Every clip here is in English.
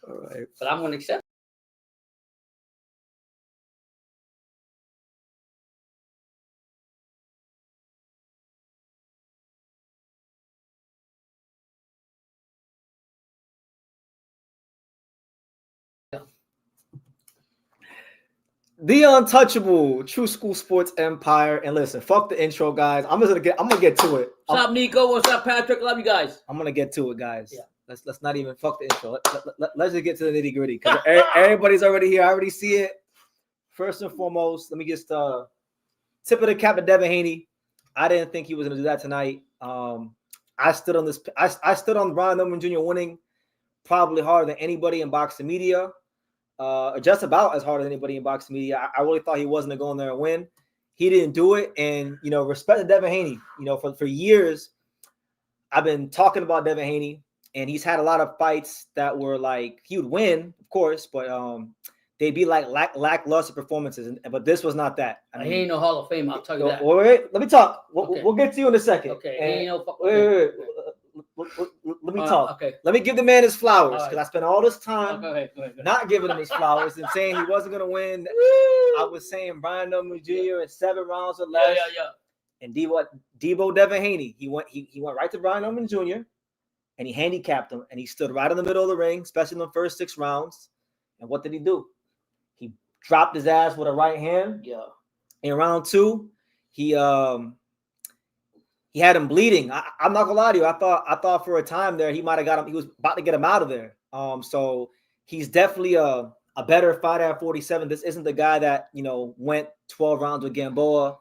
All right. But I'm going to accept. The untouchable True School Sports Empire. And listen, fuck the intro, guys. I'm gonna get to it. What's up, Nico? What's up, Patrick? Love you guys. I'm gonna get to it, guys. Yeah. Let's not even fuck the intro. Let's just get to the nitty gritty because everybody's already here. I already see it. First and foremost, let me just tip of the cap to Devin Haney. I didn't think he was gonna do that tonight. I stood on this. I stood on Brian Norman Jr. winning probably harder than anybody in boxing media. Just about as hard as anybody in boxing media. I really thought he wasn't going to go in there and win. He didn't do it. And, respect to Devin Haney. For years, I've been talking about Devin Haney, and he's had a lot of fights that were like, he would win, of course, but they'd be like lackluster performances. But this was not that. I mean, he ain't no Hall of Fame, I'll tell you that. Wait, let me talk. Okay. We'll get to you in a second. Okay, he ain't no fucking. Wait. Let me talk. Okay. Let me give the man his flowers because I spent all this time Go ahead. not giving him his flowers and saying he wasn't going to win. I was saying Brian Norman Jr. in 7 rounds or less. Yeah. And Debo Devin Haney, he went right to Brian Norman Jr. and he handicapped him and he stood right in the middle of the ring, especially in the first 6 rounds. And what did he do? He dropped his ass with a right hand. Yeah. In round 2, he had him bleeding. I'm not gonna lie to you. I thought for a time there he might have got him. He was about to get him out of there. So he's definitely a better fighter at 47. This isn't the guy that went 12 rounds with Gamboa.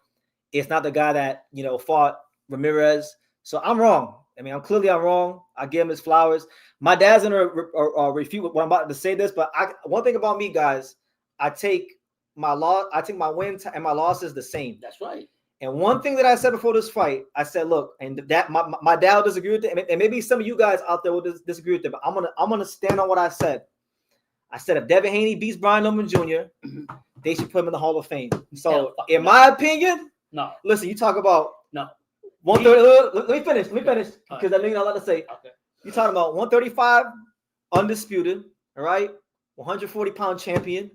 It's not the guy that fought Ramirez. So I'm wrong. I mean, I'm wrong. I give him his flowers. My dad's gonna refute what I'm about to say this, but one thing about me, guys, I take my wins and my losses the same. That's right. And one thing that I said before this fight, I said, look, and that my dad will disagree with it, and maybe some of you guys out there will disagree with it, but I'm gonna stand on what I said. I said if Devin Haney beats Brian Norman Jr., they should put him in the Hall of Fame. So, in my opinion, no. Listen, you talk about no 130. Let me finish because I know you're not allowed to say. Okay. You're talking about 135 undisputed, all right, 140-pound champion.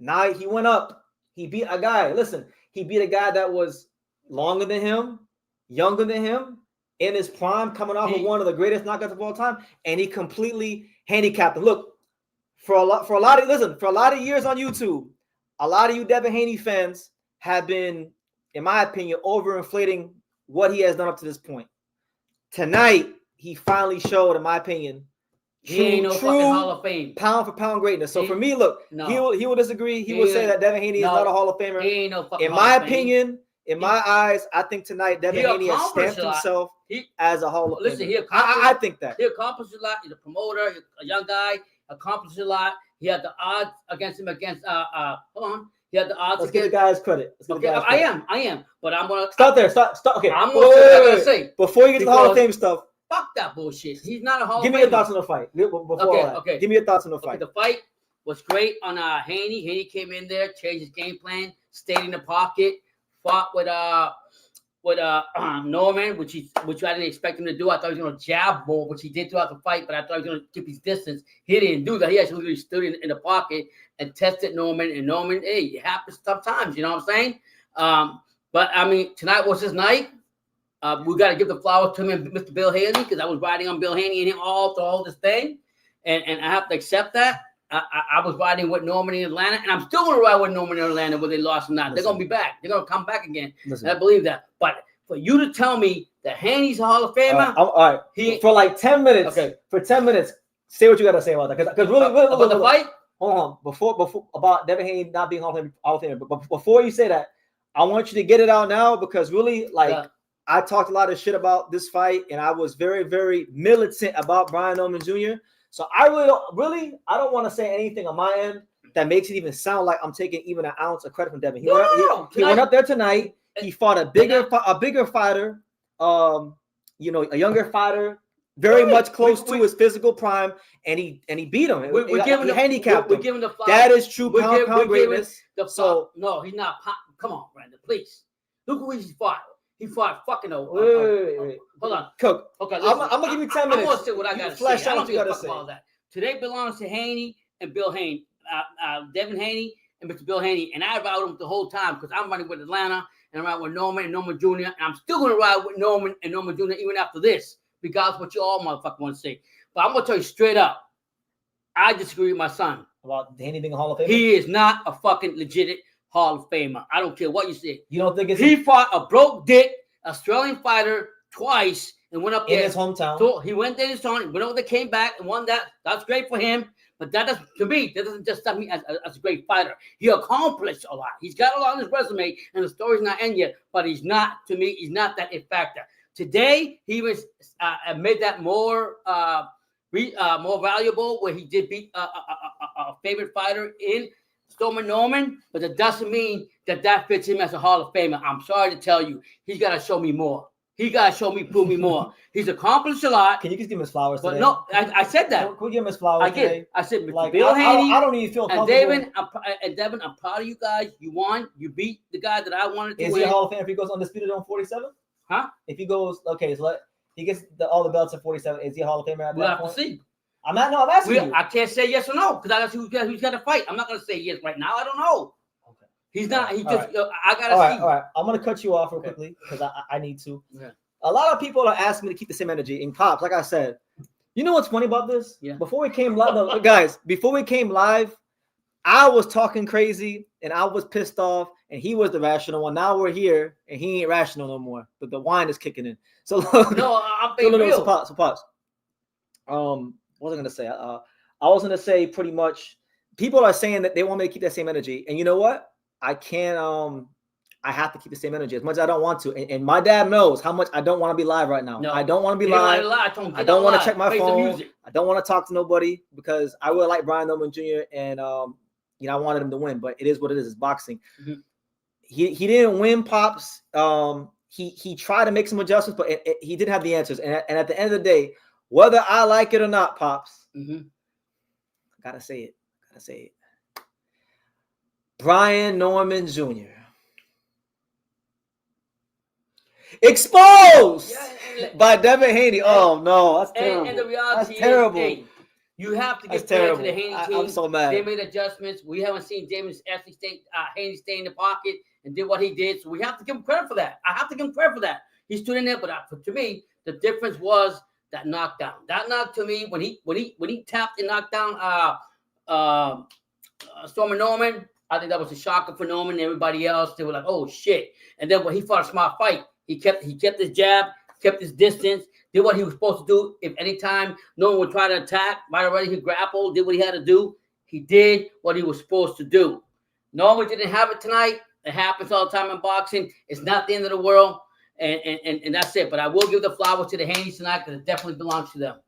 Now he went up. He beat a guy. Listen. He beat a guy that was longer than him, younger than him, in his prime, coming off of one of the greatest knockouts of all time, and he completely handicapped him. Look, for a lot of years on YouTube, a lot of you Devin Haney fans have been, in my opinion, overinflating what he has done up to this point. Tonight, he finally showed, in my opinion, he ain't no fucking Hall of Fame. Pound for pound greatness. So for me, look, he will disagree. He will say that Devin Haney is not a Hall of Famer. He ain't no fucking In my opinion, in my eyes, I think tonight Devin Haney has stamped himself as a Hall of Famer. Listen, I think that. He accomplished a lot. He's a promoter, a young guy, accomplished a lot. He had the odds against him hold on. He had the odds. Let's give the guys credit. I am. But I'm gonna start there. Start. Okay. I'm gonna say before you get to the Hall of Fame stuff. Fuck that bullshit. He's not a Hall of Famer. Give me your thoughts on the fight. Okay. Give me your thoughts on the fight. The fight was great on Haney. Haney came in there, changed his game plan, stayed in the pocket, fought with Norman, which I didn't expect him to do. I thought he was gonna jab more, which he did throughout the fight, but I thought he was gonna keep his distance. He didn't do that. He actually stood in the pocket and tested Norman. And Norman, hey, it happens tough times. You know what I'm saying? But I mean, tonight was his night. We got to give the flowers to him and Mr. Bill Haley because I was riding on Bill Haney and him all through all this thing. And I have to accept that. I was riding with Norman in Atlanta, and I'm still going to ride with Norman in Atlanta whether they lost or not. They're going to be back. They're going to come back again. I believe that. But for you to tell me that Haney's a Hall of Famer. All right. For like 10 minutes. Okay. For 10 minutes, say what you got to say about that. Because really, about the fight? Hold on. Before about Devin Haney not being Hall of Famer. But before you say that, I want you to get it out now because really, I talked a lot of shit about this fight, and I was very, very militant about Brian Norman Jr. So I I don't want to say anything on my end that makes it even sound like I'm taking even an ounce of credit from Devin. He went up there tonight. He fought a bigger fighter, a younger fighter, very much close to his physical prime, and he beat him. We're giving him handicapped. We're giving the flowers. That is true pound greatness. No, he's not. Come on, Brandon, please. Look who he fought. He fought fucking over. Wait. Hold on. Cook. Okay, I'm gonna give you 10 minutes. I'm gonna say what I gotta say. I don't give a fuck about all that. Today belongs to Haney and Bill Haney, Devin Haney and Mr. Bill Haney. And I ride with them the whole time because I'm riding with Atlanta and I'm riding with Norman and Norman Jr. And I'm still going to ride with Norman and Norman Jr. even after this, regardless of what you all motherfuckers want to say. But I'm going to tell you straight up, I disagree with my son. About Haney being a Hall of Famer? He is not a fucking legit Hall of Famer. I don't care what you say. You don't think it's... He fought a broke dick Australian fighter twice and went up there. In his hometown. So he went there in his hometown, went over there, came back and won that. That's great for him. But that doesn't, to me, that doesn't just stop me as a great fighter. He accomplished a lot. He's got a lot on his resume, and the story's not end yet. But he's not, to me, he's not that it factor. Today, he was made that more valuable, where he did beat a favorite fighter in Stormy Norman. But that doesn't mean that fits him as a Hall of Famer. I'm sorry to tell you, he's got to show me more. He got to show me, prove me more. He's accomplished a lot. Can you just give him his flowers today? But no, I said that. Can we give him his flowers today? I said, like, Bill Haney. I don't even feel and comfortable. Devin, I'm proud of you guys. You won. You beat the guy that I wanted to win. Is he a Hall of Famer if he goes undisputed on 47? Huh? If he goes, okay, so he gets all the belts at 47. Is he a Hall of Famer at We'll that have point? to see. I'm asking you. I can't say yes or no because I got to see who's got to fight. I'm not going to say yes right now. I don't know. Okay. He's not. He just. Right. I got to see. All right. I'm going to cut you off real quickly because I need to. Okay. A lot of people are asking me to keep the same energy. In Pops, like I said, you know what's funny about this? Yeah. Before we came live, guys, before we came live, I was talking crazy and I was pissed off, and he was the rational one. Now we're here and he ain't rational no more. But the wine is kicking in. So no, I'm being real. So Pops. What was I gonna say? I was gonna say pretty much people are saying that they want me to keep that same energy, and you know what? I can't. I have to keep the same energy as much as I don't want to. And my dad knows how much I don't want to be live right now. No, I don't want to be live. I don't want to check my phone. I don't want to talk to nobody because I really like Brian Norman Jr. and I wanted him to win, but it is what it is. It's boxing. Mm-hmm. He didn't win, Pops. He tried to make some adjustments, but he didn't have the answers. And at the end of the day, whether I like it or not, Pops, I gotta say it. Brian Norman Jr. Exposed by Devin Haney. Oh no, that's terrible. And the reality that's terrible. Is, hey, you have to get credit to the Haney team. I'm so mad. They made adjustments. We haven't seen Haney stay in the pocket and did what he did. So we have to give him credit for that. I have to give him credit for that. He stood in there, but to me, the difference was that knockdown. That knock to me when he tapped and knocked down Stormy Norman. I think that was a shocker for Norman and everybody else. They were like, "Oh shit!" And then when he fought a smart fight. He kept his jab, kept his distance, did what he was supposed to do. If anytime no one would try to attack, right away he grappled, did what he had to do. He did what he was supposed to do. Norman didn't have it tonight. It happens all the time in boxing. It's not the end of the world, and that's it. But I will give the flowers to the Haney's tonight because it definitely belongs to them.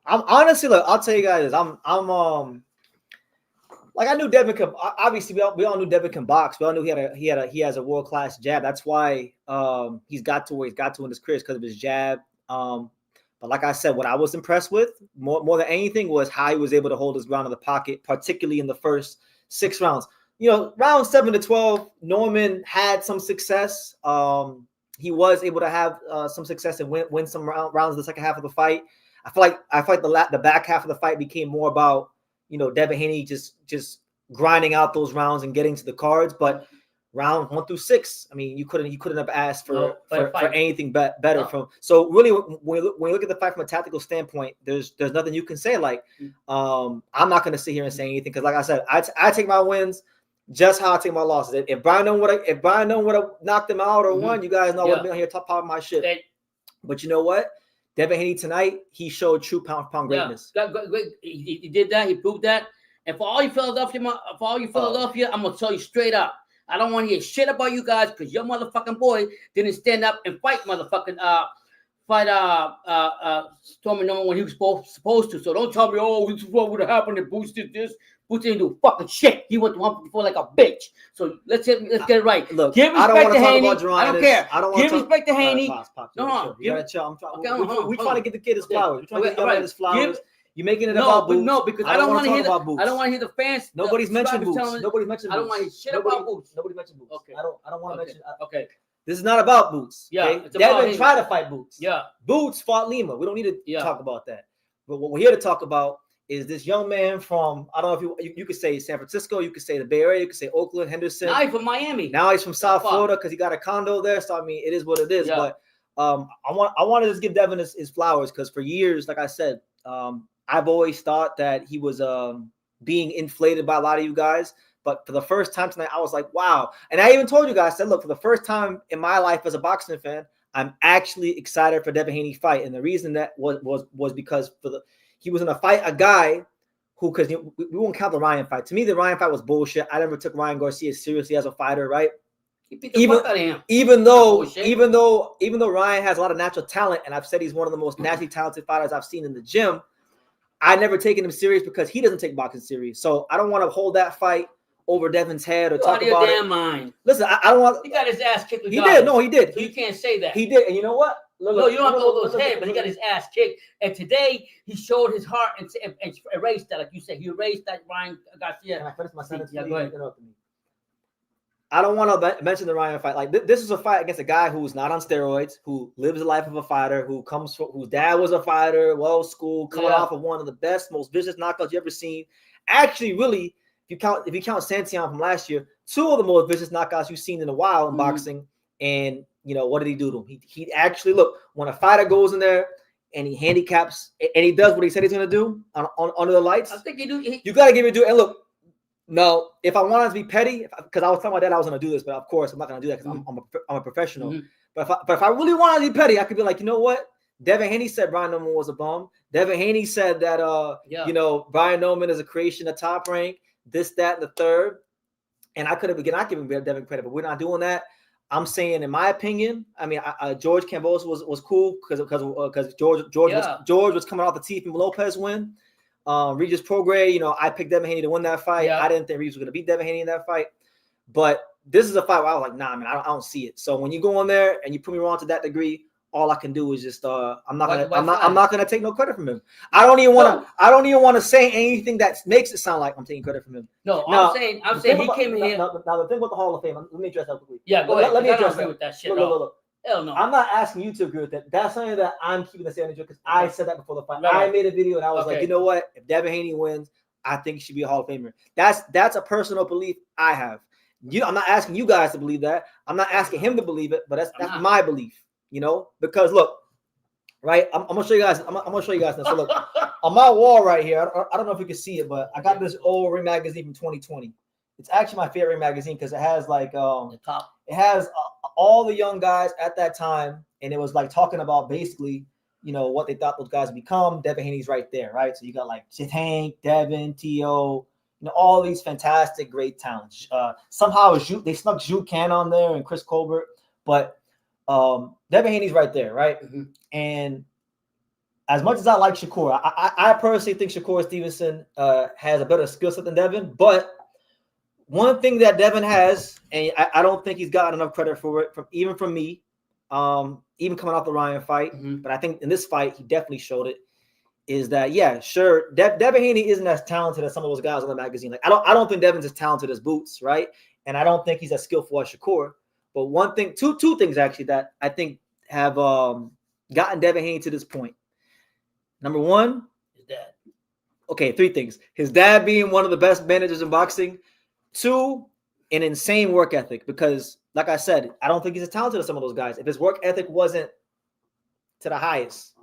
I'm honestly, look, I'll tell you guys, like I knew Devin could. Obviously, we all knew Devin can box. We all knew he has a world-class jab. That's why he's got to where he's got to in his career because of his jab. But like I said, what I was impressed with more than anything was how he was able to hold his ground in the pocket, particularly in the first 6 rounds. You know, round 7 to 12, Norman had some success. He was able to have some success and win some rounds in the second half of the fight. I feel like the back half of the fight became more about, Devin Haney just grinding out those rounds and getting to the cards. But round 1 through 6, I mean, you couldn't have asked for anything better. No. From. So really, when you look at the fight from a tactical standpoint, there's nothing you can say. Like, I'm not going to sit here and say anything because, like I said, I take my wins just how I take my losses. If Brian would have knocked him out or won, you guys know I would have been on here top of my shit. But you know what? Devin Haney tonight, he showed true pound greatness. He did that. He proved that. And for all you Philadelphia, I'm gonna tell you straight up. I don't want to hear shit about you guys because your motherfucking boy didn't stand up and fight Stormy Norman when he was supposed to. So don't tell me, this is what would have happened if Boots did this. Boots didn't do fucking shit. He went to 154 like a bitch. So let's get it right. Look, give respect to Haney. I don't care. Give respect to Haney. No, you gotta chill. We're trying to get the kid his flowers. We're trying to get the his flowers. You're making it about Boots. No, because I don't want to hear Boots. I don't want to hear the fans. Nobody's mentioned Boots. Nobody's mentioned Boots. I don't want to hear shit about Boots. Nobody mentioned Boots. Okay. I don't want to mention. Okay. This is not about Boots. Yeah. Okay? Devin tried to fight Boots. Yeah. Boots fought Lima. We don't need to talk about that. But what we're here to talk about is this young man from, I don't know if you could say San Francisco, you could say the Bay Area, you could say Oakland, Henderson. Now he's from Miami. Now he's from South Florida because he got a condo there. So I mean, it is what it is. Yeah. But I want to just give Devin his flowers because for years, like I said, I've always thought that he was being inflated by a lot of you guys. But for the first time tonight, I was like, wow. And I even told you guys, I said, look, for the first time in my life as a boxing fan, I'm actually excited for Devin Haney fight. And the reason that was because he was going to fight a guy who, because we won't count the Ryan fight. To me, the Ryan fight was bullshit. I never took Ryan Garcia seriously as a fighter, right? He beat the fuck out of him. Even though Ryan has a lot of natural talent, and I've said he's one of the most naturally talented fighters I've seen in the gym, I never taken him serious because he doesn't take boxing serious. So I don't want to hold that fight over Devin's head or talk about it. Damn mind. Listen, I don't want. He got his ass kicked. He did. No, he did. So you can't say that. He did. And you know what? No, you don't have to hold those head, but he got his ass kicked. And today he showed his heart and erased that, like you said. He erased that Ryan Garcia. Can I finish my sentence? Yeah, go ahead. I don't want to mention the Ryan fight. Like this is a fight against a guy who's not on steroids, who lives the life of a fighter, whose dad was a fighter, well schooled, coming off of one of the best, most vicious knockouts you ever seen. Actually, really, if you count Santiago from last year, 2 of the most vicious knockouts you've seen in a while in boxing. And what did he do to him? He actually, look, when a fighter goes in there and he handicaps and he does what he said he's gonna do under the lights, I think he do. You gotta give it to. And look. No, if I wanted to be petty, because I was telling my dad I was going to do this, but of course I'm not going to do that because I'm a professional. But if I really wanted to be petty, I could be like, you know what? Devin Haney said Brian Norman was a bum. Devin Haney said that Brian Norman is a creation of Top Rank, this, that, and the third. And I could have not given Devin credit, but we're not doing that. I'm saying, in my opinion, I mean, George Kambosos was cool because George was coming off the Teeth and Lopez win. Regis Prograis, I picked Devin Haney to win that fight. I didn't think Regis was going to beat Devin Haney in that fight. But this is a fight where I was like, nah, man, I don't see it. So when you go in there and you put me wrong to that degree, all I can do is just I'm not gonna take no credit from him. I don't even want to say anything that makes it sound like I'm taking credit from him. No, I'm saying he came in here. Now the thing with the Hall of Fame, let me address that quickly. Yeah, go ahead. Let me address that. With that shit. Look. Hell no. I'm not asking you to agree with that. That's something that I'm keeping the same energy because I said that before the fight. I made a video and I was like, you know what? If Devin Haney wins, I think he should be a Hall of Famer. That's a personal belief I have. I'm not asking you guys to believe that. I'm not asking him to believe it, but that's my belief. Because look, right? I'm gonna show you guys. I'm gonna show you guys now. So look, on my wall right here, I don't know if you can see it, but I got this old Ring magazine from 2020. It's actually my favorite magazine because it has like the top. It has all the young guys at that time, and it was like talking about basically, what they thought those guys would become. Devin Haney's right there, right? So you got like Tank, Devin, T.O., all these fantastic, great talents. Somehow they snuck Juke Can on there and Chris Colbert, but Devin Haney's right there, right? Mm-hmm. And as much as I like Shakur, I personally think Shakur Stevenson has a better skill set than Devin, but one thing that Devin has, and I don't think he's gotten enough credit for it, even from me, even coming off the Ryan fight, but I think in this fight, he definitely showed it, is that, Devin Haney isn't as talented as some of those guys on the magazine. Like, I don't think Devin's as talented as Boots, right? And I don't think he's as skillful as Shakur. But one thing, two things actually that I think have gotten Devin Haney to this point. Number one, his dad. Okay, 3 things. His dad being one of the best managers in boxing. 2, an insane work ethic, because like I said, I don't think he's as talented as some of those guys. If his work ethic wasn't to the highest,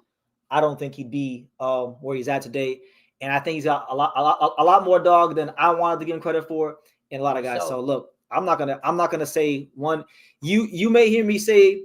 I don't think he'd be where he's at today. And I think he's got a lot more dog than I wanted to give him credit for, and a lot of guys. So look, I'm not gonna say one. You may hear me say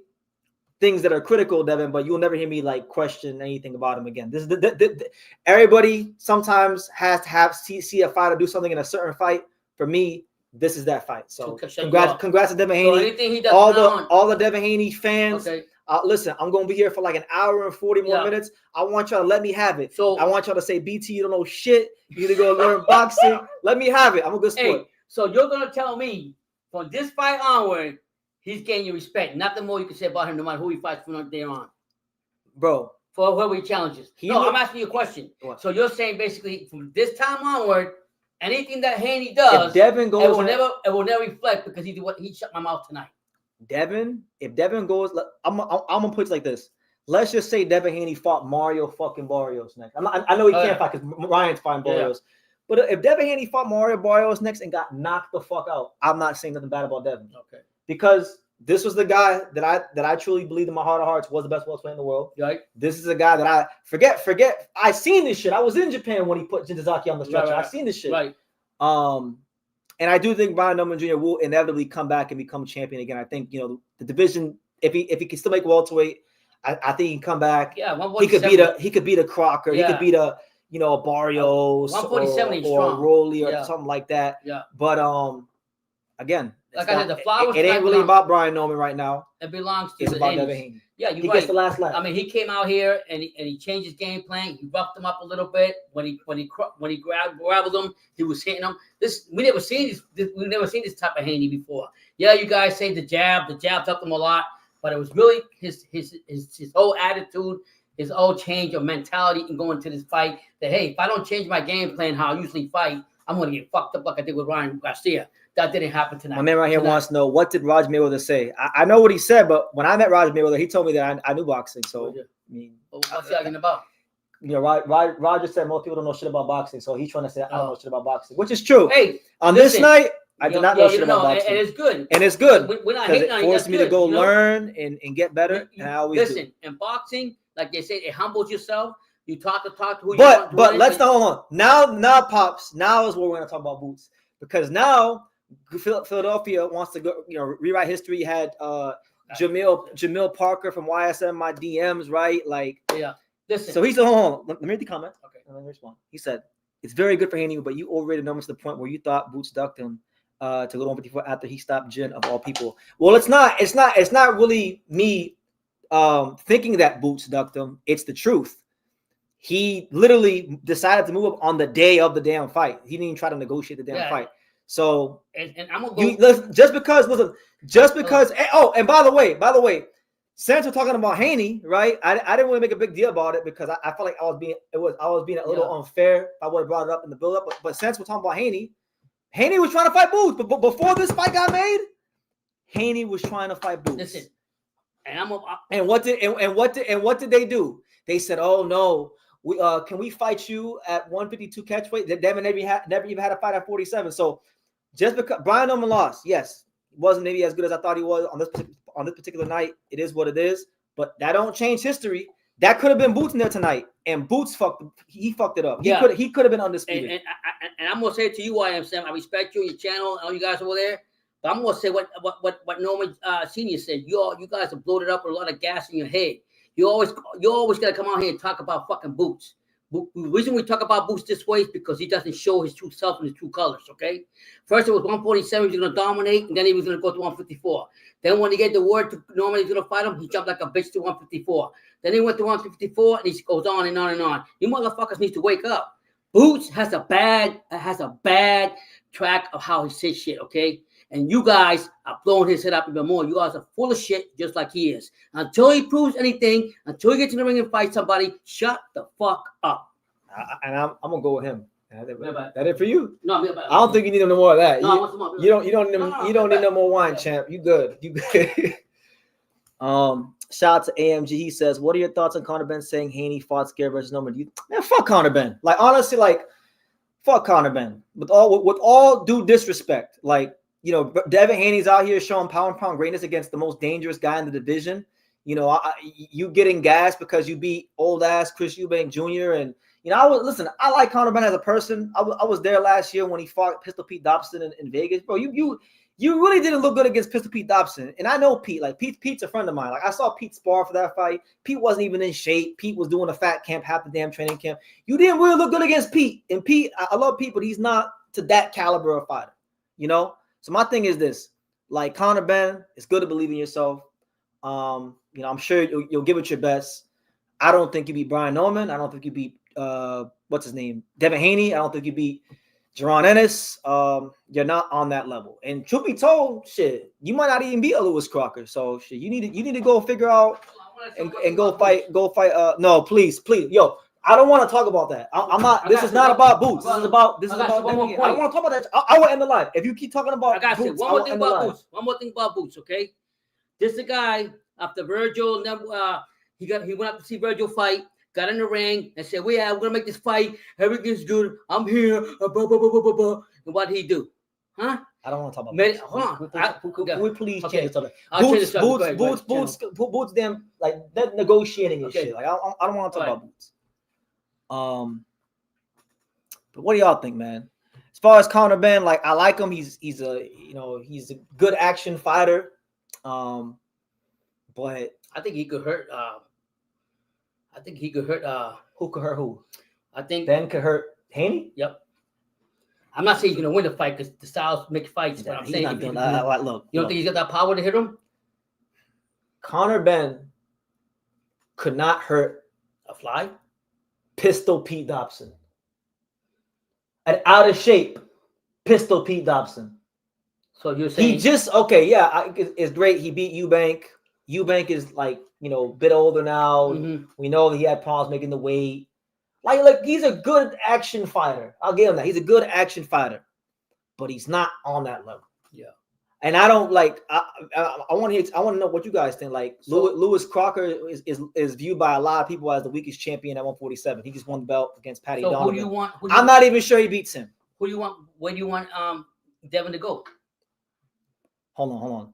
things that are critical, Devin, but you'll never hear me like question anything about him again. This is everybody sometimes has to see a fighter do something in a certain fight. For me, this is that fight. So congrats to Devin Haney. So all the Devin Haney fans. Okay. Listen, I'm gonna be here for like an hour and 40 more minutes. I want y'all to let me have it. So I want y'all to say, BT, you don't know shit. You need to go learn boxing. Let me have it. I'm a good sport. Hey, so you're gonna tell me from this fight onward, he's getting your respect. Nothing more you can say about him, no matter who he fights from there on. Bro. For whoever he challenges. I'm asking you a question. What? So you're saying basically from this time onward, anything that Haney does, if Devin goes, it will never reflect because he shut my mouth tonight. If Devin goes, I'm gonna put it like this. let's just say Devin Haney fought Mario fucking Barrios next. I know he can't fight because Ryan's fighting Barrios. But if Devin Haney fought Mario Barrios next and got knocked the fuck out, I'm not saying nothing bad about Devin. Okay. Because this was the guy that I truly believe in my heart of hearts was the best welterweight in the world. Right. This is a guy that I forget. I seen this shit. I was in Japan when he put Jindazaki on the stretcher. Right. I seen this shit. Right. And I do think Brian Norman Jr. will inevitably come back and become champion again. I think, you know, the division, if he can still make welterweight, I think he can come back. Yeah, he could beat a Crocker. Yeah. He could beat a Barrios 147 or Rolly or something like that. Yeah. But again, like I said, the flowers. It ain't really about Brian Norman right now. It belongs to it's the about Ennis. Devin Haney. Yeah, you're he right. Gets the last laugh. I mean, he came out here and he changed his game plan. He roughed him up a little bit when he grabbed him. He was hitting him. We never seen this type of Haney before. Yeah, you guys say the jab helped him a lot, but it was really his whole attitude, his whole change of mentality in going to this fight. That hey, if I don't change my game plan, how I usually fight, I'm going to get fucked up like I did with Ryan Garcia. That didn't happen tonight. My man right here wants to know, what did Roger Mayweather say? I know what he said, but when I met Roger Mayweather, he told me that I knew boxing. So, I mean, what's he arguing about? You know, Roger said most people don't know shit about boxing, so he's trying to say I don't know shit about boxing, which is true. Hey, on this night, I did not know shit about boxing, and it's good. And it's good we're not hating on it forced me to go learn and get better. And I always listen. In boxing, like they say, it humbles yourself. You talk to who you want. But let's not hold on. Now, pops. Now is where we're gonna talk about boots, because now Philadelphia wants to go, rewrite history. You had Jamil Parker from YSM my DMs, right? Like, yeah. Listen. So he said, hold on. Let me read the comment. Okay. Let me respond. He said, it's very good for Haney, but you overrated Norman to the point where you thought Boots ducked him to go to 154 after he stopped Jin of all people. Well, it's not really me thinking that Boots ducked him. It's the truth. He literally decided to move up on the day of the damn fight. He didn't even try to negotiate the damn fight. So and I'm gonna go just because. And by the way, since we're talking about Haney, right? I didn't really make a big deal about it because I felt like I was being a little unfair if I would have brought it up in the build-up. But since we're talking about Haney was trying to fight Boots. But before this fight got made, Haney was trying to fight Boots. Listen, and what did they do? They said, "Oh no, can we fight you at 152 catchweight?" Devin never even had a fight at 47. So just because Brian Norman lost, yes, wasn't maybe as good as I thought he was on this particular night. It is what it is, but that don't change history. That could have been Boots in there tonight, and Boots fucked it up. He could have been undisputed. And I'm gonna say to you, YM, I respect you, your channel, and all you guys over there. But I'm gonna say what Norman Senior said. You guys have bloated up with a lot of gas in your head. You always gotta come out here and talk about fucking Boots. The reason we talk about Boots this way is because he doesn't show his true self and his true colors, okay? First, it was 147, he was going to dominate, and then he was going to go to 154. Then when he gave the word to Norman he's going to fight him, he jumped like a bitch to 154. Then he went to 154, and he goes on and on and on. You motherfuckers need to wake up. Boots has a bad track of how he says shit, okay? And you guys are blowing his head up even more. You guys are full of shit just like he is. Until he proves anything, until he gets in the ring and fight somebody, shut the fuck up. And I'm going to go with him. That it for you? No, I don't think you need no more of that. No, I want some more. You don't need no more wine, champ. You good. You good. Shout out to AMG. He says, what are your thoughts on Conor Benn saying Haney fought scared versus Norman? Man, fuck Conor Benn. Like, honestly, fuck Conor Benn. With all due disrespect, Devin Haney's out here showing pound and pound greatness against the most dangerous guy in the division. You getting gas because you beat old ass Chris Eubank Jr. And I like Conor Benn as a person. I was there last year when he fought Pistol Pete Dobson in Vegas. Bro, you really didn't look good against Pistol Pete Dobson. And I know Pete. Pete's a friend of mine. I saw Pete spar for that fight. Pete wasn't even in shape. Pete was doing a fat camp, half the damn training camp. You didn't really look good against Pete. And Pete, I love Pete, but he's not to that caliber of fighter. So my thing is this: Conor Benn, it's good to believe in yourself. I'm sure you'll give it your best. I don't think you beat Brian Norman. I don't think you beat what's his name, Devin Haney. I don't think you beat Jaron Ennis. You're not on that level. And truth be told, shit, you might not even beat a Lewis Crocker. So shit, you need to go figure out and go fight. No, please, yo. I don't want to talk about that. I'm not. This is not about Boots. This is about. I don't want to talk about that. I will end the live. If you keep talking about Boots, one more thing about Boots. Okay, this is the guy after Virgil He went out to see Virgil fight, got in the ring, and said, we're gonna make this fight. Everything's good. I'm here. Blah, blah, blah, blah, blah, blah. And what did he do? Huh? I don't want to talk about Hold on. Can we please change the subject? Boots, them like they're negotiating and shit. Like I don't want to talk about Boots. But what do y'all think, man? As far as Conor Ben, like I like him. He's a good action fighter. But I think he could hurt. Who could hurt who? I think Ben could hurt Haney. Yep. I'm not saying he's gonna win the fight because the styles make fights, but I'm saying look, you don't think he's got that power to hit him? Conor Ben could not hurt a fly. Pistol Pete Dobson. An out of shape Pistol Pete Dobson. So you're saying it's great. He beat Eubank. Eubank is like, a bit older now. Mm-hmm. We know that he had problems making the weight. Like, he's a good action fighter. I'll give him that. He's a good action fighter, but he's not on that level. Yeah. And I don't like. I want to know what you guys think. Like, Lewis Crocker is viewed by a lot of people as the weakest champion at 147. He just won the belt against Patty Donovan. Who do you want? I'm not even sure he beats him. Who do you want? Where do you want Devin to go? Hold on.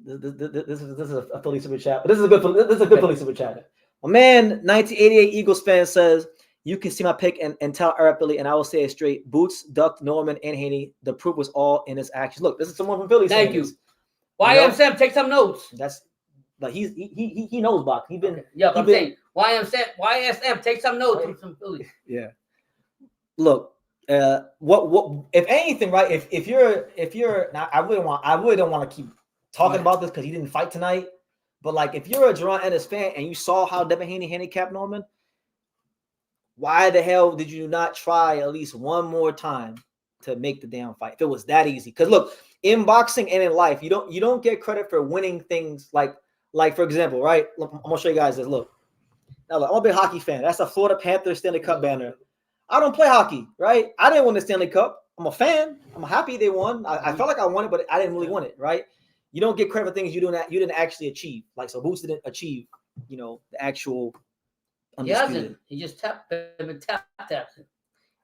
This is a Philly super chat, but this is a good Philly super chat. My man, 1988 Eagles fan says, you can see my pick and tell Arab Philly, and I will say it straight. Boots ducked Norman and Haney. The proof was all in his actions. Look, this is someone from Philly. Thank you. YM Sam, take some notes. That's like he knows boxing. He's been I'm saying YSM, take some notes from some Philly. Yeah. Look, what if anything, right? If you're now, I really don't want to keep talking about this because he didn't fight tonight. But like, if you're a Jaron Ennis fan and you saw how Devin Haney handicapped Norman, why the hell did you not try at least one more time to make the damn fight? If it was that easy, because look, in boxing and in life, you don't get credit for winning things like for example, right? Look, I'm gonna show you guys this. Look, now look, I'm a big hockey fan. That's a Florida Panthers Stanley Cup banner. I don't play hockey, right? I didn't win the Stanley Cup. I'm a fan. I'm happy they won. I felt like I won it, but I didn't really win it, right? You don't get credit for things you didn't actually achieve. Like, so Boots didn't achieve, the actual undisputed. He hasn't. He just tapped him.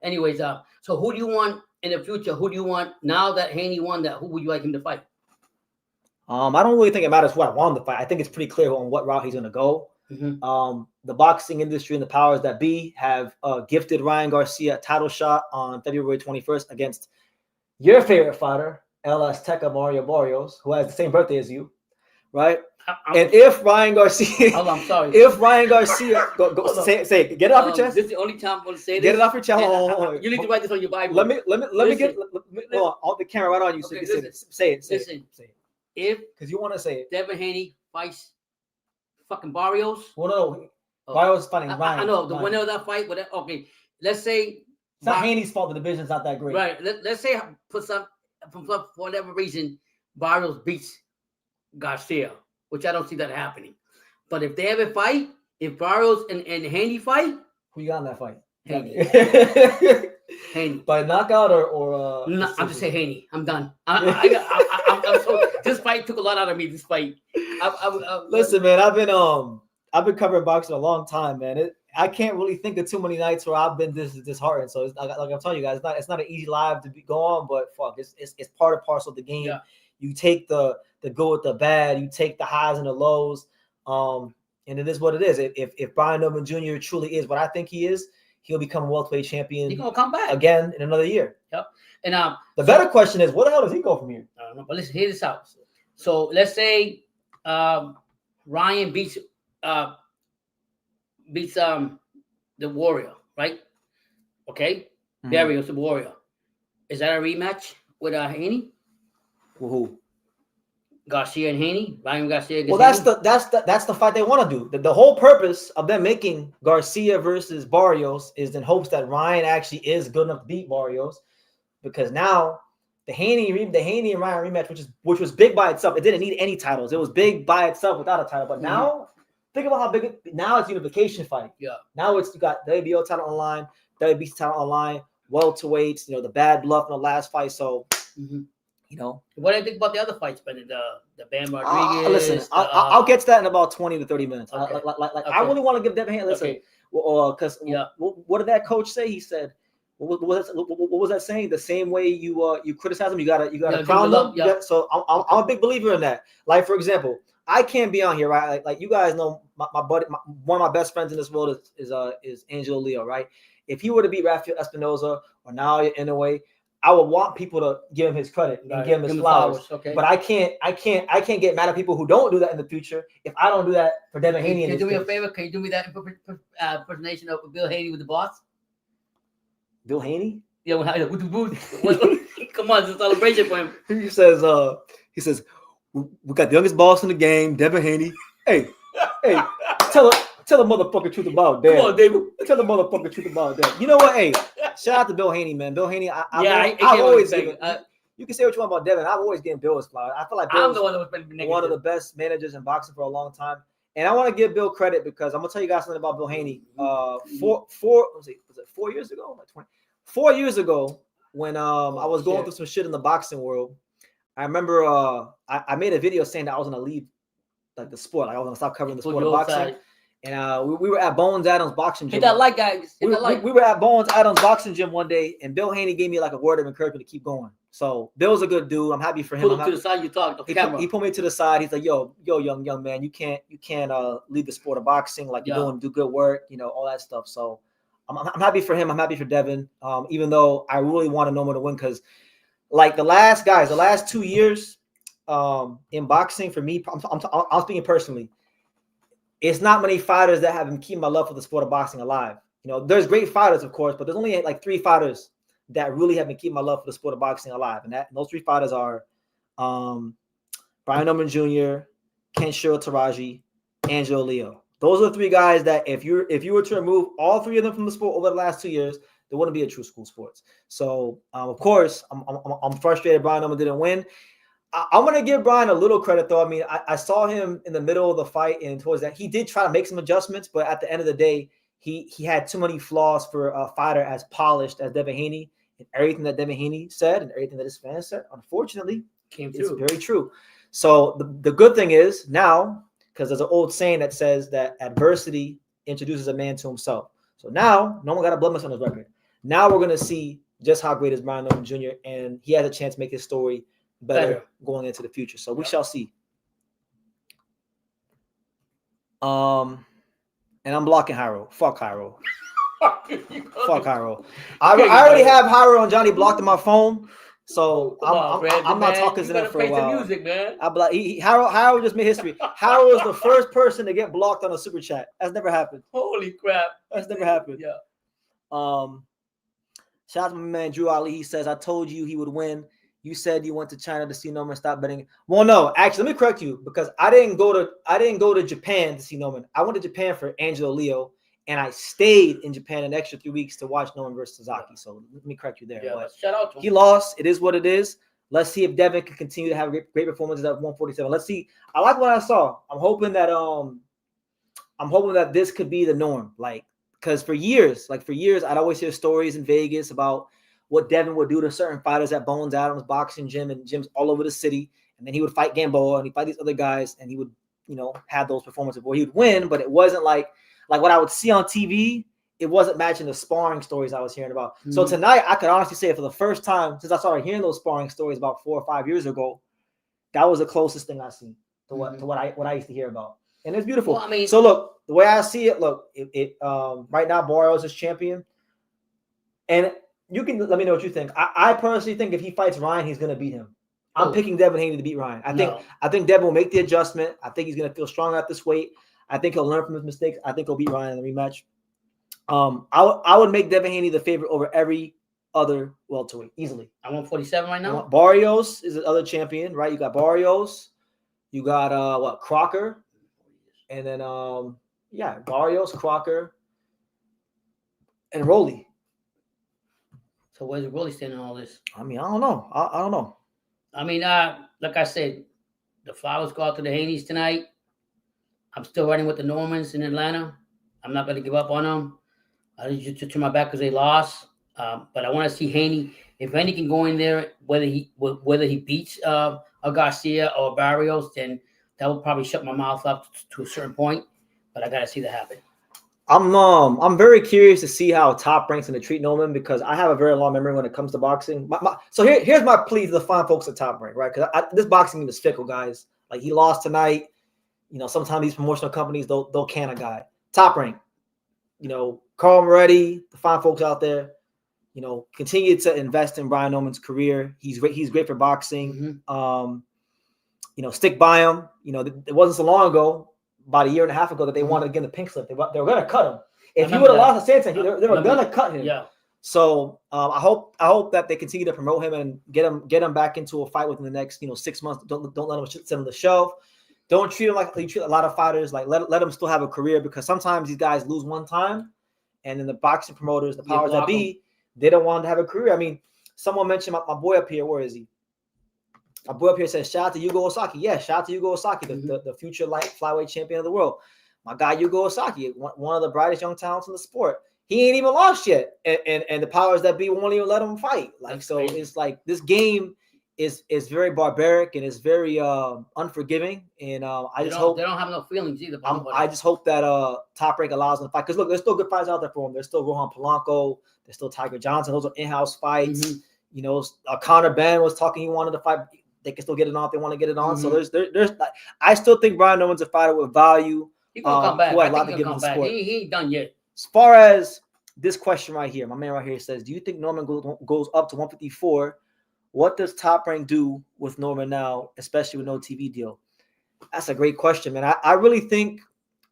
Anyways, so who do you want in the future? Who do you want now that Haney won that? Who would you like him to fight? I don't really think it matters who I want him to fight. I think it's pretty clear on what route he's going to go. Mm-hmm. The boxing industry and the powers that be have gifted Ryan Garcia a title shot on February 21st against your favorite fighter, El Azteca Mario Barrios, who has the same birthday as you, right? And if Ryan Garcia, I'm sorry. If Ryan Garcia, go say it, get it off your chest. This is the only time I'm going to say this. Get it off your chest. You need to write this on your Bible. Let me get on the camera right on you so you can say it. Say it. If because you want to say it, Devin Haney fights fucking Barrios. Well, no, Barrios fighting Ryan. I know the winner of that fight. But okay, let's say it's not Haney's fault. The division's not that great, right? Let's say for whatever reason, Barrios beats Garcia, which I don't see that happening. But if they have a fight, if Barrios and Haney fight, who you got in that fight? Haney. Haney. By knockout or no, I'm just saying Haney. I'm done. I'm so, this fight took a lot out of me. This fight. Listen, man, I've been covering boxing a long time, man. I can't really think of too many nights where I've been disheartened. So it's, like I'm telling you guys, it's not an easy live to go on, but fuck, it's part and parcel of the game. Yeah. You take the good with the bad, you take the highs and the lows, and it is what it is. If Brian Norman Jr. truly is what I think he is, he'll become a welterweight champion. He's gonna come back again in another year. Yep. And the better question is, where the hell does he go from here? I don't know, but let's hear this out. So let's say Ryan beats the Warrior, right? Okay, Barrios the Warrior. Is that a rematch with Haney? Well, who? Garcia and Haney. Ryan Garcia. Well, that's the fight they want to do. The whole purpose of them making Garcia versus Barrios is in hopes that Ryan actually is good enough to beat Barrios, because now the Haney and Ryan rematch, which was big by itself, it didn't need any titles. It was big by itself without a title. But now, think about how big now it's a unification fight. Yeah. Now you got WBO title online, WBC title online, welterweights. The bad bluff in the last fight. So You know, what do you think about the other fights, Bennett? The Bam Rodriguez. Listen, I'll get to that in about 20 to 30 minutes. Okay. I really want to give Devin Haney. Listen, because what did that coach say? He said, what was that saying? The same way you criticize him, you gotta crown them. Yeah. So I'm a big believer in that. Like, for example, I can't be on here, right? Like you guys know, my buddy, one of my best friends in this world is Angelo Leo, right? If he were to beat Rafael Espinoza or Naoya Inoue, I would want people to give him his credit and give him his flowers. Okay. But I can't get mad at people who don't do that in the future if I don't do that for Devin Haney. Can you do me a favor? Can you do me that impersonation of Bill Haney with the boss? Bill Haney? Yeah, come on, it's a celebration for him. He says, we got the youngest boss in the game, Devin Haney. Hey, tell the motherfucker truth about that. Come on, David. Tell the motherfucker truth about that. You know what? Hey, shout out to Bill Haney, man. Bill Haney, I've always given. You can say what you want about Devin. I've always given Bill his flowers. I feel like Bill the one that was been one of the best managers in boxing for a long time. And I want to give Bill credit because I'm gonna tell you guys something about Bill Haney. 4 years ago? Like 20. 4 years ago, when I was going through some shit in the boxing world, I remember I made a video saying that I was gonna leave like the sport. Like I was gonna stop covering the sport of boxing. And we were at Bones Adams boxing gym. Hit that like, guys. We were at Bones Adams boxing gym one day, and Bill Haney gave me like a word of encouragement to keep going. So Bill's a good dude. I'm happy for him. Put him to the side. You talk. He put me to the side. He's like, yo, young man, you can't leave the sport of boxing. Like you're do good work, all that stuff. So I'm happy for him. I'm happy for Devin. Even though I really want Norma to win because, like the last 2 years, in boxing for me, I'm speaking personally. It's not many fighters that have been keeping my love for the sport of boxing alive. There's great fighters, of course, but there's only like 3 fighters that really have been keeping my love for the sport of boxing alive. And those 3 fighters are Brian Norman Jr., Kenshiro Taraji, Angelo Leo. Those are the 3 guys that if you were to remove all 3 of them from the sport over the last 2 years, there wouldn't be a true school sports. So, of course, I'm frustrated Brian Norman didn't win. I'm going to give Brian a little credit, though. I mean, I saw him in the middle of the fight, and towards that, he did try to make some adjustments, but at the end of the day, he had too many flaws for a fighter as polished as Devin Haney, and everything that Devin Haney said and everything that his fans said, unfortunately, it's very true. So the good thing is now, because there's an old saying that says that adversity introduces a man to himself. So now, no one got a blemish on his record. Now we're going to see just how great is Brian Norman Jr., and he has a chance to make his story better going into the future. So we shall see. And I'm blocking Hyro. Fuck Hyro. Fuck Hyro. I already have Hyro and Johnny blocked on my phone. So I'm not talking to them for a while. Music, man. Hyro just made history. Hyro is the first person to get blocked on a super chat. That's never happened. Holy crap. That's never happened. Yeah. Shout out to my man Drew Ali. He says, I told you he would win. You said you went to China to see Norman. Stop betting. Well, no, actually, let me correct you because I didn't go to Japan to see Norman. I went to Japan for Angelo Leo, and I stayed in Japan an extra 3 weeks to watch Norman versus Sasaki. So let me correct you there. Yeah, but shout out to him. He lost. It is what it is. Let's see if Devin can continue to have great performances at 147. Let's see. I like what I saw. I'm hoping that this could be the norm. Like, because for years, I'd always hear stories in Vegas about what Devin would do to certain fighters at Bones Adams boxing gym and gyms all over the city. And then he would fight Gamboa and he'd fight these other guys and he would, have those performances where he would win, but it wasn't like what I would see on TV. It wasn't matching the sparring stories I was hearing about. Mm-hmm. So tonight I could honestly say for the first time since I started hearing those sparring stories about 4 or 5 years ago, that was the closest thing I've seen to what I used to hear about. And it's beautiful. Well, so look, the way I see it, right now Barrios is champion. And you can let me know what you think. I personally think if he fights Ryan, he's going to beat him. I'm picking Devin Haney to beat Ryan. I think Devin will make the adjustment. I think he's going to feel strong at this weight. I think he'll learn from his mistakes. I think he'll beat Ryan in the rematch. I would make Devin Haney the favorite over every other welterweight easily. I'm 147 right now. Barrios is the other champion, right? You got Barrios. You got Crocker, and then Barrios, Crocker, and Rolly. So where's Rolly standing in all this? I mean, I don't know. I don't know. I mean, like I said, the flowers go out to the Haneys tonight. I'm still running with the Normans in Atlanta. I'm not going to give up on them. I just turn my back because they lost. But I want to see Haney. If Haney can go in there, whether he beats a Garcia or Barrios, then that will probably shut my mouth up to a certain point. But I got to see that happen. I'm very curious to see how Top Rank's going to treat Norman because I have a very long memory when it comes to boxing. So here's my plea to the fine folks at Top Rank, right? Because this boxing game is fickle, guys. Like he lost tonight. Sometimes these promotional companies they'll can a guy. Top Rank, Carl Moretti, the fine folks out there, continue to invest in Brian Norman's career. He's great for boxing. Mm-hmm. Stick by him. It wasn't so long ago, about a year and a half ago, that they wanted to get the pink slip. They were going to cut him. If he would have lost to Santos, they were going to cut him. Yeah. So I hope that they continue to promote him and get him back into a fight within the next 6 months. Don't let him sit on the shelf. Don't treat him like you treat a lot of fighters. Like let him still have a career because sometimes these guys lose one time, and then the boxing promoters, the powers that be, they don't want to have a career. I mean, someone mentioned my boy up here. Where is he? My boy up here says, shout out to Yugo Osaki. Yeah, shout out to Yugo Osaki, the future light flyweight champion of the world. My guy Yugo Osaki, one of the brightest young talents in the sport. He ain't even lost yet. And the powers that be won't even let him fight. That's crazy. It's like this game is very barbaric and it's very unforgiving. And I just hope they don't have no feelings either. I just hope that Top Rank allows them to fight. Because look, there's still good fights out there for him. There's still Rohan Polanco. There's still Tiger Johnson. Those are in-house fights. Mm-hmm. Conor Ben was talking. He wanted to fight. They can still get it on if they want to get it on. Mm-hmm. So there's. I still think Brian Norman's a fighter with value. He's gonna come back. Who had a lot to give him the sport. He ain't done yet. As far as this question right here, my man right here says, do you think Norman goes up to 154? What does Top Rank do with Norman now, especially with no TV deal? That's a great question, man. I really think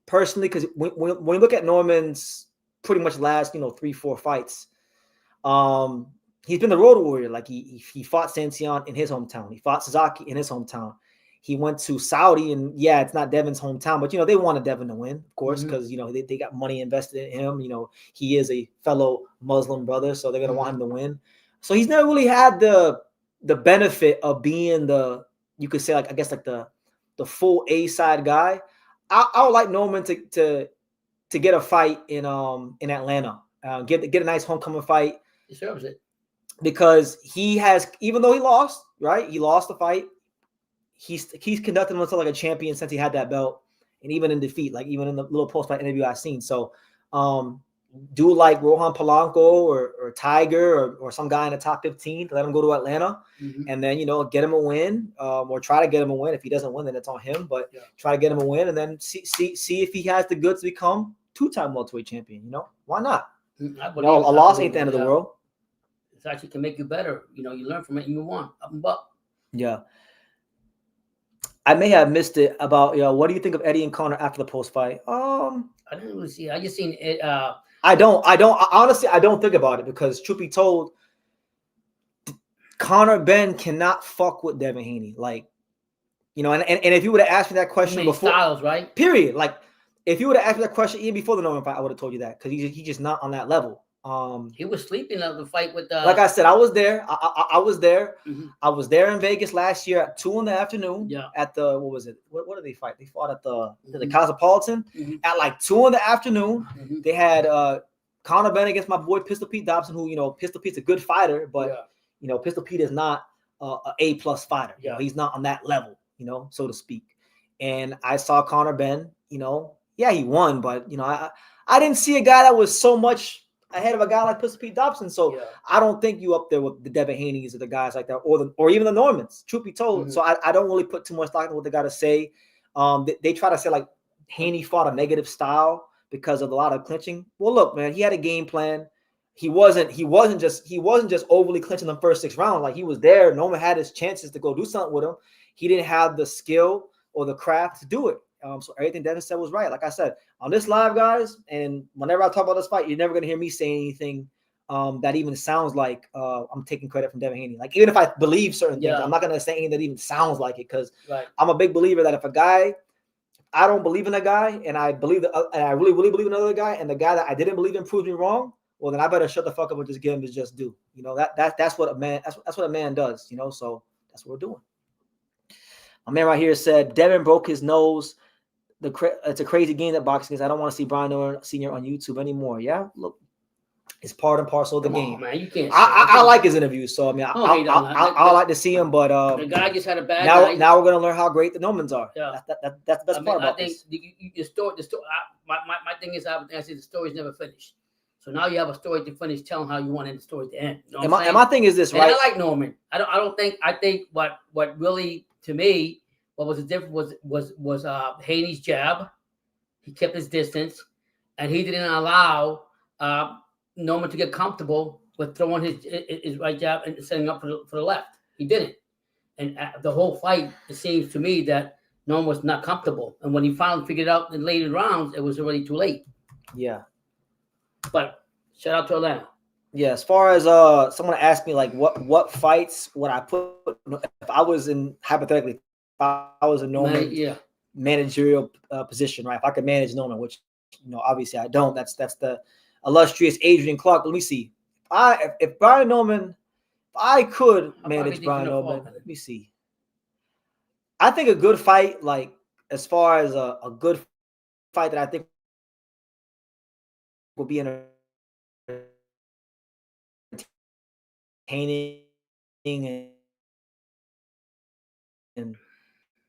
personally, because when you look at Norman's pretty much last 3-4 fights, he's been the road warrior. Like he fought Santion in his hometown. He fought Sasaki in his hometown. He went to Saudi, and yeah, it's not Devin's hometown, but they wanted Devin to win, of course, because they got money invested in him. He is a fellow Muslim brother, so they're gonna want him to win. So he's never really had the benefit of being you could say the full A side guy. I would like Norman to get a fight in Atlanta, get a nice homecoming fight. He deserves it because he has, even though he lost, right? He lost the fight. He's conducted himself like a champion since he had that belt, and even in defeat, like even in the little post-fight interview I've seen. So, do like Rohan Polanco or Tiger or some guy in the top 15 to let him go to Atlanta, and then get him a win, or try to get him a win. If he doesn't win, then it's on him. But try to get him a win, and then see if he has the goods to become two-time welterweight champion. Why not? A loss ain't the end of the world. It actually can make you better. You learn from it and move on. Up and up. Yeah. I may have missed it about what do you think of Eddie and Conor after the post fight? I didn't really see it. I just seen it. Honestly, I don't think about it because truth be told, Conor Ben cannot fuck with Devin Haney. Like, and if you would have asked me that question before, Styles, right? Period. Like, if you would have asked me that question even before the Norman fight, I would have told you that because he's just not on that level. He was sleeping on the fight with like I said, I was there. I was there. Mm-hmm. I was there in Vegas last year at 2 PM. Yeah. At the what was it? What did they fight? They fought at the Cosmopolitan at like 2 PM. Mm-hmm. They had Conor Ben against my boy Pistol Pete Dobson, who Pistol Pete's a good fighter, but Pistol Pete is not a A+ fighter. He's not on that level, so to speak. And I saw Conor Ben. He won, but I didn't see a guy that was so much ahead of a guy like Pistol Pete Dobson. So I don't think you up there with the Devin Haneys or the guys like that, or even the Normans, truth be told. Mm-hmm. So I don't really put too much stock in what they got to say. They try to say like Haney fought a negative style because of a lot of clinching. Well, look, man, he had a game plan. He wasn't just overly clinching the first 6 rounds. Like he was there. Norman had his chances to go do something with him. He didn't have the skill or the craft to do it. So everything Devin said was right. Like I said, on this live, guys, and whenever I talk about this fight, you're never going to hear me say anything that even sounds like I'm taking credit from Devin Haney. Like, even if I believe certain things, I'm not going to say anything that even sounds like it because I'm a big believer that if a guy, I don't believe in a guy, and I believe that, and I really, really believe in another guy, and the guy that I didn't believe in proves me wrong, well, then I better shut the fuck up and just give him his just due. That's what a man, that's what a man does, so that's what we're doing. My man right here said, Devin broke his nose. It's a crazy game that boxing is. I don't want to see Brian Norman Sr. on YouTube anymore. Yeah, look, It's part and parcel of the game. Man, you can't. I like his interviews, so I mean, I like to see him. But the guy just had a bad night. Now we're gonna learn how great the Normans are. Yeah, that's the best part about this. I think the story. My thing is, I say the story's never finished. So now you have a story to finish, telling how you wanted the story to end. You know and my thing is this, right? And I like Norman. I think what really, to me, what was the difference was Haney's jab. He kept his distance, and he didn't allow Norman to get comfortable with throwing his right jab and setting up for the left. He didn't. And the whole fight, it seems to me that Norman was not comfortable. And when he finally figured out in later rounds, it was already too late. Yeah. But shout out to Atlanta. Yeah, as far as someone asked me like what fights would I put if I was in hypothetically if I was a Norman managerial position, right? If I could manage Norman, which obviously I don't. That's the illustrious Adrian Clark. Let me see. If Brian Norman, if I could manage Brian Norman, let me see. I think a good fight, like as far as a good fight that I think will be entertaining and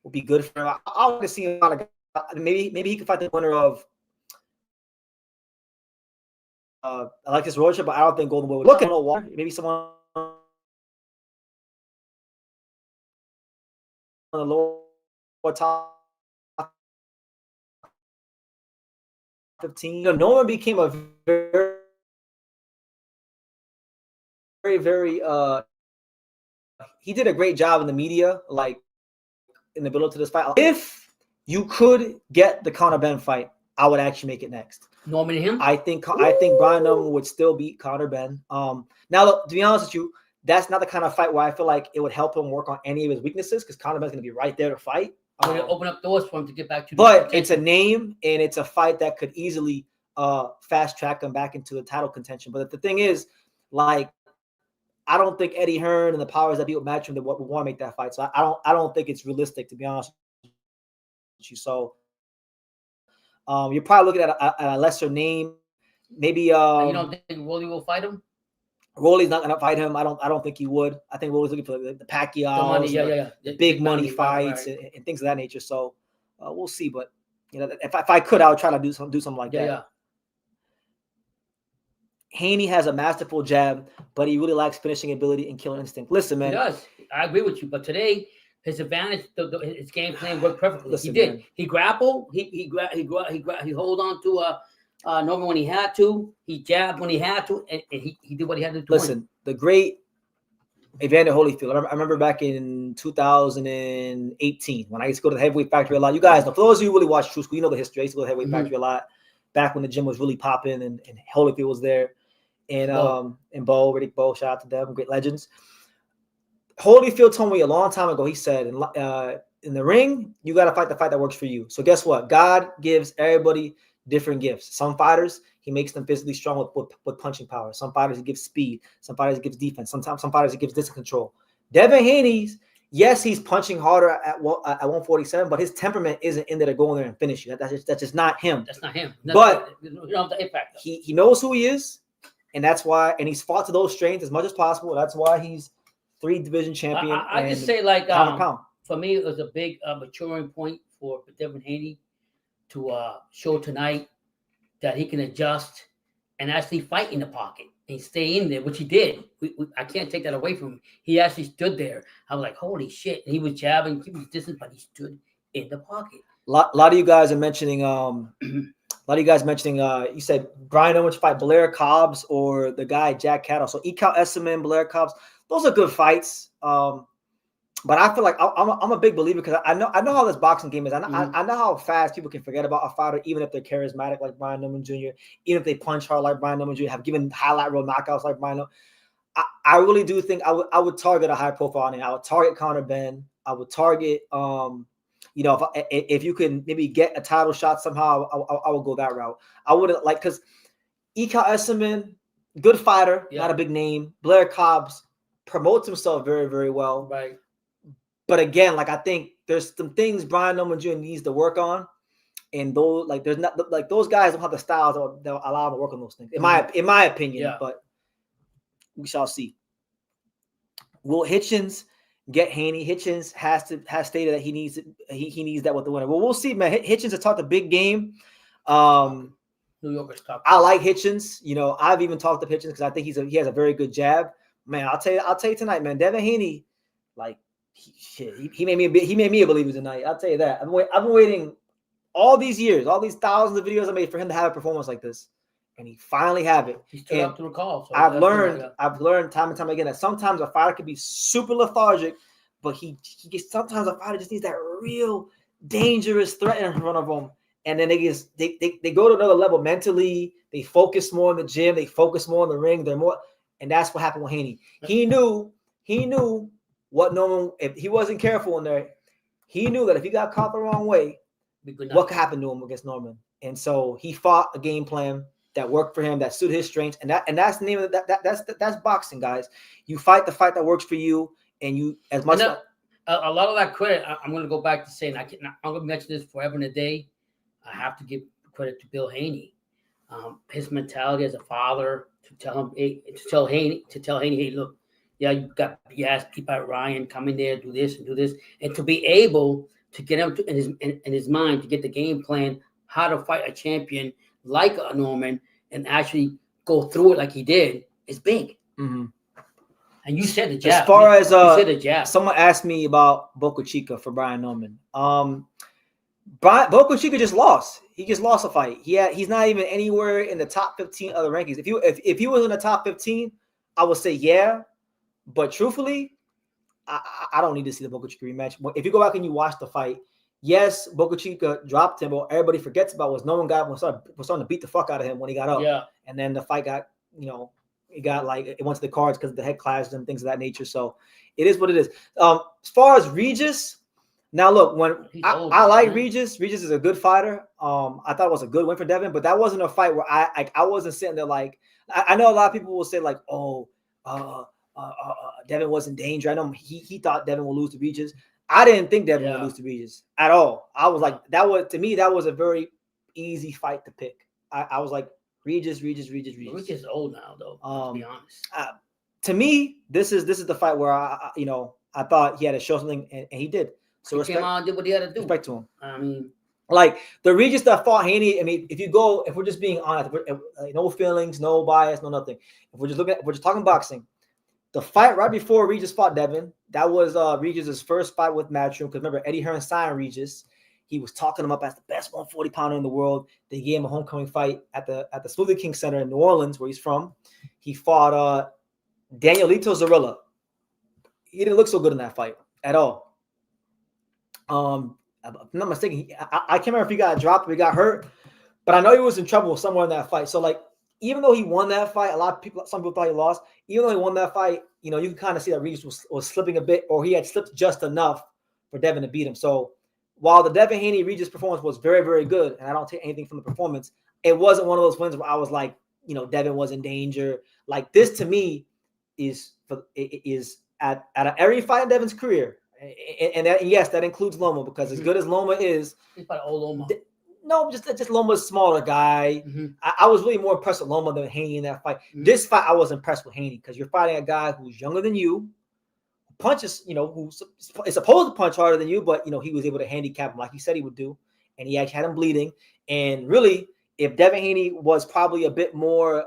will be good for him. I want to see a lot of maybe he could fight the winner of Alexis Rocha, but I don't think Golden Boy would look at Water. Maybe someone on the lower top 15. Norman became a very he did a great job in the media, like in the build up to this fight. If you could get the Conor Ben fight, I would actually make it next. Norman and him? I think Brian Norman would still beat Conor Ben. Now, look, to be honest with you, that's not the kind of fight where I feel like it would help him work on any of his weaknesses because Conor Ben's going to be right there to fight. Open up doors for him to get back to. But it's a name and it's a fight that could easily fast track him back into the title contention. But the thing is, like, I don't think Eddie Hearn and the powers that be would match him that would want to make that fight. So I don't think it's realistic, to be honest with you. So you're probably looking at a lesser name. Maybe you don't think Rolly will fight him? Rolly's not gonna fight him. I don't think he would. I think Rolly's looking for the Pacquiao, the big money fights and things of that nature. So we'll see. But if I could, I would try to do something like that. Yeah. Haney has a masterful jab, but he really lacks finishing ability and killer instinct. Listen, man. He does. I agree with you. But today, his advantage, his game plan worked perfectly. Listen, he did. Man. He grappled. He hold on to Norman when he had to. He jabbed when he had to, and he did what he had to do. Listen, the great Evander Holyfield. I remember back in 2018 when I used to go to the Heavyweight Factory a lot. You guys know, for those of you who really watch True School, you know the history. I used to go to the Heavyweight Factory a lot back when the gym was really popping and Holyfield was there. And Riddick Bowe, shout out to them, great legends. Holyfield told me a long time ago, he said, in the ring, you got to fight the fight that works for you. So guess what? God gives everybody different gifts. Some fighters, he makes them physically strong with punching power. Some fighters, he gives speed. Some fighters, he gives defense. Some fighters, he gives distance control. Devin Haney's, yes, he's punching harder at 147, but his temperament isn't in there to go in there and finish you. That's just not him. That's not him. But you don't have the impact. He knows who he is. And that's why, and he's fought to those strengths as much as possible. That's why he's 3-division champion. I just say, like, pound. For me, it was a big maturing point for Devin Haney to show tonight that he can adjust and actually fight in the pocket and stay in there, which he did. I can't take that away from him. He actually stood there. I was like, holy shit. And he was jabbing, keeping his distance, but he stood in the pocket. A lot of you guys are mentioning you said Brian Owens fight Blair Cobbs or the guy Jack Cattle. So Ikao Esserman, Blair Cobbs, those are good fights. But I feel like I'm a big believer because I know how this boxing game is. I know how fast people can forget about a fighter, even if they're charismatic like Brian Norman Jr., even if they punch hard like Brian Norman Jr., have given highlight reel knockouts like Brian Norman. I really do think I would target a high profile name. I would target Conor Ben. I would target if you can maybe get a title shot somehow, I would go that route. I wouldn't because Ikao Esserman, good fighter, not a big name. Blair Cobbs promotes himself very, very well. Right. But again, I think there's some things Brian Norman Jr. needs to work on. And those like there's not like those guys don't have the styles that allow them to work on those things. In my opinion, but we shall see. Will Hitchens get Haney? Hitchens has stated that he needs that with the winner. Well, we'll see, man. Hitchens has talked a big game. New Yorkers talk. I like Hitchens. You know, I've even talked to Hitchens because I think he has a very good jab. Man, I'll tell you tonight, man. Devin Haney, like, he made me a believer tonight. I'll tell you that. I've been waiting all these years, all these thousands of videos I made for him to have a performance like this, and he finally have it. He's turned up to recall. So I've learned time and time again that sometimes a fighter can be super lethargic, but he gets sometimes a fighter just needs that real dangerous threat in front of him, and then they go to another level mentally. They focus more in the gym. They focus more in the ring. They're more, and that's what happened with Haney. He knew what Norman, if he wasn't careful in there, he knew that if he got caught the wrong way, what could happen to him against Norman. And so he fought a game plan that worked for him, that suited his strengths, and that's the name of that's boxing, guys. You fight the fight that works for you, and you as much. A lot of that credit, I'm going to go back to saying I'm going to mention this forever and a day. I have to give credit to Bill Haney, his mentality as a father to tell Haney, hey, look, yeah, you got your ass beat by Ryan. Come in there, do this and do this, and to be able to get him in his mind to get the game plan how to fight a champion like a Norman and actually go through it like he did is big. Mm-hmm. And you said the jab. As far as you said the jab. Someone asked me about Boca Chica for Brian Norman. Boca Chica just lost. He just lost a fight. He's not even anywhere in the top 15 of the rankings. If he was in the top 15, I would say yeah. But truthfully, I don't need to see the Boca Chica rematch. If you go back and you watch the fight, yes, Boca Chica dropped him, but everybody forgets about was no one was starting to beat the fuck out of him when he got up. Yeah. And then the fight got, it went to the cards because of the head clashes and things of that nature. So it is what it is. As far as Regis, now look, when I like Regis is a good fighter. I thought it was a good win for Devin, but that wasn't a fight where I wasn't sitting there like, I know a lot of people will say like, Devin was in danger. I know he thought Devin would lose to Regis. I didn't think Devin would lose to Regis at all. I was like, that was a very easy fight to pick. I was like, Regis. Regis is old now, though. To be honest, to me, this is the fight where I thought he had to show something, and he did. So he came out and did what he had to do. Respect to him. I mean, like the Regis that fought Haney. I mean, if we're just being honest, no feelings, no bias, no nothing. If we're just talking boxing. The fight right before Regis fought Devin, that was Regis's first fight with Matchroom. Because remember, Eddie Hearn signed Regis. He was talking him up as the best 140-pounder in the world. They gave him a homecoming fight at the Smoothie King Center in New Orleans, where he's from. He fought Danielito Zarilla. He didn't look so good in that fight at all. If I'm not mistaken, I can't remember if he got dropped or he got hurt, but I know he was in trouble somewhere in that fight. So like, even though he won that fight, some people thought he lost. Even though he won that fight, you can kind of see that Regis was slipping a bit, or he had slipped just enough for Devin to beat him. So while the Devin Haney Regis performance was very, very good, and I don't take anything from the performance, it wasn't one of those wins where I was like, Devin was in danger. Like this to me is at every fight in Devin's career, and yes, that includes Loma, because as good as Loma is, he's about old Loma. No, just Loma's a smaller guy. Mm-hmm. I was really more impressed with Loma than Haney in that fight. Mm-hmm. This fight, I was impressed with Haney because you're fighting a guy who's younger than you, punches, who is supposed to punch harder than you, but, he was able to handicap him like he said he would do, and he actually had him bleeding. And really, if Devin Haney was probably a bit more,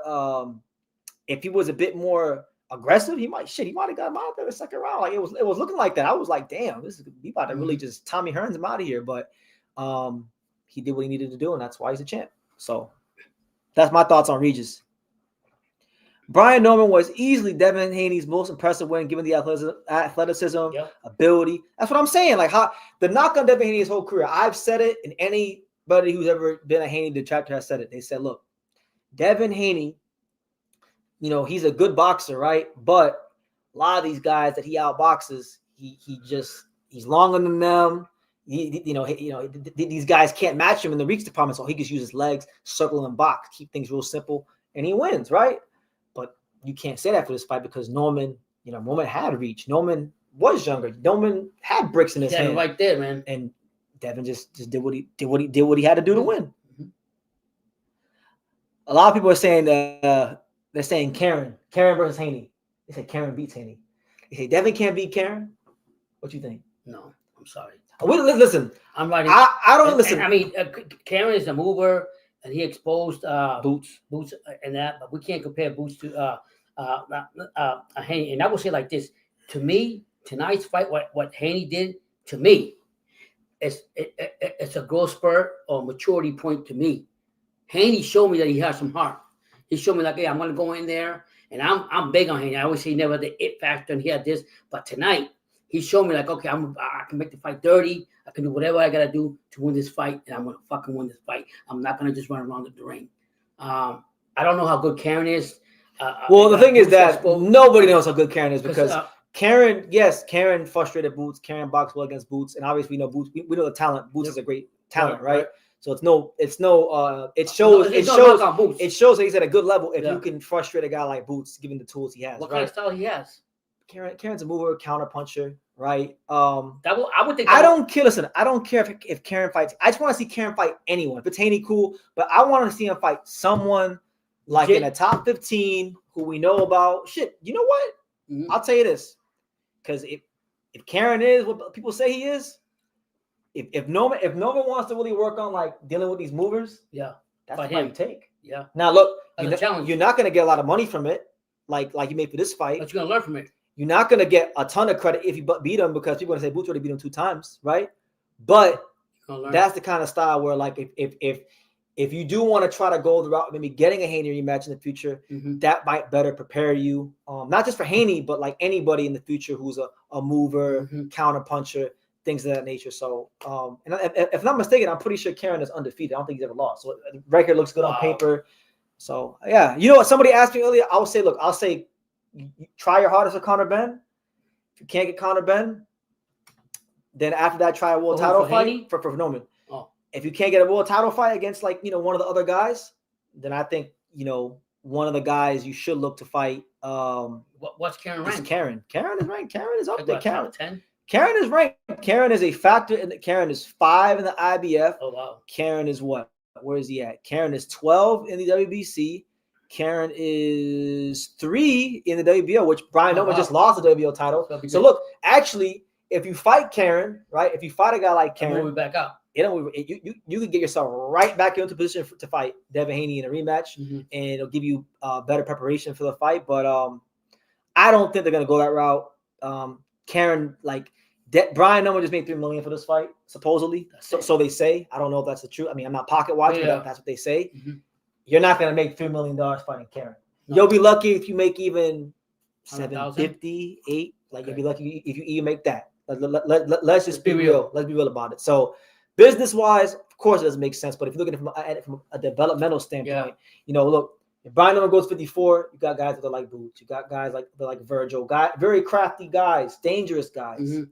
if he was a bit more aggressive, he might have got him out there the second round. Like it was looking like that. I was like, damn, we about to really just Tommy Hearns him out of here. But he did what he needed to do, and that's why he's a champ. So that's my thoughts on Regis. Brian Norman was easily Devin Haney's most impressive win, given the athleticism, ability. That's what I'm saying. Like how the knock on Devin Haney his whole career. I've said it, and anybody who's ever been a Haney detractor has said it. They said, look, Devin Haney, he's a good boxer, right? But a lot of these guys that he outboxes, he's longer than them. These guys can't match him in the reach department, so he just uses legs, circle and box, keep things real simple, and he wins, right? But you can't say that for this fight because Norman had reach. Norman was younger. Norman had bricks in his hand right there, man. And Devin just did what he had to do to win. Mm-hmm. A lot of people are saying that they're saying Karen versus Haney. They say Karen beats Haney. They say Devin can't beat Karen. What you think? No, I'm sorry. Listen. I'm writing. I don't listen. I mean, Karen is a mover, and he exposed Boots, and that. But we can't compare Boots to Haney. And I will say like this: to me, tonight's fight, what Haney did to me, it's a growth spurt or maturity point to me. Haney showed me that he has some heart. He showed me like, hey, I'm gonna go in there, and I'm big on Haney. I always say never the it factor, and he had this, but tonight he showed me like, okay, I can make the fight dirty. I can do whatever I gotta do to win this fight, and I'm gonna fucking win this fight. I'm not gonna just run around the ring. I don't know how good Karen is. Well, the thing is that nobody knows how good Karen is because Karen frustrated Boots. Karen boxed well against Boots, and obviously we know Boots. We know the talent. Boots is a great talent, right? So it shows that he's at a good level if you can frustrate a guy like Boots, given the tools he has. What kind of style he has? Karen's a mover, counter puncher, right? I would think. Listen, I don't care if Karen fights. I just want to see Karen fight anyone. If it's Haney, cool, but I want to see him fight someone like in the top 15 who we know about. Shit, you know what? Mm-hmm. I'll tell you this, because if Karen is what people say he is, if Norman wants to really work on like dealing with these movers, yeah, that's what you take. Yeah. Now look, you're not going to get a lot of money from it, like you made for this fight. But you're going to learn from it. You're not going to get a ton of credit if you beat him because people are going to say Boots already beat him 2 times, right? But that's the kind of style where like if you do want to try to go the route, maybe getting a Haney rematch in the future, that might better prepare you, not just for Haney, but like anybody in the future who's a mover, counter puncher, things of that nature. So, and if I'm not mistaken, I'm pretty sure Karen is undefeated. I don't think he's ever lost. So the record looks good on paper. So yeah, you know what? Somebody asked me earlier. I'll say, try your hardest with Conor Benn. If you can't get Conor Benn, then after that, try a world title fight for Norman. If you can't get a world title fight against like, one of the other guys, then I think, one of the guys you should look to fight. What's Karen ranked? Karen is ranked. Karen is up there. Karen. 10? Karen is ranked. Karen is a factor in Karen is 5 in the IBF. Oh, wow. Karen is what? Where is he at? Karen is 12 in the WBC. Karen is 3 in the WBO, which Brian Norman just lost the WBO title. So look, actually, if you fight Karen, right? If you fight a guy like Karen, move back up. You could get yourself right back into position to fight Devin Haney in a rematch, and it'll give you better preparation for the fight. But I don't think they're gonna go that route. Karen, Brian Norman just made $3 million for this fight, supposedly. So they say. I don't know if that's the truth. I mean, I'm not pocket watching, but that's what they say. You're not gonna make $3 million fighting Karen. No. You'll be lucky if you make even 750, 8. You'll be lucky if you even make that. Let's just be real. Let's be real about it. So, business-wise, of course, it doesn't make sense. But if you're looking at it from a developmental standpoint, look, if Brian Norman goes 54, you got guys that are like Boots. You got guys like Virgil, very crafty guys, dangerous guys.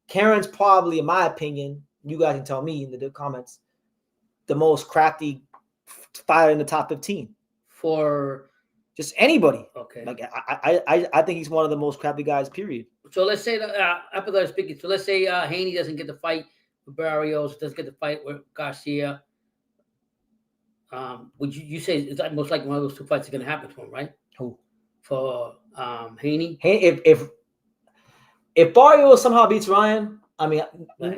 Karen's probably, in my opinion, you guys can tell me in the comments, the most crafty fighter in the top 15 for just anybody. Okay, I think he's one of the most crafty guys. Period. So let's say after speaking. So let's say Haney doesn't get the fight with Barrios, doesn't get the fight with Garcia. Would you say it's most likely one of those 2 fights are going to happen to him, right? Who? For Haney? If Barrios somehow beats Ryan, I mean,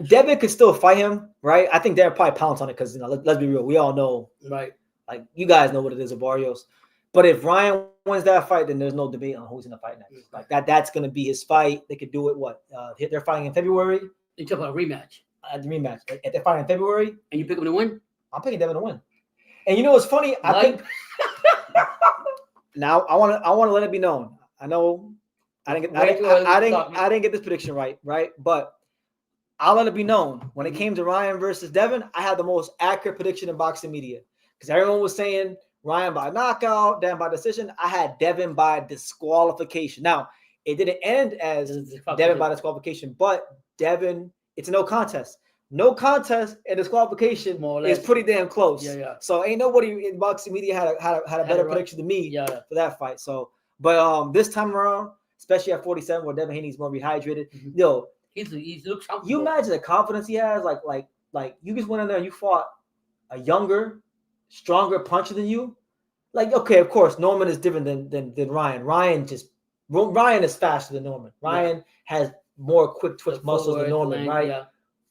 Devin could still fight him, right? I think Devin probably pounce on it because let's be real, we all know, right? Like you guys know what it is with Barrios. But if Ryan wins that fight, then there's no debate on who's going to fight next. Like that's going to be his fight. They could do it. They're fighting in February. You talk about a rematch. The rematch. If they're fighting in February, and you pick him to win, I'm picking Devin to win. And you know what's funny? I think now I want to let it be known. I know I didn't get this prediction right? But I'll let it be known. When it came to Ryan versus Devin, I had the most accurate prediction in boxing media because everyone was saying Ryan by knockout, Devin by decision. I had Devin by disqualification. Now, it didn't end as Devin by disqualification, but Devin, it's a no contest. No contest and disqualification is pretty damn close. Yeah. So ain't nobody in boxing media had a better prediction than me for that fight. So, but this time around, especially at 47, where Devin Haney's more rehydrated, he looks. You imagine the confidence he has, like Like, you just went in there and you fought a younger, stronger puncher than you. Like, okay, of course, Norman is different than Ryan. Ryan is faster than Norman. Ryan has more quick twitch muscles than Norman, right? Yeah.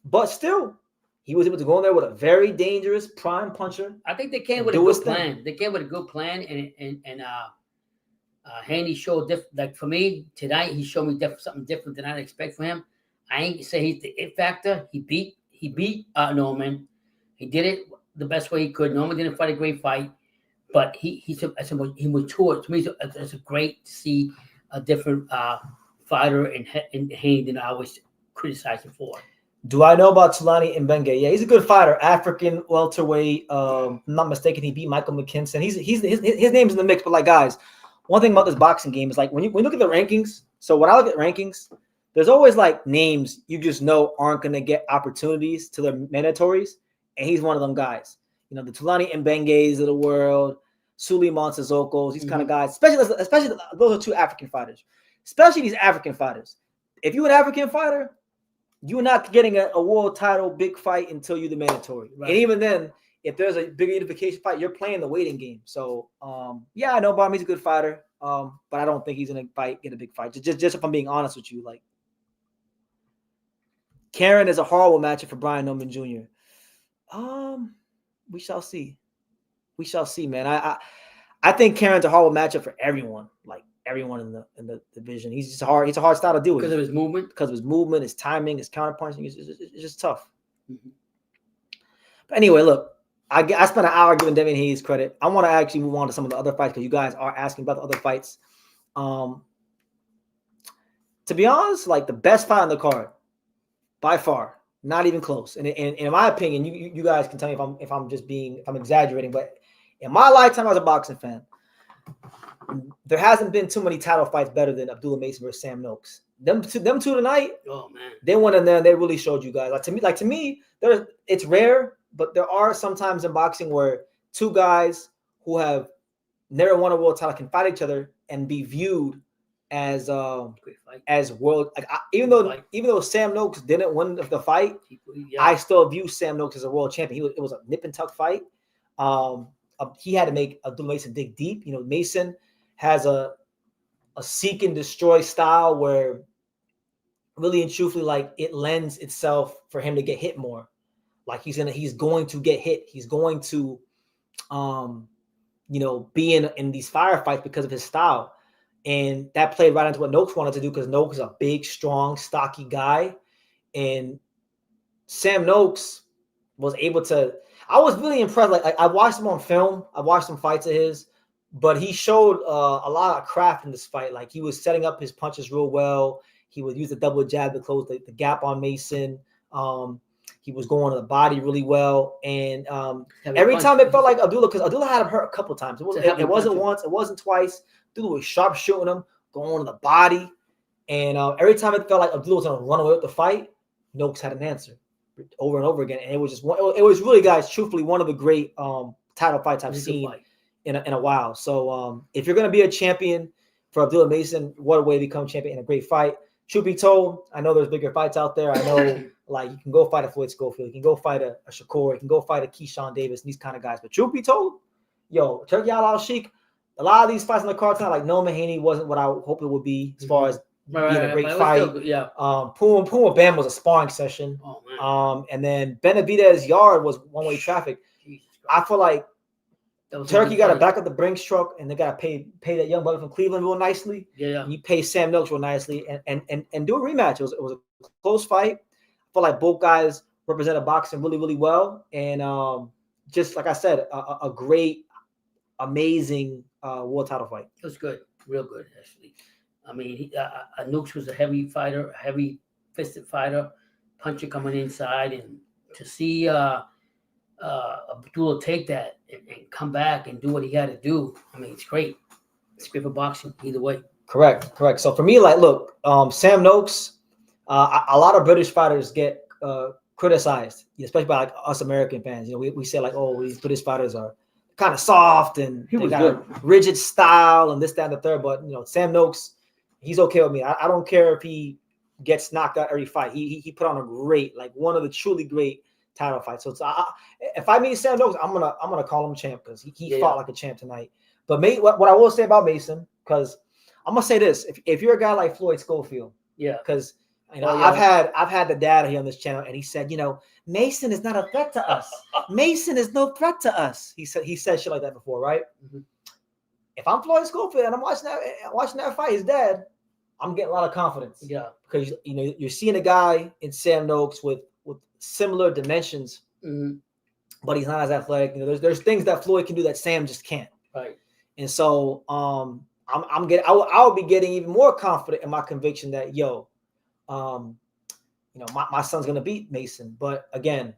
But still, he was able to go in there with a very dangerous prime puncher. I think they came with a good plan. They came with a good plan, and Haney showed like for me tonight. He showed me something different than I'd expect from him. I ain't say he's the it factor. He beat Norman. He did it the best way he could. Norman didn't fight a great fight, but he matured. To me, it's great to see a different fighter in Haney than I was criticizing for. Do I know about Tulani Mbenge? Yeah, he's a good fighter. African welterweight. I'm not mistaken, he beat Michael McKinson. His name's in the mix. But like, guys, one thing about this boxing game is like when you look at the rankings. So when I look at rankings, there's always like names you just know aren't going to get opportunities to their mandatories, and he's one of them guys. You know, the Tulani Mbenges of the world, Suleiman Sissokos, these kind of guys. Especially those are two African fighters. Especially these African fighters. If you're an African fighter, you're not getting a world title big fight until you're the mandatory. Right. And even then, if there's a big unification fight, you're playing the waiting game. So, yeah, I know Bobby's a good fighter, but I don't think he's going to get a big fight. Just if I'm being honest with you, like, Karen is a horrible matchup for Brian Norman Jr. We shall see. We shall see, man. I think Karen's a horrible matchup for everyone. Like, everyone in the division. He's a hard style to deal with. Because of his movement? Because of his movement, his timing, his counterpunching. It's just tough. Mm-hmm. But anyway, look, I spent an hour giving Devin Haney credit. I want to actually move on to some of the other fights because you guys are asking about the other fights. To be honest, like the best fight on the card, by far, not even close. And in my opinion, you guys can tell me if I'm exaggerating, but in my lifetime as a boxing fan, there hasn't been too many title fights better than Abdullah Mason versus Sam Noakes. Them two tonight. Oh man, they went in there and they really showed you guys. Like to me, it's rare, but there are sometimes in boxing where two guys who have never won a world title can fight each other and be viewed as world. Like even though Sam Noakes didn't win the fight, I still view Sam Noakes as a world champion. It was a nip and tuck fight. He had to make Abdullah Mason dig deep. You know, Mason has a seek and destroy style where really and truthfully, like it lends itself for him to get hit more. Like he's going to get hit. He's going to, be in these firefights because of his style. And that played right into what Noakes wanted to do because Noakes is a big, strong, stocky guy. And Sam Noakes was able to, I was really impressed. Like I watched him on film. I watched some fights of his, but he showed a lot of craft in this fight. Like he was setting up his punches real well. He would use the double jab to close the gap on Mason. He was going to the body really well. And every time it felt like Abdullah, because Abdullah had him hurt a couple times. It wasn't once. It wasn't twice. Abdullah was sharp shooting him, going to the body. And every time it felt like Abdullah was going to run away with the fight, Noakes had an answer over and over again. And it was just it was really, guys, truthfully, one of the great title fights I've seen in a while. So if you're going to be a champion for Abdullah Mason, what a way to become champion in a great fight. Truth be told, I know there's bigger fights out there. I know, like, you can go fight a Floyd Schofield. You can go fight a Shakur. You can go fight a Keyshawn Davis and these kind of guys. But truth be told, Turkey Al-Sheikh, a lot of these fights on the card tonight, like Norman Haney wasn't what I hoped it would be as far as being a great fight. Puma Bam was a sparring session. Oh, and then Benavidez Yard was one-way traffic. I feel like Turkey got to back up the Brinks truck, and they got to pay that young brother from Cleveland real nicely. Yeah. And you pay Sam Noakes real nicely, and do a rematch. It was a close fight. I feel like both guys represented boxing really, really well, and just like I said, a great, amazing world title fight. It was good, real good actually. I mean, Noakes was a heavy fighter, heavy-fisted fighter, puncher coming inside, and to see Abdullah take that and come back and do what he had to do. I mean, it's great. It's great for boxing either way. Correct. So for me, like, look, Sam Noakes, a lot of British fighters get criticized, especially by like us American fans. You know, we say like, oh, these British fighters are kind of soft and they got a rigid style and this, that, and the third. But Sam Noakes, he's okay with me. I don't care if he gets knocked out every fight. He put on a great, like one of the truly great title fight. So if I meet Sam Noakes, I'm gonna call him champ because he fought like a champ tonight. But what I will say about Mason, because I'm gonna say this: if you're a guy like Floyd Schofield, because I've had the dad here on this channel, and he said, Mason is not a threat to us. Mason is no threat to us. He said shit like that before, right? Mm-hmm. If I'm Floyd Schofield and I'm watching that fight, his dad, I'm getting a lot of confidence. Yeah, because you're seeing a guy in Sam Noakes with similar dimensions, but he's not as athletic. There's things that Floyd can do that Sam just can't. Right. And so I'll be getting even more confident in my conviction that my son's gonna beat Mason. But again,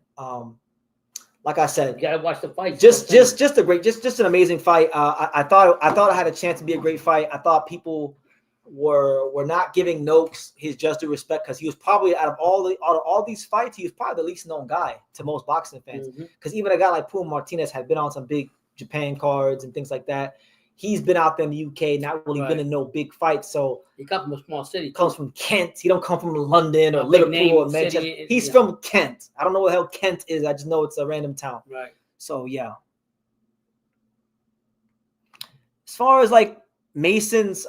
like I said, you gotta watch the fight. Just an amazing fight. I thought I had a chance to be a great fight. I thought people were not giving Noakes his just due respect because he was probably out of all these fights, he was probably the least known guy to most boxing fans. Because even a guy like Puma Martinez had been on some big Japan cards and things like that. He's been out there in the UK, not really been in no big fights. So he comes from a small city. Comes from Kent. He don't come from London or Liverpool or Manchester. He's from Kent. I don't know what the hell Kent is. I just know it's a random town. Right. So yeah. As far as like Mason's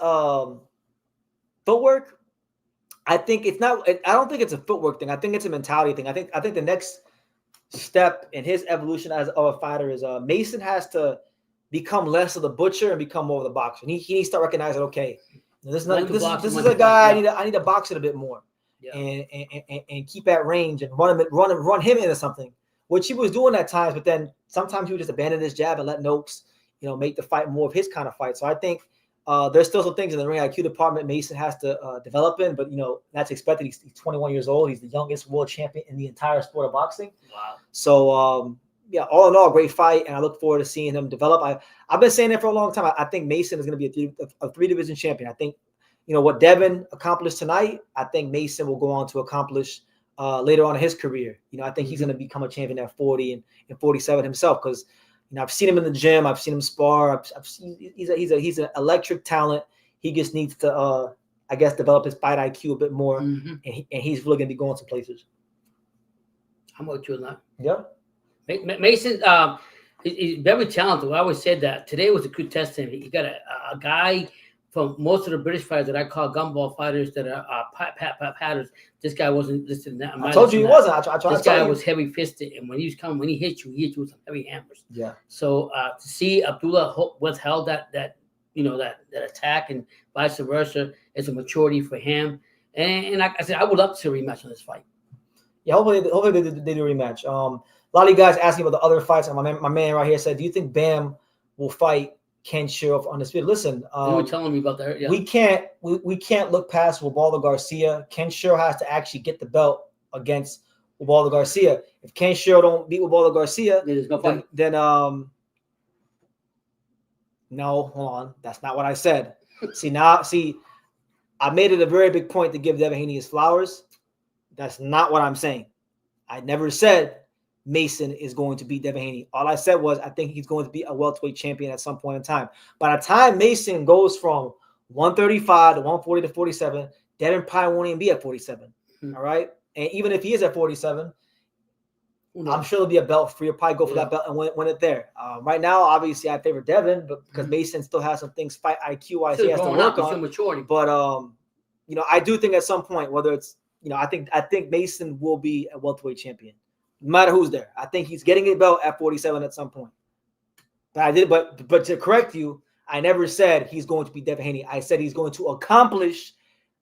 footwork, I think it's not. I don't think it's a footwork thing. I think it's a mentality thing. I think the next step in his evolution as a fighter is Mason has to become less of the butcher and become more of the boxer. He needs to start recognizing, okay, this is a guy I need to box it a bit more, and keep at range and run him into something, which he was doing at times. But then sometimes he would just abandon his jab and let Noakes, make the fight more of his kind of fight. So I think there's still some things in the ring IQ department Mason has to develop in, but that's expected. He's 21 years old. He's the youngest world champion in the entire sport of boxing. Wow. So all in all, great fight, and I look forward to seeing him develop. I've been saying that for a long time. I think Mason is going to be a three-division champion. I think, what Devin accomplished tonight, I think Mason will go on to accomplish later on in his career. I think he's going to become a champion at 40 and 47 himself because, I've seen him in the gym. I've seen him spar. He's an electric talent. He just needs to, develop his fight IQ a bit more, and he's really going to be going some places. I'm with you on that. Yeah. Mason, he's very talented. I always said that. Today was a good test to him. He got a guy from most of the British fighters that I call gumball fighters that are patters. This guy wasn't listed in that. I told you he wasn't. I tried this to tell guy you. was heavy fisted, and when he hit you with some heavy hammers. Yeah. So to see Abdullah withheld that attack and vice versa is a maturity for him. And like I said, I would love to see a rematch on this fight. Yeah, hopefully they do a rematch. A lot of you guys asking about the other fights, and my man right here said, "Do you think Bam will fight Ken Shiro on this field?" Listen, you were telling me about that. Yeah. We can't look past Ubaldo Garcia. Ken Shiro has to actually get the belt against Ubaldo Garcia. If Ken Shiro don't beat Ubaldo Garcia, there's no fight. Then no, hold on, that's not what I said. See, I made it a very big point to give Devin Haney his flowers. That's not what I'm saying. I never said Mason is going to beat Devin Haney. All I said was I think he's going to be a welterweight champion at some point in time. By the time Mason goes from 135 to 140 to 47, Devin probably won't even be at 47. All right? And even if he is at 47, I'm sure there'll be a belt for you. Probably go for that belt and win it there. Right now, obviously, I favor Devin, but because Mason still has some things fight IQ-wise he has to work on. Maturity. But I do think at some point, whether it's I think Mason will be a welterweight champion, no matter who's there. I think he's getting a belt at 47 at some point. But to correct you, I never said he's going to be Devin Haney. I said he's going to accomplish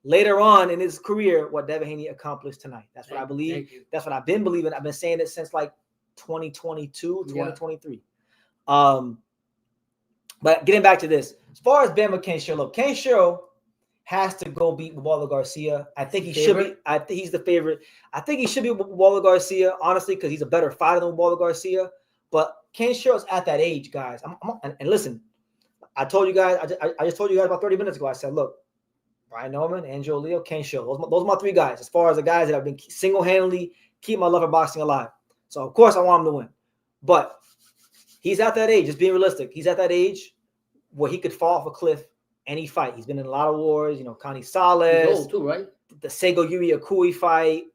later on in his career what Devin Haney accomplished tonight. That's what I believe. That's what I've been believing. I've been saying it since like 2022, 2023. But getting back to this, as far as Bama Ken Shiro has to go beat Ubaldo Garcia. I think he should be. I think he's the favorite. I think he should be Ubaldo Garcia, honestly, because he's a better fighter than Ubaldo Garcia. But Ken Shiro's at that age, guys. And listen, I told you guys. I just told you guys about 30 minutes ago. I said, look, Brian Norman, Angelo Leo, Ken Shiro. Those are my three guys. As far as the guys that have been single-handedly keep my love for boxing alive. So of course I want him to win. But he's at that age. Just being realistic. He's at that age where he could fall off a cliff. Any fight. He's been in a lot of wars, Connie Salas, too, right? The Sego Yuri Akui fight.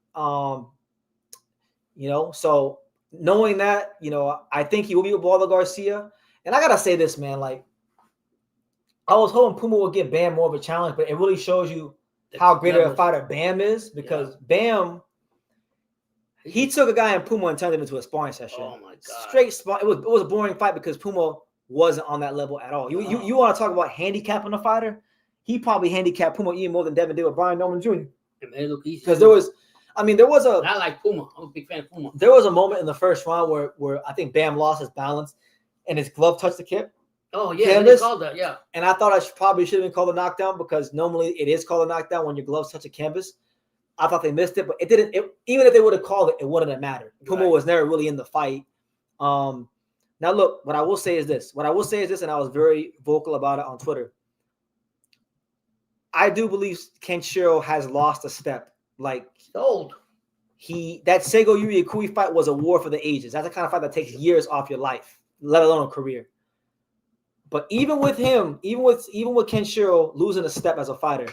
You know, so knowing that, you know, I think he will be with Waldo Garcia. And I gotta say this, man, like I was hoping Puma would give Bam more of a challenge, but it really shows you how great of a fighter Bam is, because Bam, he took a guy in Puma and turned him into a sparring session. Oh my god! Straight spar. It was a boring fight because Puma wasn't on that level at all. You want to talk about handicapping a fighter? He probably handicapped Puma even more than Devin did with Brian Norman Jr. Because there was a I like Puma. I'm a big fan of Puma. There was a moment in the first round where I think Bam lost his balance and his glove touched the kip. Oh yeah, they called that. Yeah, and I thought probably should have been called a knockdown, because normally it is called a knockdown when your gloves touch a canvas. I thought they missed it, but it didn't. Even if they would have called it, it wouldn't have mattered. Puma was never really in the fight. Now look, what I will say is this, and I was very vocal about it on Twitter. I do believe Kenshiro has lost a step. Like, he's old. That Seigo Yuri Ikui fight was a war for the ages. That's the kind of fight that takes years off your life, let alone a career. But even with him, even with Kenshiro losing a step as a fighter,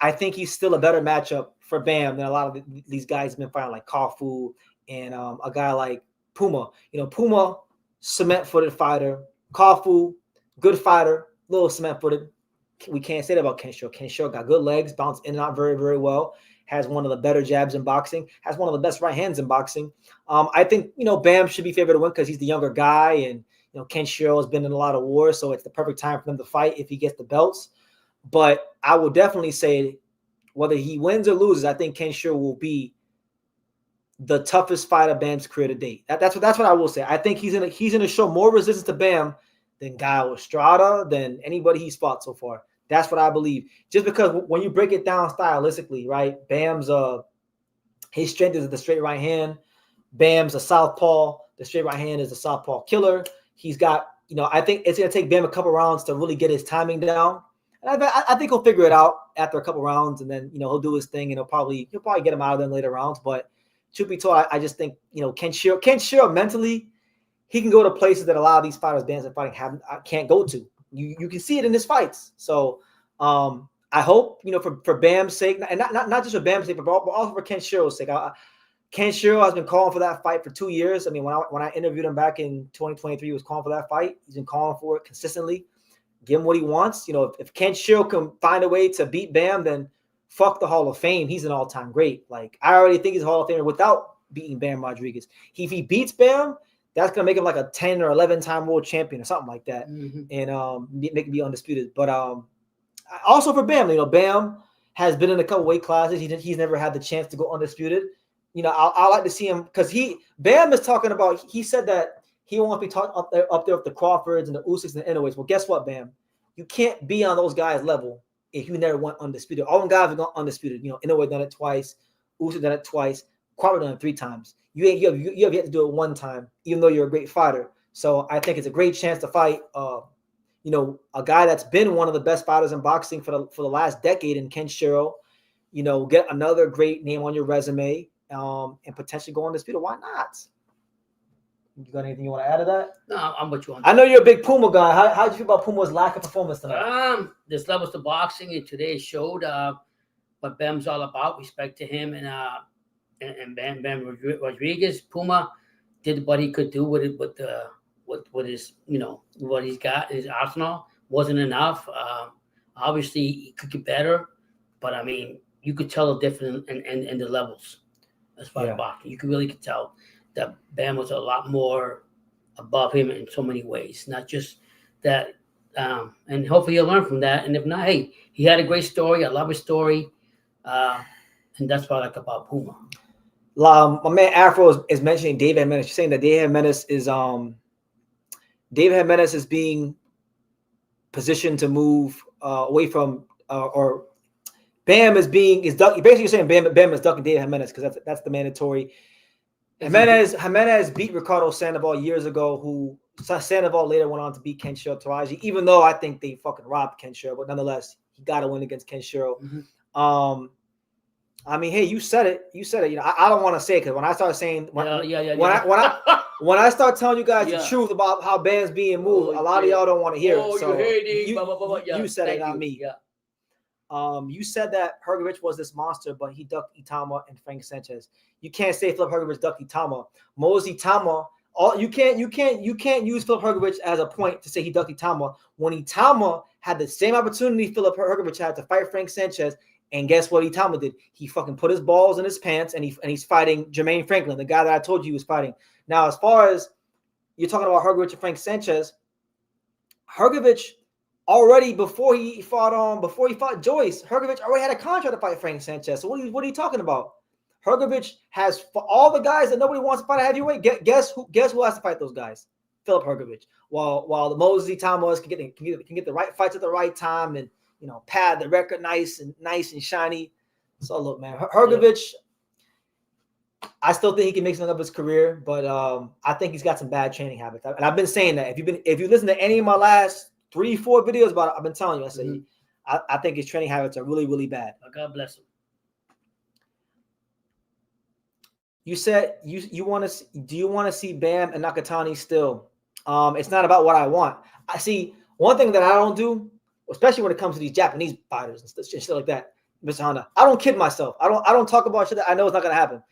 I think he's still a better matchup for Bam than a lot of these guys have been fighting, like Kafu and a guy like Puma. You know, Puma, cement-footed fighter. Kafu, good fighter, little cement-footed. We can't say that about Kenshiro. Kenshiro got good legs, bounced in and out very, very well. Has one of the better jabs in boxing. Has one of the best right hands in boxing. I think, you know, Bam should be favored to win because he's the younger guy, and you know, Kenshiro has been in a lot of wars, so it's the perfect time for them to fight if he gets the belts. But I will definitely say, whether he wins or loses, I think Kenshiro will be the toughest fight of Bam's career to date. That's what I will say. I think he's gonna show more resistance to Bam than Gaio Estrada, than anybody he's fought so far. That's what I believe. Just because when you break it down stylistically, right? Bam's his strength is the straight right hand. Bam's a southpaw. The straight right hand is the southpaw killer. He's got, you know, I think it's going to take Bam a couple rounds to really get his timing down. And I think he'll figure it out after a couple rounds, and then, you know, he'll do his thing, and he'll probably get him out of them later rounds. But truth be told, I just think, you know, Kenshiro mentally, he can go to places that a lot of these fighters Bam's been fighting can't go to. You can see it in his fights. So I hope, you know, for Bam's sake, and not just for Bam's sake, but also for Kenshiro's sake. Kenshiro has been calling for that fight for 2 years. I mean, when I interviewed him back in 2023, he was calling for that fight. He's been calling for it consistently. Give him what he wants. You know, if Kenshiro can find a way to beat Bam, then fuck the Hall of Fame. He's an all-time great. Like, I already think he's a Hall of Famer without beating Bam Rodriguez. If he beats Bam, that's gonna make him like a 10 or 11-time world champion or something like that, and make him be undisputed. But also for Bam, you know, Bam has been in a couple weight classes. He's never had the chance to go undisputed. You know, I like to see him, because Bam is talking about, he said that he wants to be talking up there with the Crawfords and the Usyks and the Inoue. Well, guess what, Bam? You can't be on those guys' level if you never went undisputed. All them guys have gone undisputed. You know, Inoue done it twice, Usyk done it twice, Crawford done it 3 times. You have yet to do it 1 time, even though you're a great fighter. So I think it's a great chance to fight, you know, a guy that's been one of the best fighters in boxing for the last decade in Kenshiro. You know, get another great name on your resume, and potentially go undisputed. Why not? You got anything you want to add to that? No, I'm with you on that. I know you're a big Puma guy. How do you feel about Puma's lack of performance tonight? There's levels to boxing, and today showed what Bam's all about. Respect to him and Bam Rodriguez. Puma did what he could do with his, you know, what he's got in his arsenal. Wasn't enough. Obviously, he could get better, but I mean, you could tell the difference in the levels as far as boxing. You could really tell that Bam was a lot more above him in so many ways. Not just that, and hopefully he'll learn from that. And if not, hey, he had a great story. I love his story, and that's what I like about Puma. My man Afro is mentioning David Jimenez. You're saying that David Jimenez is being positioned to move away from or Bam is ducking. Basically, you're saying Bam is ducking David Jimenez because that's the mandatory. Jimenez beat Ricardo Sandoval years ago, who Sandoval later went on to beat Kenshiro Taraji, even though I think they fucking robbed Kenshiro, but nonetheless, he got to win against Kenshiro. I mean, hey, you said it. You know, I don't want to say it because when I start saying when I start telling you guys the truth about how Bam's being moved, a lot of y'all don't want to hear it. So you said it, not me. You said that Hrgovic was this monster, but he ducked Itama and Frank Sanchez. You can't say Philip Hrgovic ducked Itama. Mosey Itama. You can't use Philip Hrgovic as a point to say he ducked Itama when Itama had the same opportunity Philip Hrgovic had to fight Frank Sanchez. And guess what Itama did? He fucking put his balls in his pants and he's fighting Jermaine Franklin, the guy that I told you he was fighting. Now, as far as you're talking about Hrgovic and Frank Sanchez, Hrgovic already before he fought Joyce, Hrgovic already had a contract to fight Frank Sanchez. So what are you talking about? Hrgovic has for all the guys that nobody wants to fight at heavyweight. Guess who has to fight those guys? Philip Hrgovic. While the Moses Itama can get the right fights at the right time and pad the record nice and shiny. So look, man, Hrgovic, I still think he can make something of his career, but I think he's got some bad training habits. And I've been saying that. If you listen to any of my last 3-4 videos about it, I've been telling you. I said I think his training habits are really, really bad. God bless him. You said you want to. Do you want to see Bam and Nakatani still? It's not about what I want. I see one thing that I don't do, especially when it comes to these Japanese fighters and shit like that, Mr. Honda. I don't kid myself. I don't talk about shit that I know is not gonna happen.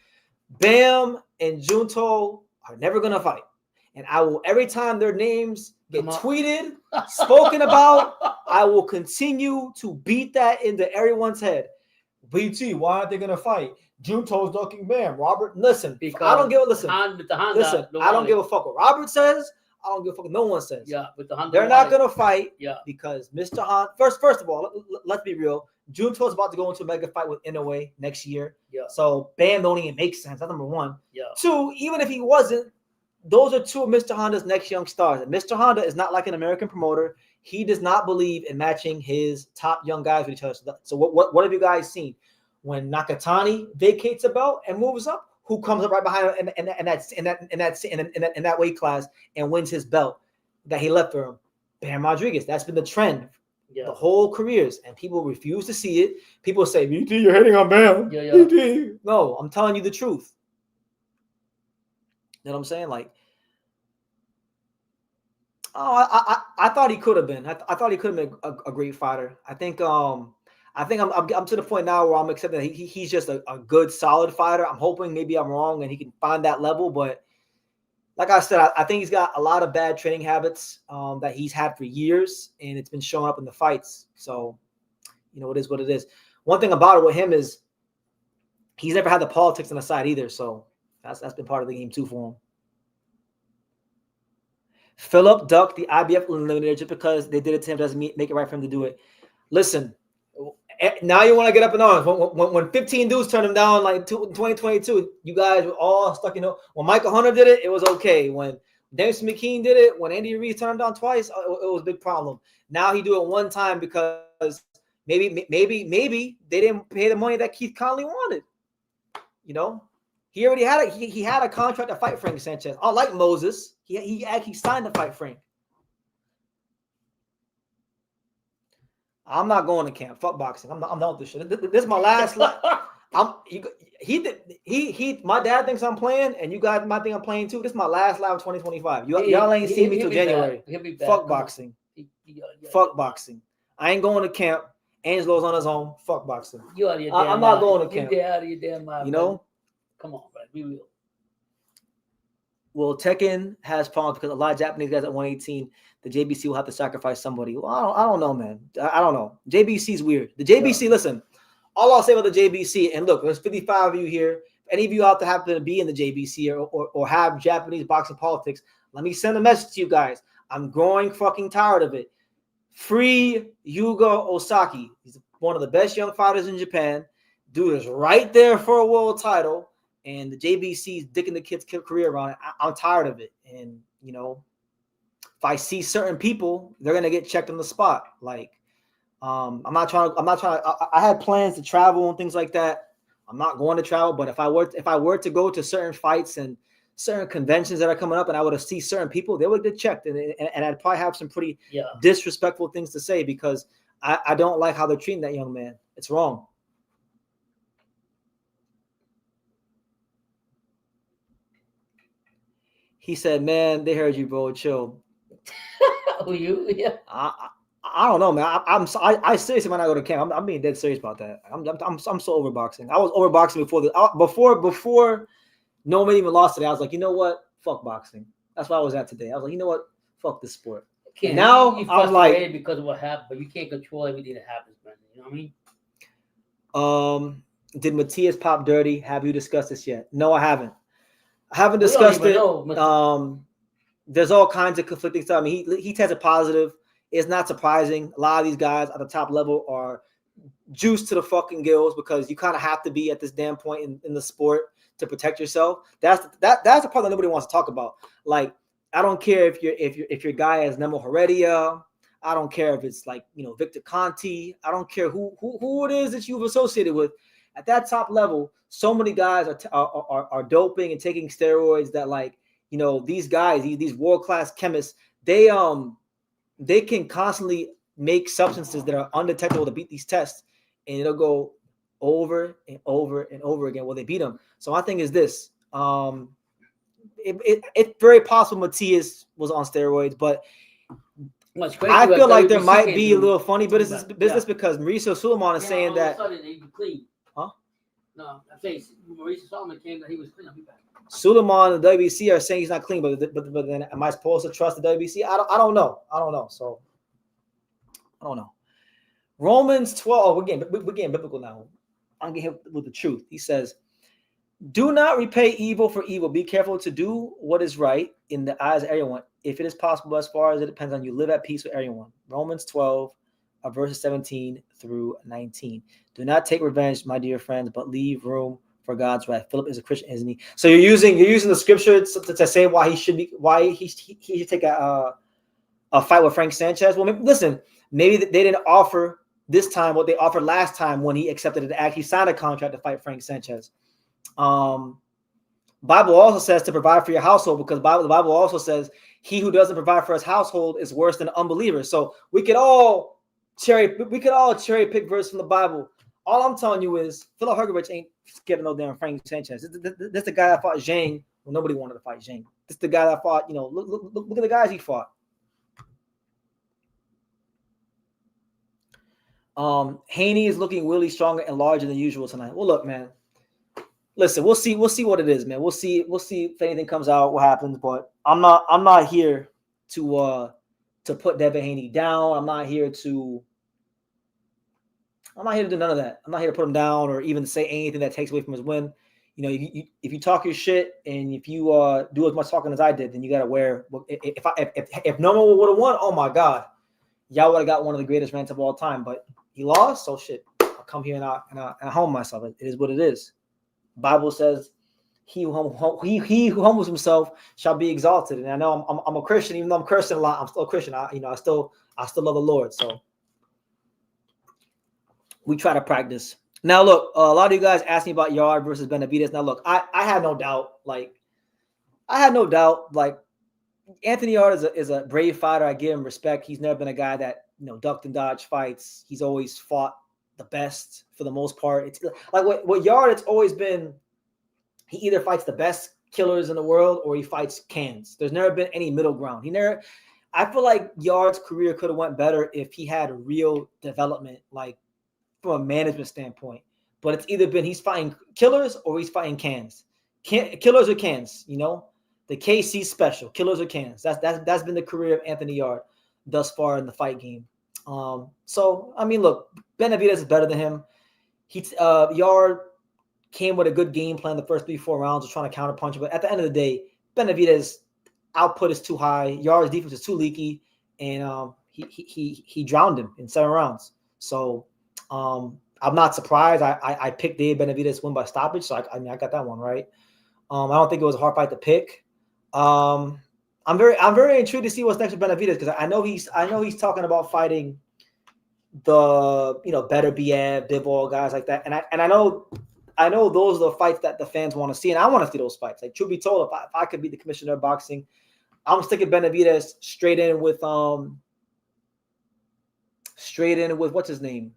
Bam and Junto are never gonna fight, and I will every time their names get tweeted, spoken about, I will continue to beat that into everyone's head. BT, why aren't they gonna fight? Junto's ducking Bam. Robert, listen. Because I don't give a listen. Honda, I don't give a fuck what Robert says. I don't give a fuck what no one says. Yeah, with the Honda, they're not gonna fight. Yeah, because Mr. Honda. First of all, let's be real. Junto's about to go into a mega fight with Inoue next year. Yeah. So Bam don't even make sense. That's number one. Yeah. Two, even if he wasn't, those are two of Mr. Honda's next young stars. And Mr. Honda is not like an American promoter. He does not believe in matching his top young guys with each other. So what have you guys seen? When Nakatani vacates a belt and moves up, who comes up right behind him in that weight class and wins his belt that he left for him? Bam Rodriguez. That's been the trend the whole careers, and people refuse to see it. People say, "BT, you're hitting on Bam." Yeah. BT. No, I'm telling you the truth. You know what I'm saying? Like, I thought he could have been. I thought he could have been a great fighter. I think I'm to the point now where I'm accepting that he's just a good, solid fighter. I'm hoping maybe I'm wrong and he can find that level. But like I said, I think he's got a lot of bad training habits that he's had for years, and it's been showing up in the fights. So, it is what it is. One thing about it with him is he's never had the politics on the side either. So that's been part of the game too for him. Philip ducked the IBF eliminator just because they did it to him doesn't make it right for him to do it. Listen. Now you want to get up in arms. When 15 dudes turned him down like 2022, you guys were all stuck. When Michael Hunter did it, it was okay. When James McKean did it, when Andy Reid turned him down twice, it was a big problem. Now he do it one time because maybe they didn't pay the money that Keith Conley wanted. He already had he had a contract to fight Frank Sanchez. Unlike Moses, he actually signed to fight Frank. I'm not going to camp. Fuck boxing. I'm done with this shit. This is my last. My dad thinks I'm playing, and you guys might think I'm playing too. This is my last live of 2025. Y'all ain't seen me till January. Fuck boxing. Fuck boxing. I ain't going to camp. Angelo's on his own. Fuck boxing. You out of your damn I'm not going to camp. You're out of your damn mind. Come on, bro. Be real. Well, Tekken has problems because a lot of Japanese guys at 118, the JBC will have to sacrifice somebody. Well, I don't know, man. I don't know. JBC's weird. The JBC, listen, all I'll say about the JBC, and look, there's 55 of you here. If any of you out there happen to be in the JBC or have Japanese boxing politics, let me send a message to you guys. I'm growing fucking tired of it. Free Yuga Osaki. He's one of the best young fighters in Japan. Dude is right there for a world title. And the JBC's dicking the kid's career around. I'm tired of it. And, if I see certain people, they're going to get checked on the spot. Like, I had plans to travel and things like that. I'm not going to travel, but if I were to go to certain fights and certain conventions that are coming up and I would have see certain people, they would get checked. And I'd probably have some pretty disrespectful things to say because I don't like how they're treating that young man. It's wrong. He said, "Man, they heard you, bro. Chill." Who you? Yeah. I don't know, man. I seriously might not go to camp. I'm being dead serious about that. I'm so over boxing. I was over boxing before no one even lost today. I was like, you know what? Fuck boxing. That's why I was at today. I was like, you know what? Fuck this sport. Now I'm like, because of what happened, but you can't control everything that happens, man. You know what I mean? Did Matias pop dirty? Have you discussed this yet? No, I haven't. I haven't discussed it. There's all kinds of conflicting stuff. I mean, he tested positive. It's not surprising. A lot of these guys at the top level are juiced to the fucking gills because you kind of have to be at this damn point in the sport to protect yourself. That's the part that nobody wants to talk about. Like, I don't care if your guy has Nemo Heredia. I don't care if it's like, you know, Victor Conti. I don't care who it is that you've associated with. At that top level, so many guys are doping and taking steroids that, like, you know, these guys, these world-class chemists, they can constantly make substances that are undetectable to beat these tests, and it'll go over and over and over again. Well, they beat them. So my thing is this: it's very possible Matias was on steroids, but I feel like there might be a little funny business because Mauricio Suleiman is saying that. Huh? No, I'm saying Mauricio Suleiman came that he was clean. I'll be back. Suleiman and the WBC are saying he's not clean, but then am I supposed to trust the WBC? I don't know. So I don't know. Romans 12. We're getting biblical now. I'm getting hit with the truth. He says, "Do not repay evil for evil. Be careful to do what is right in the eyes of everyone. If it is possible, as far as it depends on you, live at peace with everyone." Romans 12, verses 17 through 19. Do not take revenge, my dear friends, but leave room for God's wrath. Philip is a Christian, isn't he? So you're using the scripture to say why he should take a fight with Frank Sanchez. Well, maybe they didn't offer this time what they offered last time when he accepted to actually sign a contract to fight Frank Sanchez. Bible also says to provide for your household, because the Bible also says he who doesn't provide for his household is worse than an unbeliever. So we could all cherry pick verse from the Bible. All I'm telling you is Philip Hergovich ain't scared of no damn Frank Sanchez. This the guy that fought Zhang when nobody wanted to fight Zhang. This the guy that fought, you know, look at the guys he fought. Haney is looking really stronger and larger than usual tonight. Well, look, man. Listen, we'll see what it is, man. We'll see if anything comes out, what happens. But I'm not here to put Devin Haney down. I'm not here to do none of that. I'm not here to put him down or even say anything that takes away from his win. You know, if you talk your shit and if you do as much talking as I did, then you got to wear. If no one would have won, oh my God, y'all would have got one of the greatest rants of all time. But he lost, so shit. I'll come here and I home myself. It is what it is. Bible says, he who humbles himself shall be exalted. And I know I'm a Christian, even though I'm cursing a lot. I'm still a Christian. I still love the Lord. So we try to practice. Now, look, a lot of you guys asked me about Yard versus Benavidez. Now, look, I had no doubt. Like, Anthony Yard is a brave fighter. I give him respect. He's never been a guy that, you know, ducked and dodged fights. He's always fought the best for the most part. It's like what Yard, it's always been, he either fights the best killers in the world or he fights cans. There's never been any middle ground. I feel like Yard's career could have went better if he had real development, like from a management standpoint. But it's either been he's fighting killers or he's fighting cans. Killers or cans, you know? The KC special, killers or cans. That's been the career of Anthony Yard thus far in the fight game. So I mean, look, Benavidez is better than him. Yard came with a good game plan the first 3-4 rounds of trying to counterpunch, but at the end of the day, Benavidez' output is too high. Yard's defense is too leaky, and he drowned him in 7 rounds. So I'm not surprised. I picked Dave Benavidez win by stoppage, so I got that one right. I don't think it was a hard fight to pick. I'm very intrigued to see what's next with Benavidez, because I know he's talking about fighting the, you know, better Biev, Bivol, guys like that, and I know those are the fights that the fans want to see, and I want to see those fights. Like, truth be told, if I could be the commissioner of boxing, I'm sticking Benavidez straight in with what's his name,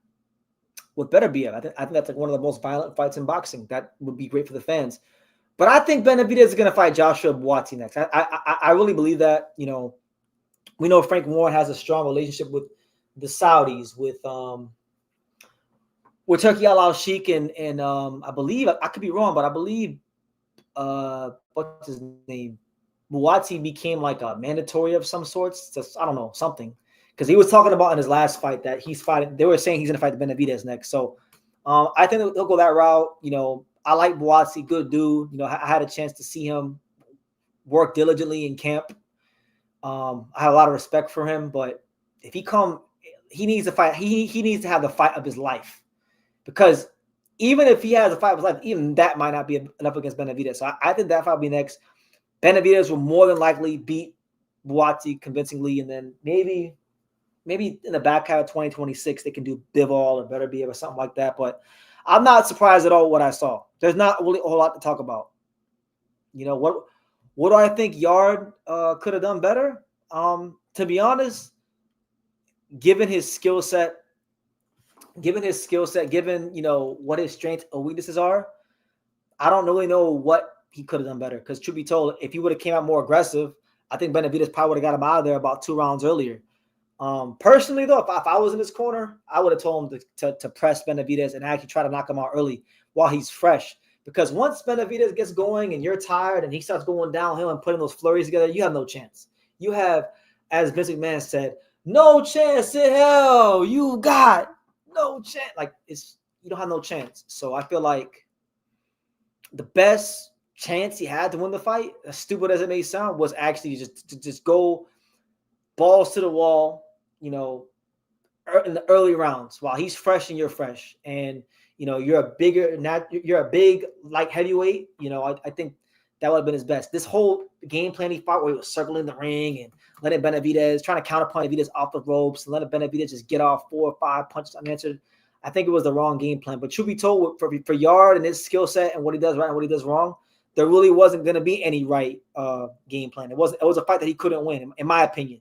with better Biev. I think that's like one of the most violent fights in boxing. That would be great for the fans. But I think Benavidez is going to fight Joshua Buatsi next. I really believe that. You know, we know Frank Warren has a strong relationship with the Saudis with Turkey Al Sheikh and I believe, I could be wrong, but I believe what's his name? Buatsi became like a mandatory of some sorts. Just, I don't know, something. Because he was talking about in his last fight that he's fighting. They were saying he's going to fight Benavidez next. So I think they'll go that route. You know, I like Buatsi, good dude. You know, I had a chance to see him work diligently in camp. I have a lot of respect for him, but if he needs to fight. He needs to have the fight of his life, because even if he has a fight of his life, even that might not be enough against Benavidez. So I think that fight will be next. Benavidez will more than likely beat Buatsi convincingly, and then maybe in the back half of 2026 they can do Bivol or Beterbiev or something like that. But I'm not surprised at all what I saw. There's not really a whole lot to talk about. You know, what do I think Yard could have done better? To be honest, given his skill set, given you know what his strengths or weaknesses are, I don't really know what he could have done better. Because truth be told, if he would have came out more aggressive, I think Benavidez probably would have got him out of there about 2 rounds earlier. Personally, though, if I was in his corner, I would have told him to press Benavidez and actually try to knock him out early while he's fresh. Because once Benavidez gets going and you're tired and he starts going downhill and putting those flurries together, you have no chance. You have, as Vince McMahon said, no chance in hell. You got no chance. Like, you don't have no chance. So I feel like the best chance he had to win the fight, as stupid as it may sound, was actually just go balls to the wall, you know, in the early rounds while he's fresh and you're fresh. And, you know, you're a big light heavyweight. You know, I think that would have been his best. This whole game plan he fought where he was circling the ring and letting Benavidez, trying to counter Benavidez off the ropes and letting Benavidez just get off 4 or 5 punches unanswered. I think it was the wrong game plan. But truth be told, for Yard and his skill set and what he does right and what he does wrong, there really wasn't going to be any right game plan. It was a fight that he couldn't win, in my opinion.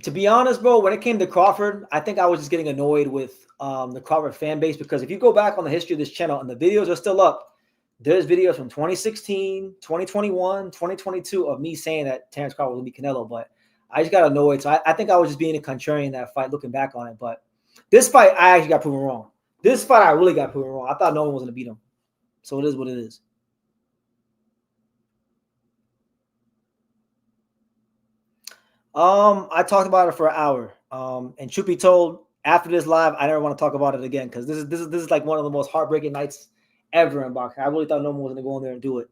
To be honest, bro, when it came to Crawford, I think I was just getting annoyed with the Crawford fan base, because if you go back on the history of this channel, and the videos are still up, there's videos from 2016, 2021, 2022 of me saying that Terrence Crawford would be Canelo, but I just got annoyed. So I think I was just being a contrarian in that fight, looking back on it. But this fight, I actually got proven wrong. This fight, I really got proven wrong. I thought no one was going to beat him. So it is what it is. I talked about it for an hour. And truth be told, after this live, I never want to talk about it again, because this is like one of the most heartbreaking nights ever in boxing. I really thought no one was going to go in there and do it.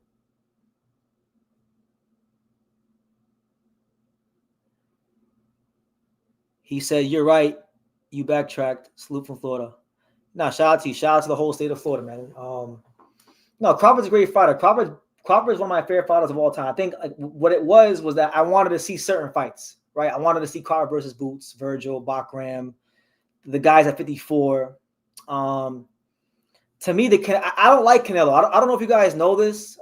He said, "You're right. You backtracked." Salute from Florida. No, shout out to you. Shout out to the whole state of Florida, man. No, Crawford's a great fighter. Crawford is one of my favorite fighters of all time. I think what it was that I wanted to see certain fights, right? I wanted to see Crawford versus Boots, Virgil, Bakram, the guys at 54. To me, I don't like Canelo. I don't know if you guys know this.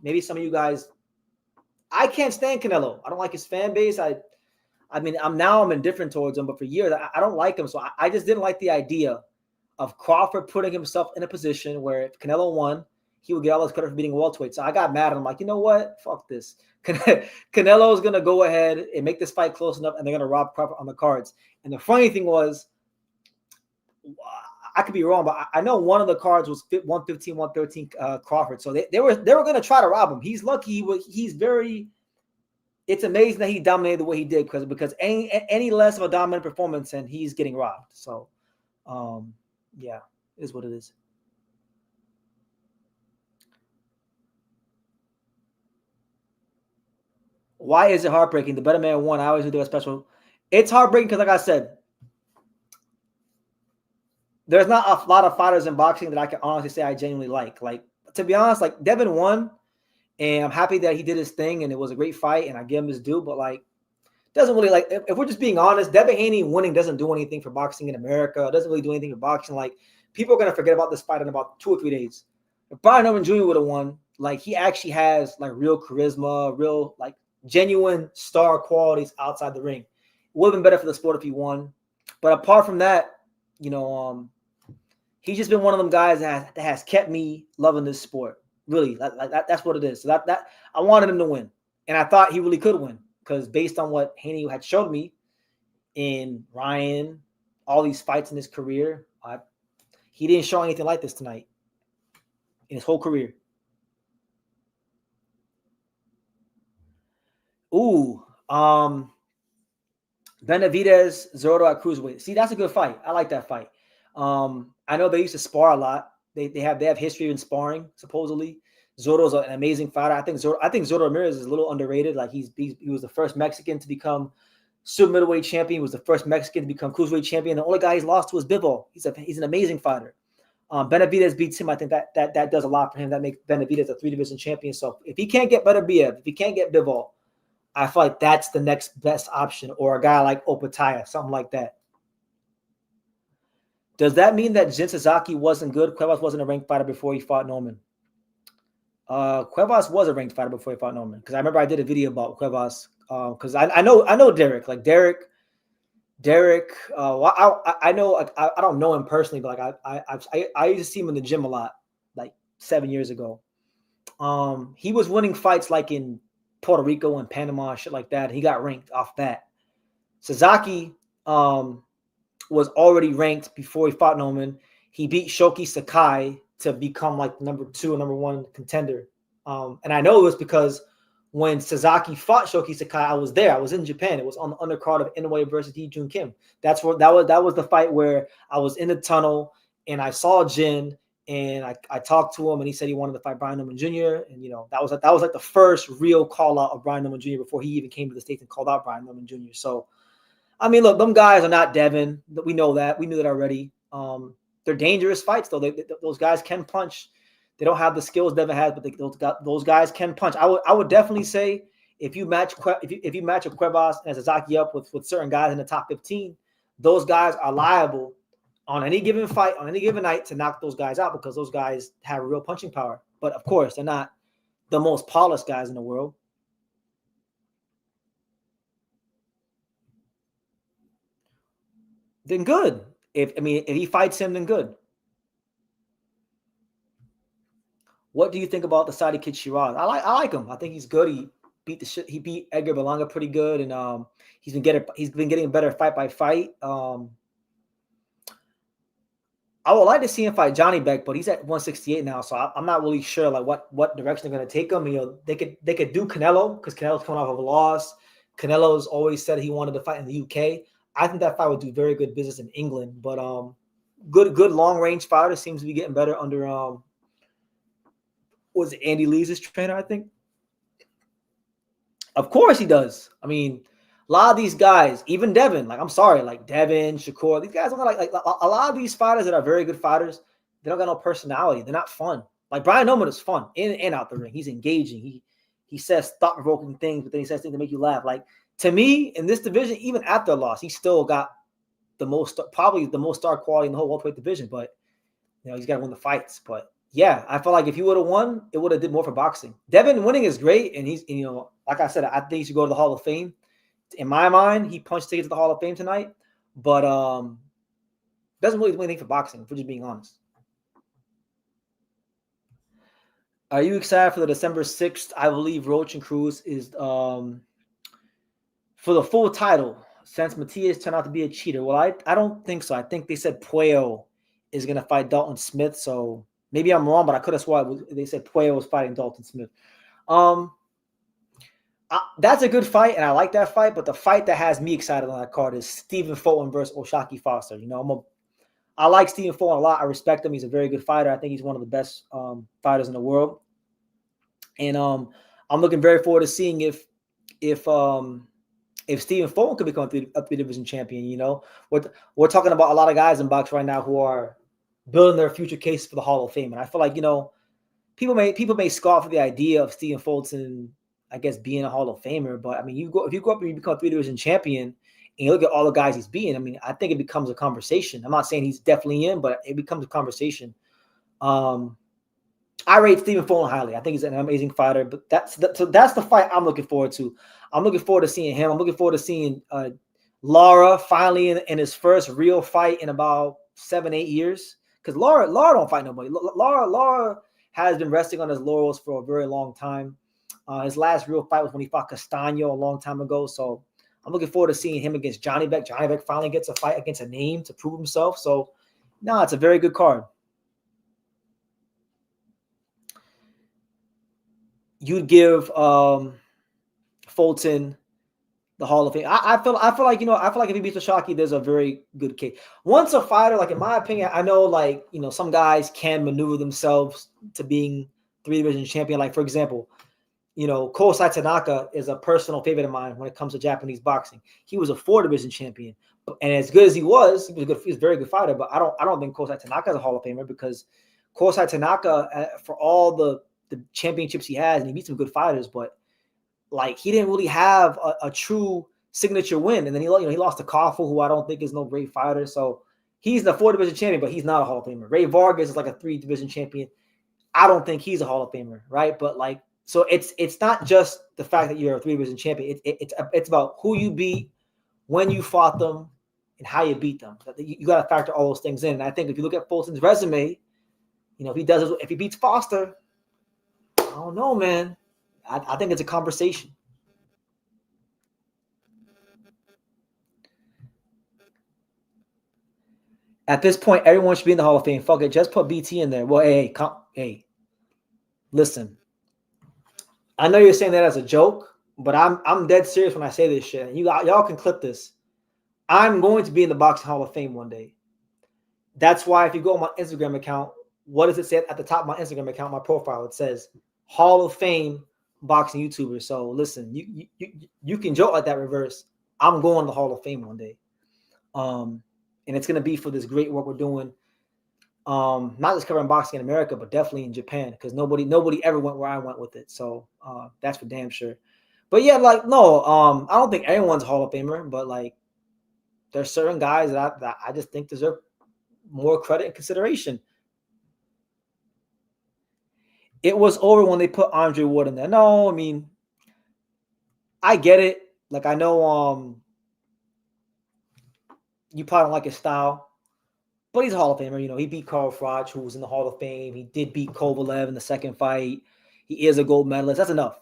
Maybe some of you guys. I can't stand Canelo. I don't like his fan base. I mean, I'm indifferent towards him, but for years I don't like him. So I just didn't like the idea of Crawford putting himself in a position where if Canelo won, he would get all his credit for beating welterweight. So I got mad. I'm like, you know what? Fuck this. Canelo's going to go ahead and make this fight close enough, and they're going to rob Crawford on the cards. And the funny thing was, I could be wrong, but I know one of the cards was 115, 113 Crawford. So they were going to try to rob him. He's lucky. It's amazing that he dominated the way he did, because any less of a dominant performance and he's getting robbed. So, yeah, it is what it is. Why is it heartbreaking? The better man won. I always do a special. It's heartbreaking because, like I said, there's not a lot of fighters in boxing that I can honestly say I genuinely like. Like, to be honest, like Devin won, and I'm happy that he did his thing, and it was a great fight, and I give him his due. But like, doesn't really like. If we're just being honest, Devin Haney winning doesn't do anything for boxing in America. It doesn't really do anything for boxing. Like, people are gonna forget about this fight in about 2 or 3 days. If Brian Norman Jr. would have won, like, he actually has like real charisma, real like genuine star qualities outside the ring. It would have been better for the sport if he won. But apart from that, you know, he's just been one of them guys that has kept me loving this sport. Really, that's what it is. So that I wanted him to win, and I thought he really could win because based on what Haney had showed me in Ryan, all these fights in his career, he didn't show anything like this tonight in his whole career. Ooh, Benavidez, Zotto at cruiserweight. See, that's a good fight. I like that fight. I know they used to spar a lot. They have history in sparring, supposedly. Zotto's an amazing fighter. I think Zotto Ramirez is a little underrated. Like he was the first Mexican to become super middleweight champion. He was the first Mexican to become cruiserweight champion. The only guy he's lost to is Bivol. He's an amazing fighter. Benavidez beats him. I think that does a lot for him. That makes Benavidez a 3-division champion. So if he can't get Benavidez, if he can't get Bivol, I feel like that's the next best option, or a guy like Opataya, something like that. Does that mean that Jin Sasaki wasn't good? Cuevas wasn't a ranked fighter before he fought Norman. Cuevas was a ranked fighter before he fought Norman, because I remember I did a video about Cuevas. Because I know Derek. Like Derek. I know I don't know him personally, but like I used to see him in the gym a lot, like 7 years ago. He was winning fights like in Puerto Rico and Panama and shit like that. He got ranked off that. Sasaki was already ranked before he fought Norman. He beat Shoki Sakai to become like number 2 or number 1 contender. And I know it was because when Sasaki fought Shoki Sakai, I was there. I was in Japan. It was on the undercard of Inoue versus Hee Jun Kim. That was the fight where I was in the tunnel and I saw Jin and I talked to him and he said he wanted to fight Brian Norman Jr. And that was like the first real call out of Brian Norman Jr. before he even came to the States and called out Brian Norman Jr. So I mean, look, them guys are not Devin. We know that. We knew that already. They're dangerous fights, though. Those guys can punch. They don't have the skills Devin has, but those guys can punch. I would definitely say if you match a Cuevas and Sasaki up with certain guys in the top 15, those guys are liable on any given fight, on any given night to knock those guys out because those guys have real punching power. But, of course, they're not the most polished guys in the world. Then good. If he fights him, then good. What do you think about the Saudi kid Shiraz? I like him. I think he's good. He beat Edgar Berlanga pretty good, and he's been getting better fight by fight. I would like to see him fight Johnny Beck, but he's at 168 now, so I'm not really sure like what direction they're going to take him. They could do Canelo because Canelo's coming off of a loss. Canelo's always said he wanted to fight in the UK. I think that fight would do very good business in England, but good long range fighter seems to be getting better under was it Andy Lee's his trainer, I think. Of course he does. I mean, a lot of these guys, even Devin, like Devin, Shakur, these guys don't got like a lot of these fighters that are very good fighters, they don't got no personality. They're not fun. Like Brian Norman is fun in and out the ring. He's engaging. He says thought-provoking things, but then he says things to make you laugh. Like to me, in this division, even after a loss, he still got probably the most star quality in the whole welterweight division. But he's got to win the fights. But yeah, I feel like if he would have won, it would have did more for boxing. Devin winning is great, and he's like I said, I think he should go to the Hall of Fame. In my mind, he punched tickets to the Hall of Fame tonight, but doesn't really do anything for boxing. If we're just being honest. Are you excited for the December 6th? I believe Roach and Cruz is for the full title since Matias turned out to be a cheater. Well, I don't think so. I think they said Puello is going to fight Dalton Smith. So maybe I'm wrong, but I could have sworn they said Puello was fighting Dalton Smith. That's a good fight, and I like that fight. But the fight that has me excited on that card is Stephen Fulton versus Oshaki Foster. I like Stephen Fulton a lot. I respect him. He's a very good fighter. I think he's one of the best fighters in the world. And I'm looking very forward to seeing if Stephen Fulton could become a 3-division champion. We're talking about a lot of guys in box right now who are building their future case for the Hall of Fame. And I feel like, people may scoff at the idea of Stephen Fulton, I guess, being a Hall of Famer. But I mean, if you go up and you become a 3-division champion and you look at all the guys he's beaten, I mean, I think it becomes a conversation. I'm not saying he's definitely in, but it becomes a conversation. I rate Stephen Fulton highly. I think he's an amazing fighter, but that's the fight I'm looking forward to. I'm looking forward to seeing him. I'm looking forward to seeing Lara finally in his first real fight in about 7-8 years. because Lara don't fight nobody. Lara has been resting on his laurels for a very long time. His last real fight was when he fought Castano a long time ago. So I'm looking forward to seeing him against Johnny Beck. Johnny Beck finally gets a fight against a name to prove himself. So, no, it's a very good card. You'd give Fulton the Hall of Fame. I feel like if he beats Shockey, there's a very good case. Once a fighter, like in my opinion, I know some guys can maneuver themselves to being 3-division champion. Like for example, Kosai Tanaka is a personal favorite of mine when it comes to Japanese boxing. He was a 4-division champion, and as good as he was a very good fighter. But I don't think Kosai Tanaka is a Hall of Famer because Kosai Tanaka, for all the championships he has, and he beat some good fighters, but he didn't really have a true signature win. And then he lost to Koffel, who I don't think is no great fighter. So he's the 4-division champion, but he's not a Hall of Famer. Ray Vargas is like a 3-division champion. I don't think he's a Hall of Famer, right? But so it's not just the fact that you're a 3-division champion. It's about who you beat, when you fought them, and how you beat them. You got to factor all those things in. And I think if you look at Fulton's resume, if he beats Foster, I don't know, man. I think it's a conversation. At this point, everyone should be in the Hall of Fame. Fuck it, just put BT in there. Well, hey, listen. I know you're saying that as a joke, but I'm dead serious when I say this shit. Y'all can clip this. I'm going to be in the Boxing Hall of Fame one day. That's why if you go on my Instagram account, what does it say at the top of my Instagram account, my profile? It says Hall of Fame boxing YouTuber. So listen, you can joke like that reverse. I'm going to the Hall of Fame one day. And it's going to be for this great work we're doing. Not just covering boxing in America, but definitely in Japan, because nobody ever went where I went with it. So that's for damn sure. But yeah, I don't think everyone's a Hall of Famer, but there's certain guys that I just think deserve more credit and consideration. It was over when they put Andre Ward in there. No, I mean, I get it. I know you probably don't like his style, but he's a Hall of Famer. He beat Carl Froch, who was in the Hall of Fame. He did beat Kovalev in the second fight. He is a gold medalist. That's enough,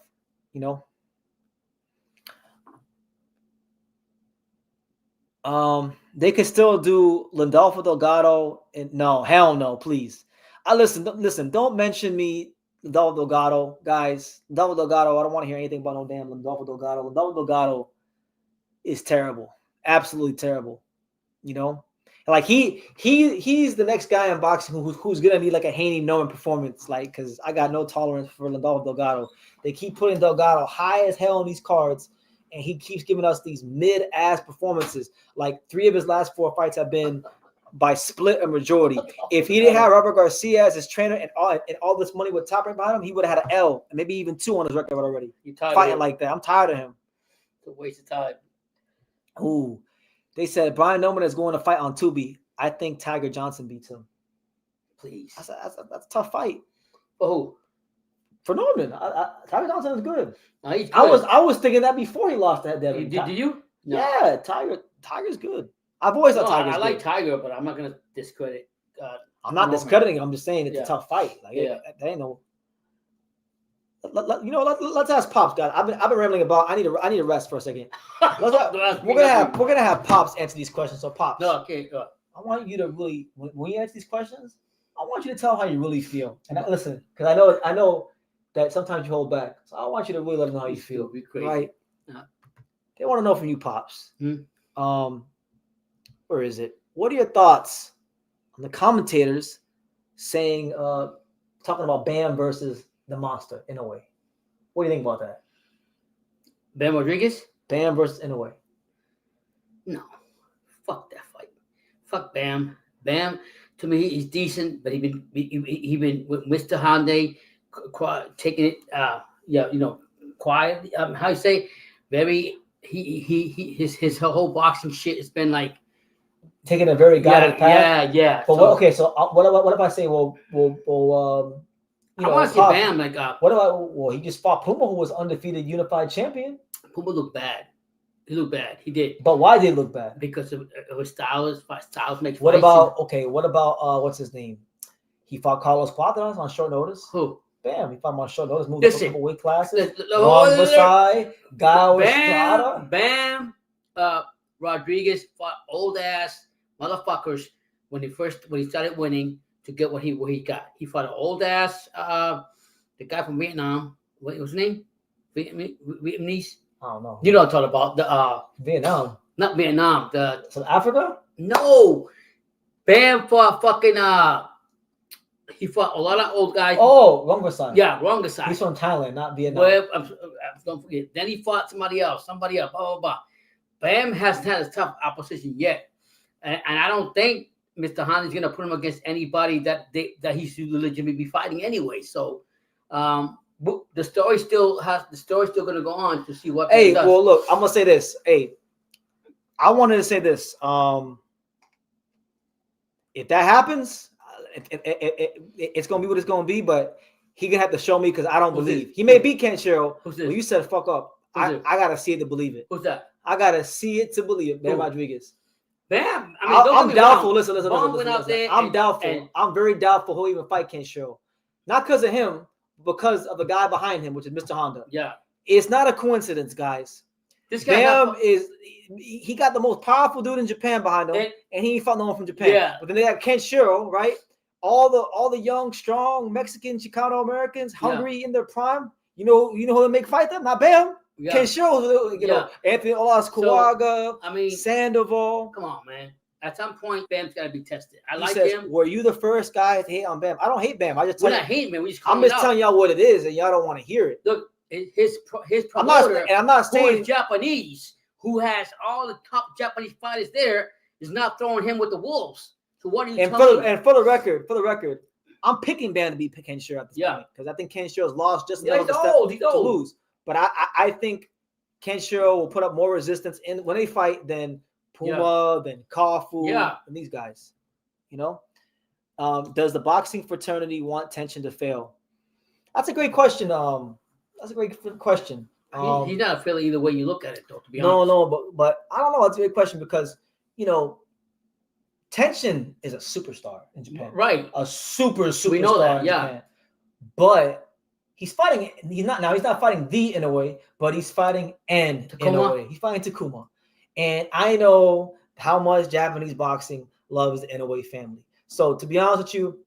They could still do Landolfo Delgado. And no, hell no, please. Listen, don't mention me, Landolfo Delgado, guys. Landolfo Delgado, I don't want to hear anything about no damn Landolfo Delgado. Landolfo Delgado is terrible. Absolutely terrible. He's the next guy in boxing who's gonna need a Haney Norman performance, because I got no tolerance for Landolfo Delgado. They keep putting Delgado high as hell on these cards, and he keeps giving us these mid-ass performances. 3 of his last 4 fights have been by split or majority. If he didn't have Robert Garcia as his trainer and all this money with Top Rank behind him, he would have had an L and maybe even 2 on his record already. Fighting like that, I'm tired of him. It's a waste of time. Ooh. They said Brian Norman is going to fight on Tubi. I think Tiger Johnson beats him. Please. That's a tough fight. For who? For Norman. Tiger Johnson is good. No, he's good. I was thinking that before he lost that Devin. Did you? No. Yeah, Tiger's good. I've always thought Tiger's good. I like Tiger, but I'm not going to discredit. I'm not discrediting him. I'm just saying it's a tough fight. Yeah. That ain't no. Let's ask Pops, God. I've been rambling about. I need to rest for a second. We're gonna have Pops answer these questions. So Pops, no, okay. I want you to really, when you answer these questions, I want you to tell how you really feel. And listen, because I know that sometimes you hold back. So I want you to really let them know how you feel. Right? They want to know from you, Pops. Where is it? What are your thoughts on the commentators saying, talking about Bam versus the Monster Inoue? What do you think about that? Bam Rodriguez? Bam versus Inoue. No. Fuck that fight. Fuck Bam. Bam, to me, he's decent, but he been with Mr. Hyundai taking it quiet. How you say? Very his whole boxing shit has been taking a very guided path. Yeah. But so what if I say, I want to see Bam what about he just fought Puma, who was undefeated unified champion. Puma looked bad. He looked bad. He did. But why did he look bad? Because of his styles makes. What about what's his name? He fought Carlos Cuadras on short notice. Who? Bam, he fought him on short notice. Moved up a couple weight classes. Bam. Rodriguez fought old ass motherfuckers when he started winning to get what he got. He fought an old ass the guy from Vietnam. What was his name? Vietnamese. I don't know. You know what I'm talking about? The Vietnam. Not Vietnam. The South Africa? No. Bam fought fucking he fought a lot of old guys. Oh, Rongasan. Yeah, Rongasan. He's from Thailand, not Vietnam. Well, don't forget. Then he fought somebody else. Blah, blah, blah. Bam hasn't had a tough opposition yet. And I don't think Mr. Haney's going to put him against anybody that he should legitimately be fighting anyway. So the story's still going to go on to see what. Hey, well, look, I'm gonna say this. Hey, I wanted to say this. If that happens, it's gonna be what it's gonna be. But he gonna have to show me because I don't believe he may beat Kenshiro. Well, you said fuck up. I gotta see it to believe it. Who's that? I gotta see it to believe it. Bam Rodriguez. Bam. I'm doubtful. Listen. There I'm doubtful. I'm very doubtul he'll even fight Kenshiro. Not because of him, because of the guy behind him, which is Mr. Honda. Yeah. It's not a coincidence, guys. This guy he got the most powerful dude in Japan behind him, and he ain't fought no one from Japan. Yeah. But then they got Kenshiro, right? All the young, strong Mexican, Chicano Americans, hungry in their prime. You know who they make fight them? Not Bam. Yeah. Kenshiro, you know, Anthony Olas Kuwaga, Sandoval. Come on, man. At some point, Bam's got to be tested. I says, him. Were you the first guy to hate on Bam? I don't hate Bam. I just we're not hating Bam. I'm just telling y'all what it is, and y'all don't want to hear it. Look, his promoter, I'm not saying who is Japanese, who has all the top Japanese fighters there, is not throwing him with the wolves. So what are you telling me? And for the record, I'm picking Bam to beat Kenshiro at this point because I think Kenshiro's lost just enough to lose. But I think Kenshiro will put up more resistance when they fight than Puma, than Kafu, and these guys. You know, does the boxing fraternity want tension to fail? That's a great question. That's a great question. He's not a failure either way you look at it, though. To be honest, but I don't know. That's a great question because Tension is a superstar in Japan, right? A superstar. We know that, in Japan. But he's fighting. He's not fighting the Inoue, but he's fighting Inoue. He's fighting Takuma, and I know how much Japanese boxing loves the Inoue family. So to be honest with you,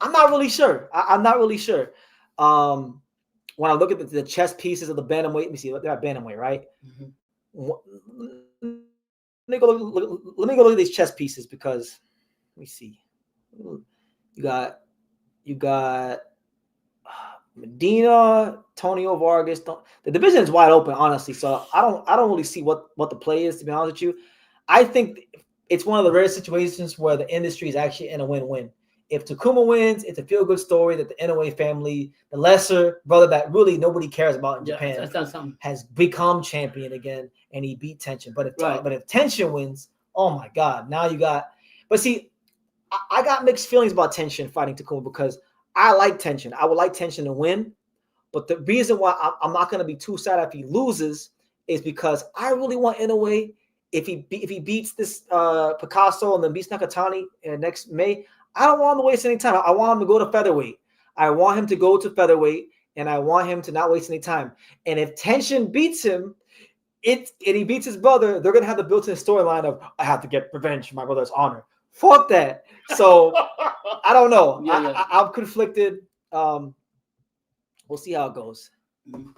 I'm not really sure. I'm not really sure. When I look at the chess pieces of the bantamweight, let me see. They're at bantamweight, right? Mm-hmm. Let me go look at these chess pieces because let me see. You got Medina, Tonio Vargas. The division is wide open, honestly. So I don't really see what the play is, to be honest with you. I think it's one of the rare situations where the industry is actually in a win-win. If Takuma wins, it's a feel-good story that the Inoue family, the lesser brother that really nobody cares about in Japan, has become champion again, and he beat Tension. But if Tension wins, oh my God, now you got. But see, I got mixed feelings about Tension fighting Takuma because I like Tension. I would like Tension to win, but the reason why I'm not going to be too sad if he loses is because I really want Inoue. If he beats this Picasso and then beats Nakatani next May. I don't want him to waste any time. I want him to go to featherweight. I want him to go to featherweight, and I want him to not waste any time. And if Tension beats him, and he beats his brother, they're going to have the built-in storyline of, I have to get revenge for my brother's honor. Fuck that. So, I don't know. I'm conflicted. We'll see how it goes. Mm-hmm.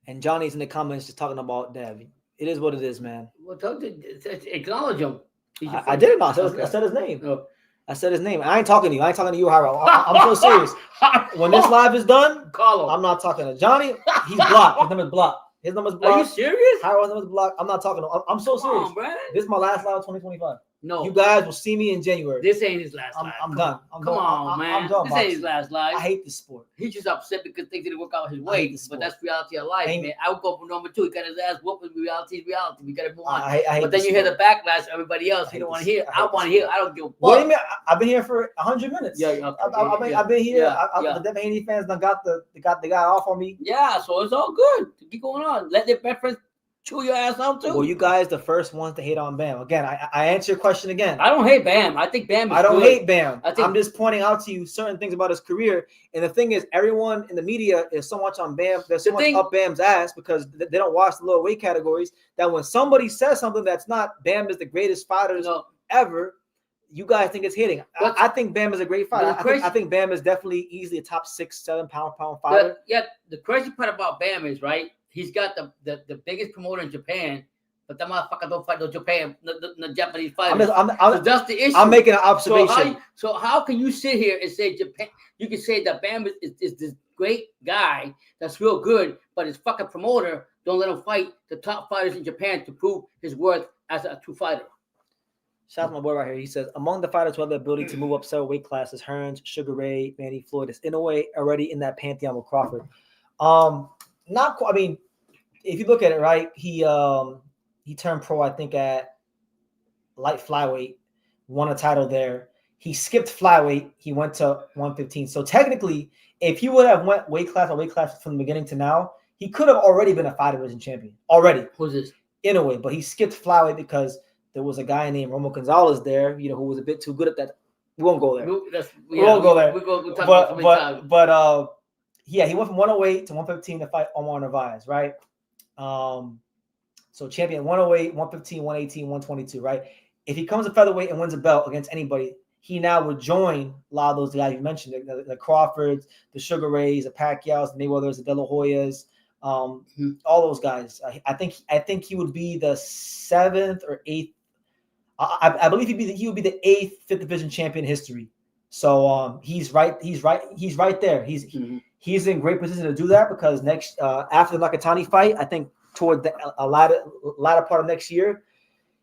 And Johnny's in the comments just talking about Dev. It is what it is, man. Well, acknowledge him. I did not. I said his name. Oh. I said his name. I ain't talking to you. I ain't talking to you, Hiro. I'm so serious. When this live is done, call him. I'm not talking to Johnny. He's blocked. His number's blocked. His number's blocked. Are you serious? Hiro's number's blocked. I'm not talking to him. I'm so serious. Come on, this is my last live of 2025. No. You guys will see me in January. This ain't his last live. I'm done. Come on, man. I'm done. This ain't his last live. I hate this sport. He's just upset because things didn't work out his way. But that's reality of life, man. I would go for number 2. He got his ass whooped. Reality is reality. We got to move on. But then you hear the backlash. Everybody else, you don't want to hear. I want to hear. I don't give a fuck. What do you mean? I've been here for 100 minutes. Yeah. I've been here. The Devin Haney fans done got the guy off on me. Yeah, so it's all good. Keep going on. Let their preference chew your ass out too. Well, you guys the first ones to hate on Bam. Again, I answer your question again. I don't hate Bam. I think Bam is I don't good. hate Bam. I'm just pointing out to you certain things about his career. And the thing is, everyone in the media is so much on Bam. They're so much up Bam's ass because they don't watch the lower weight categories. That when somebody says something that's not Bam is the greatest fighter ever, you guys think it's hating. I think Bam is a great fighter. I think Bam is definitely easily a top 6-7 pound fighter. The crazy part about Bam is he's got the biggest promoter in Japan. But that motherfucker don't fight no Japan, the Japanese fighters. So that's the issue. I'm making an observation. So how can you sit here and say Japan? You can say that Bam is this great guy that's real good, but his fucking promoter don't let him fight the top fighters in Japan to prove his worth as a true fighter. Shout out to my boy right here. He says, among the fighters who have the ability to move up several weight classes, Hearns, Sugar Ray, Manny Floyd is in a way already in that pantheon with Crawford. Not quite. I mean, if you look at it, right, he turned pro, I think, at light flyweight, won a title there. He skipped flyweight. He went to 115. So technically, if he would have went weight class from the beginning to now, he could have already been a fighter division champion already. Who's this? In a way, but he skipped flyweight because there was a guy named Romo Gonzalez there, who was a bit too good at that. We won't go there. We won't go there. We'll talk about yeah, he went from 108 to 115 to fight Omar Narvaez, right? So champion 108, 115, 118, 122, right? If he comes to featherweight and wins a belt against anybody, he now would join a lot of those guys you mentioned, the Crawfords, the Sugar Rays, the Pacquiaos, the Mayweathers, the De La Hoyas, all those guys. I think he would be the 7th or 8th. I believe he would be the 8th 5th division champion in history. So he's right there. He's in great position to do that because next after the Nakatani fight, I think toward the latter part of next year,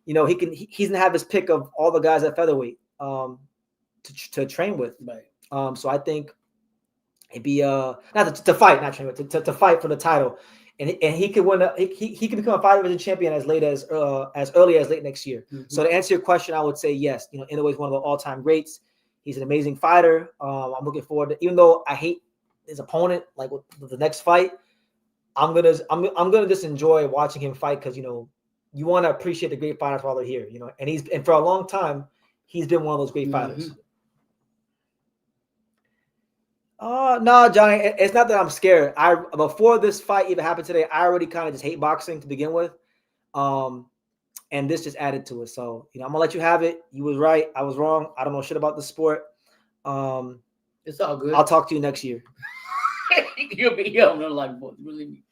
he's gonna have his pick of all the guys at featherweight to train with. Right. So I think it'd be not to fight, not train with, to fight for the title, and he could win. He could become a fighter division champion as early as late next year. Mm-hmm. So to answer your question, I would say yes. Inoue is one of the all-time greats. He's an amazing fighter. I'm looking forward to, even though I hate his opponent, like with the next fight. I'm gonna just enjoy watching him fight because you want to appreciate the great fighters while they're here, and for a long time he's been one of those great fighters. No, Johnny, it's not that I'm scared. Before this fight even happened today, I already kind of just hate boxing to begin with, and this just added to it. So I'm gonna let you have it. You was right, I was wrong. I don't know shit about the sport. It's all good. I'll talk to you next year. You'll be here. I'm not live, boys. Believe me.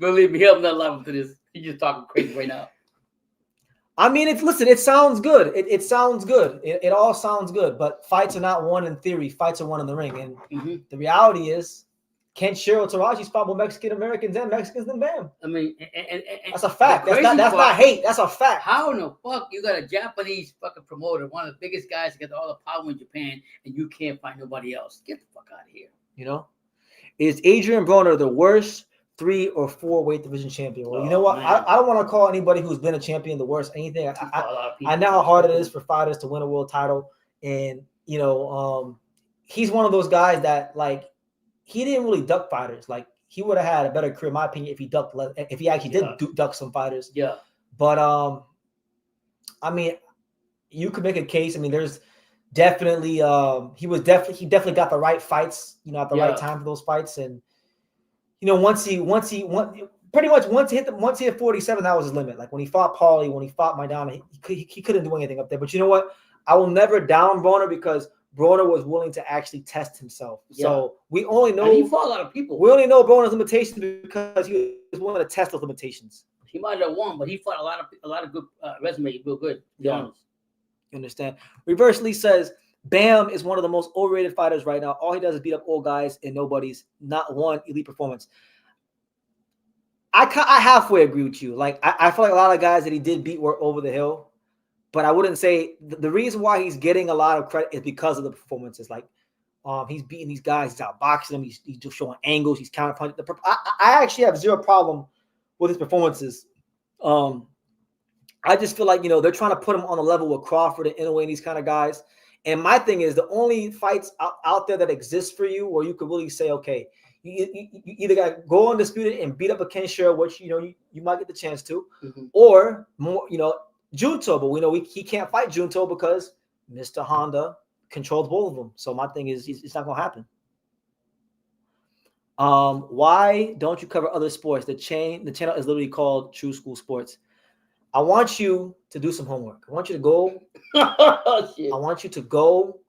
Believe me, I'm not live to this. You're just talking crazy right now. I mean, it sounds good. It sounds good. It all sounds good. But fights are not won in theory. Fights are won in the ring. And the reality is, Ken Shiro Taraji's fought more Mexican Americans and Mexicans than Bam. I mean, and that's a fact. That's not hate. That's a fact. How in the fuck you got a Japanese fucking promoter, one of the biggest guys that got all the power in Japan, and you can't find nobody else? Get the fuck out of here. Is Adrian Broner the worst 3 or 4 weight division champion? Well, you know what? I don't want to call anybody who's been a champion the worst anything. I know how hard it is for fighters to win a world title. And, he's one of those guys that, he didn't really duck fighters. He would have had a better career, in my opinion, if he actually did duck some fighters. Yeah. But, I mean, you could make a case. I mean, there's definitely he definitely got the right fights, at the right time for those fights. And once he hit 47, that was his limit. Like when he fought Paulie, when he fought Maidana, he couldn't do anything up there. But you know what? I will never down Broner because Broner was willing to actually test himself. Yeah. So we only know, and he fought a lot of people. We only know Broner's limitations because he was willing to test those limitations. He might have won, but he fought a lot of good resume, real good. To be honest. You understand? Reversely says Bam is one of the most overrated fighters right now. All he does is beat up old guys and nobody's not one elite performance. I halfway agree with you. I feel like a lot of guys that he did beat were over the hill, But I wouldn't say the reason why he's getting a lot of credit is because of the performances. Like, he's beating these guys, he's outboxing them, he's just showing angles, he's counterpunching. I actually have zero problem with his performances. I just feel like, they're trying to put him on the level with Crawford and Inoue and these kind of guys. And my thing is, the only fights out there that exist for you where you could really say, okay, you either got to go undisputed and beat up a Ken Shure, which, you might get the chance to, or more, Junto. But we know he can't fight Junto because Mr. Honda controls both of them. So my thing is, it's not going to happen. Why don't you cover other sports? The channel is literally called True School Sports. I want you to do some homework. I want you to go. I want you to go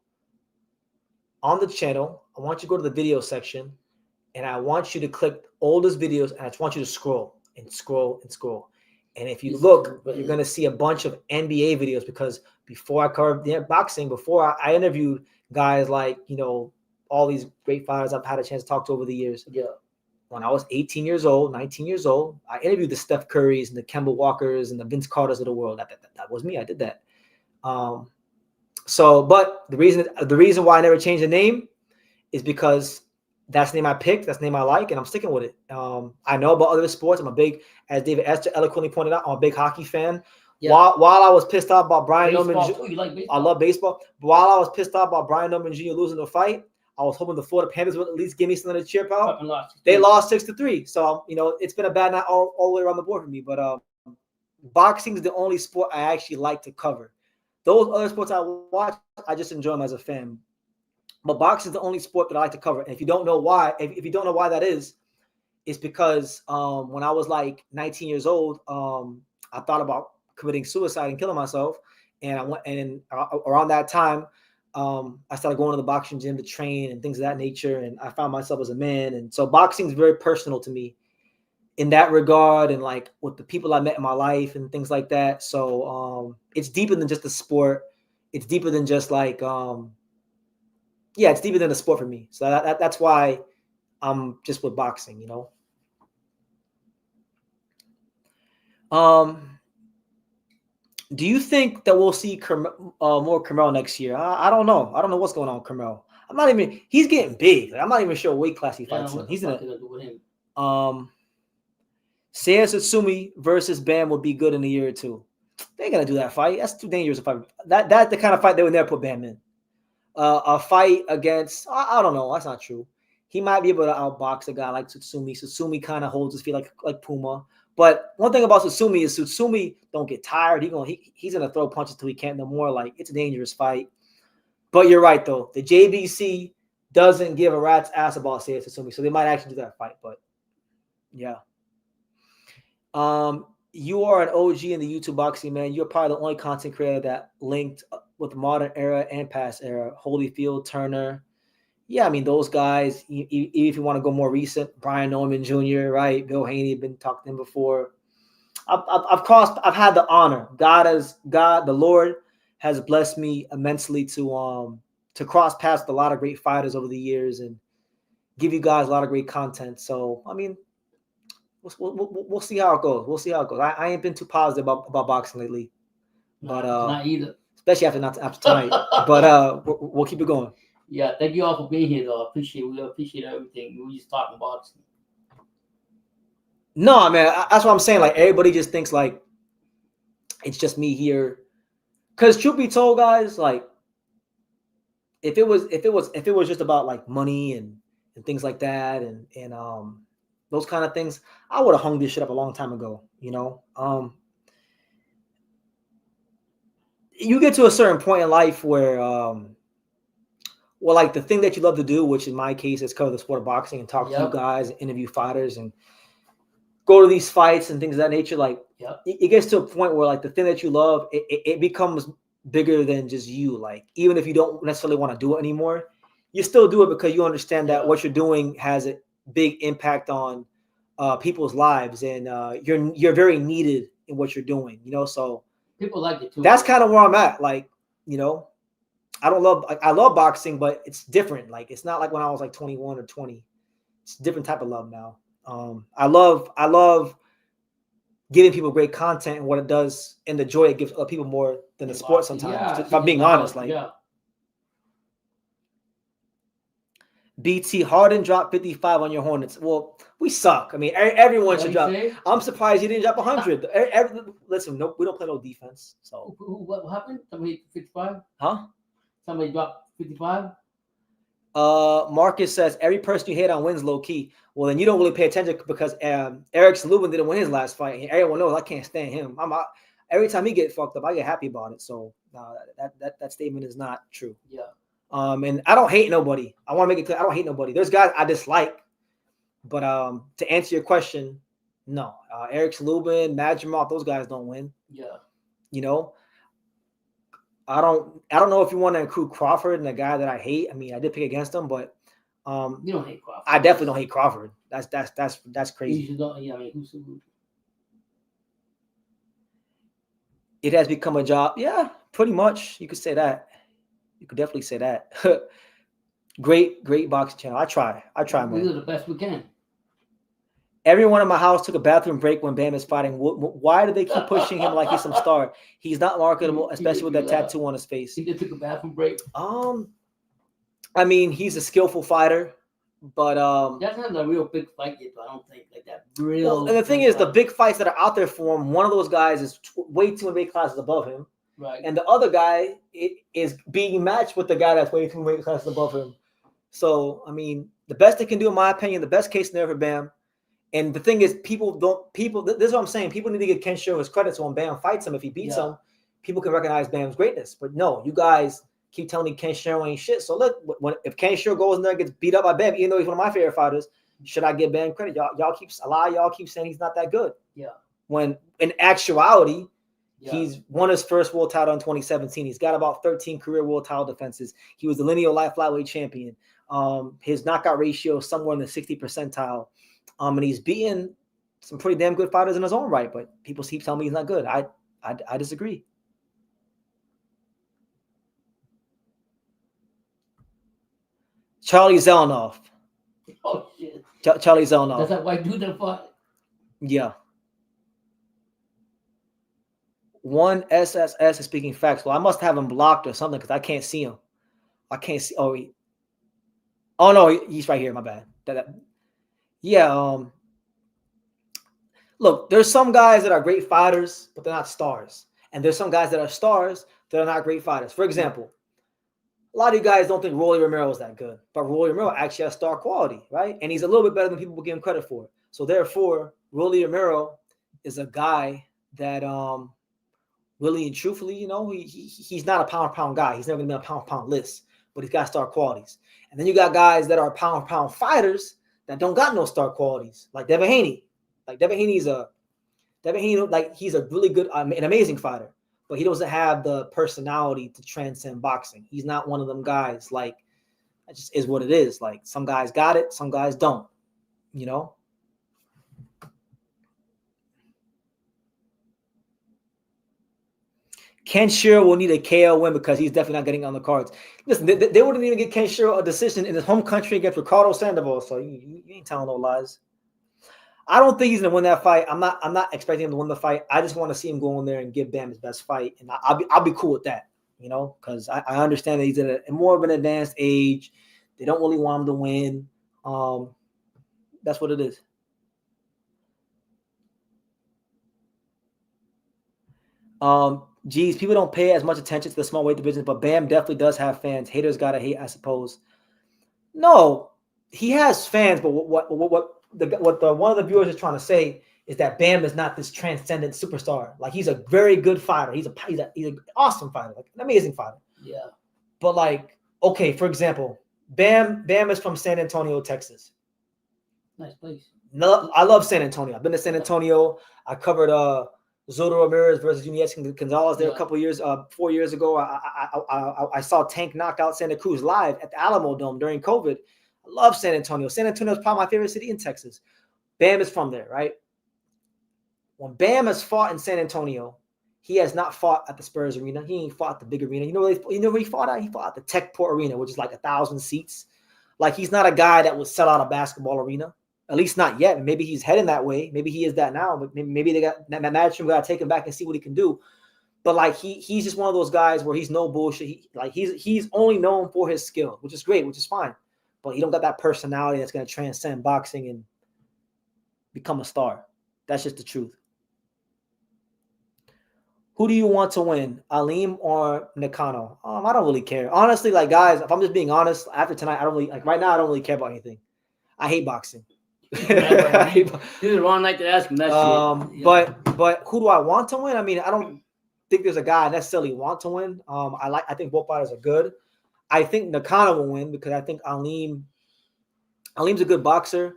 on the channel. I want you to go to the video section, and I want you to click all those videos, and I just want you to scroll and scroll and scroll. And if you look, you're going to see a bunch of NBA videos, because before I covered boxing, before I interviewed guys like, all these great fighters I've had a chance to talk to over the years. Yeah. When I was 18 years old, 19 years old, I interviewed the Steph Currys and the Kemba Walkers and the Vince Carters of the world. That was me. I did that. But the reason why I never changed the name is because that's the name I picked. That's the name I like, and I'm sticking with it. I know about other sports. I'm a big, as David Esther eloquently pointed out, I'm a big hockey fan. Yeah. While I was pissed off about Brian Norman, you like baseball? I love baseball. But while I was pissed off about Brian Norman Jr. losing the fight, I was hoping the Florida Panthers would at least give me something to cheer about. They lost 6-3. So, it's been a bad night all the way around the board for me. But boxing is the only sport I actually like to cover. Those other sports I watch, I just enjoy them as a fan. But boxing is the only sport that I like to cover. And if you don't know why, if you don't know why that is, it's because when I was like 19 years old, I thought about committing suicide and killing myself. And around that time, I started going to the boxing gym to train and things of that nature. And I found myself as a man. And so boxing is very personal to me in that regard, and like with the people I met in my life and things like that. So it's deeper than just the sport. It's deeper than just like, it's deeper than the sport for me. So that's why I'm just with boxing, Do you think that we'll see more Carmel next year? I don't know. I don't know what's going on with Carmel. He's getting big. Like, I'm not even sure what weight class he fights in. He's in Seiya Satsumi versus Bam would be good in a year or two. They ain't gonna do that fight. That's too dangerous a fight. That's the kind of fight they would never put Bam in. A fight against, I don't know. That's not true. He might be able to outbox a guy like Satsumi. Satsumi kind of holds his feet like Puma. But one thing about Satsumi is Satsumi don't get tired. He's gonna throw punches till he can't no more. Like, it's a dangerous fight. But you're right though. The JBC doesn't give a rat's ass about Seiya Satsumi, so they might actually do that fight. But yeah. You are an OG in the YouTube boxing, man. You're probably the only content creator that linked with the modern era and past era. Holyfield, Turner. Yeah, those guys, if you want to go more recent, Brian Norman Jr., right? Bill Haney, been talking to him before. I've had the honor. The Lord has blessed me immensely to cross paths with a lot of great fighters over the years and give you guys a lot of great content. So, we'll see how it goes. We'll see how it goes. I ain't been too positive about boxing lately, but not either. Especially after tonight. But we'll keep it going. Yeah, thank you all for being here, though. We appreciate everything. We just talking boxing. No, man, that's what I'm saying. Like, everybody just thinks like it's just me here. Because truth be told, guys, like if it was just about like money and things like that and those kind of things, I would have hung this shit up a long time ago. You get to a certain point in life where like the thing that you love to do, which in my case is cover the sport of boxing and talk to you guys, and interview fighters and go to these fights and things of that nature. Like it gets to a point where like the thing that you love, it becomes bigger than just you. Like, even if you don't necessarily want to do it anymore, you still do it because you understand that what you're doing has a big impact on people's lives, and you're very needed in what you're doing, so people like it too. That's kind of where I'm at. Like, I love boxing, but it's different. Like, it's not like when I was like 21 or 20. It's a different type of love now. I love giving people great content and what it does and the joy it gives other people more than the sport sometimes. Yeah, if I'm being honest, like BT Harden dropped 55 on your Hornets. Well, we suck. I mean, everyone should drop. I'm surprised he didn't drop 100. Listen, no, we don't play no defense. So what happened? Somebody 55? Huh? Somebody dropped 55? Marcus says every person you hate on wins low key. Well, then you don't really pay attention because Eric Lubin didn't win his last fight. And everyone knows I can't stand him. Every time he get fucked up, I get happy about it. So that statement is not true. Yeah. And I don't hate nobody. I want to make it clear. I don't hate nobody. There's guys I dislike, but to answer your question, no. Eric Lubin, Madrimov, those guys don't win. Yeah. You know, I don't know if you want to include Crawford and the guy that I hate. I mean, I did pick against him, but you don't hate Crawford. I definitely don't hate Crawford. That's crazy. You don't, yeah, I mean, who's it has become a job. Yeah, pretty much. You could say that. You could definitely say that. Great boxing channel. I try, man. We do the best we can. Everyone in my house took a bathroom break when Bam is fighting. Why do they keep pushing him like he's some star? He's not marketable, especially with that tattoo on his face. He just took a bathroom break. I mean, he's a skillful fighter, but that's not a real big fight yet. I don't think like that real. Well, and the thing is, the big fights that are out there for him, one of those guys is way too many weight classes above him. Right. And the other guy is being matched with the guy that's way too many weight classes above him. So, I mean, the best they can do, in my opinion, the best case scenario for Bam. And the thing is, this is what I'm saying. People need to give Ken Shamrock his credit. So when Bam fights him, if he beats him, people can recognize Bam's greatness. But no, you guys keep telling me Ken Shamrock ain't shit. So look, if Ken Shamrock goes in there and gets beat up by Bam, even though he's one of my favorite fighters, should I give Bam credit? A lot of y'all keep saying he's not that good. Yeah. When in actuality, he's won his first world title in 2017. He's got about 13 career world title defenses. He was the lineal light flyweight champion. His knockout ratio is somewhere in the 60th percentile. And he's beaten some pretty damn good fighters in his own right, but people keep telling me he's not good. I disagree. Charlie Zelenoff. Oh shit. Charlie Zelenoff. That's that white dude that fought. Yeah. One SSS is speaking facts. Well, I must have him blocked or something because I can't see him. I can't see. Oh no, he's right here. My bad. Yeah. Look, there's some guys that are great fighters, but they're not stars. And there's some guys that are stars that are not great fighters. For example, a lot of you guys don't think Rolly Romero is that good, but Rolly Romero actually has star quality, right? And he's a little bit better than people give him credit for. So therefore, Rolly Romero is a guy that really and truthfully, you know, he's not a pound guy. He's never gonna be on a pound list, but he's got star qualities. And then you got guys that are pound fighters that don't got no star qualities, like Devin Haney. Like Devin Haney, he's a really good, an amazing fighter, but he doesn't have the personality to transcend boxing. He's not one of them guys. Like, it just is what it is. Like, some guys got it, some guys don't. You know. Ken Shamrock will need a KO win because he's definitely not getting on the cards. Listen, they wouldn't even get Ken Shamrock a decision in his home country against Ricardo Sandoval. So you ain't telling no lies. I don't think he's gonna win that fight. I'm not expecting him to win the fight. I just want to see him go in there and give Bam his best fight, and I'll be cool with that. You know, because I understand that he's at a more of an advanced age. They don't really want him to win. That's what it is. Geez, people don't pay as much attention to the small weight division, but Bam definitely does have fans. Haters gotta hate, I suppose. No, he has fans, but what one of the viewers is trying to say is that Bam is not this transcendent superstar. Like, he's a very good fighter. He's an awesome fighter, like an amazing fighter. Yeah. But like, okay, for example, Bam is from San Antonio, Texas. Nice place. No, I love San Antonio. I've been to San Antonio. I covered Zoto Ramirez versus Yunieskin Gonzalez there a couple years, 4 years ago. I saw Tank knock out Santa Cruz live at the Alamo Dome during COVID. I love San Antonio. San Antonio is probably my favorite city in Texas. Bam is from there, right? When Bam has fought in San Antonio, he has not fought at the Spurs Arena. He ain't fought at the big arena. You know where he fought at? He fought at the Techport Arena, which is like 1,000 seats. Like, he's not a guy that would sell out a basketball arena. At least not yet. Maybe he's heading that way. Maybe he is that now. But maybe they got that management got to take him back and see what he can do. But like he's just one of those guys where he's no bullshit. He's only known for his skill, which is great, which is fine. But he don't got that personality that's gonna transcend boxing and become a star. That's just the truth. Who do you want to win, Aleem or Nakano? I don't really care. Honestly, like guys, if I'm just being honest, after tonight, I don't really like right now. I don't really care about anything. I hate boxing. This is the wrong night to ask him that shit. But who do I want to win? I mean, I don't think there's a guy I necessarily want to win. I think both fighters are good. I think Nakano will win because I think Aleem's a good boxer,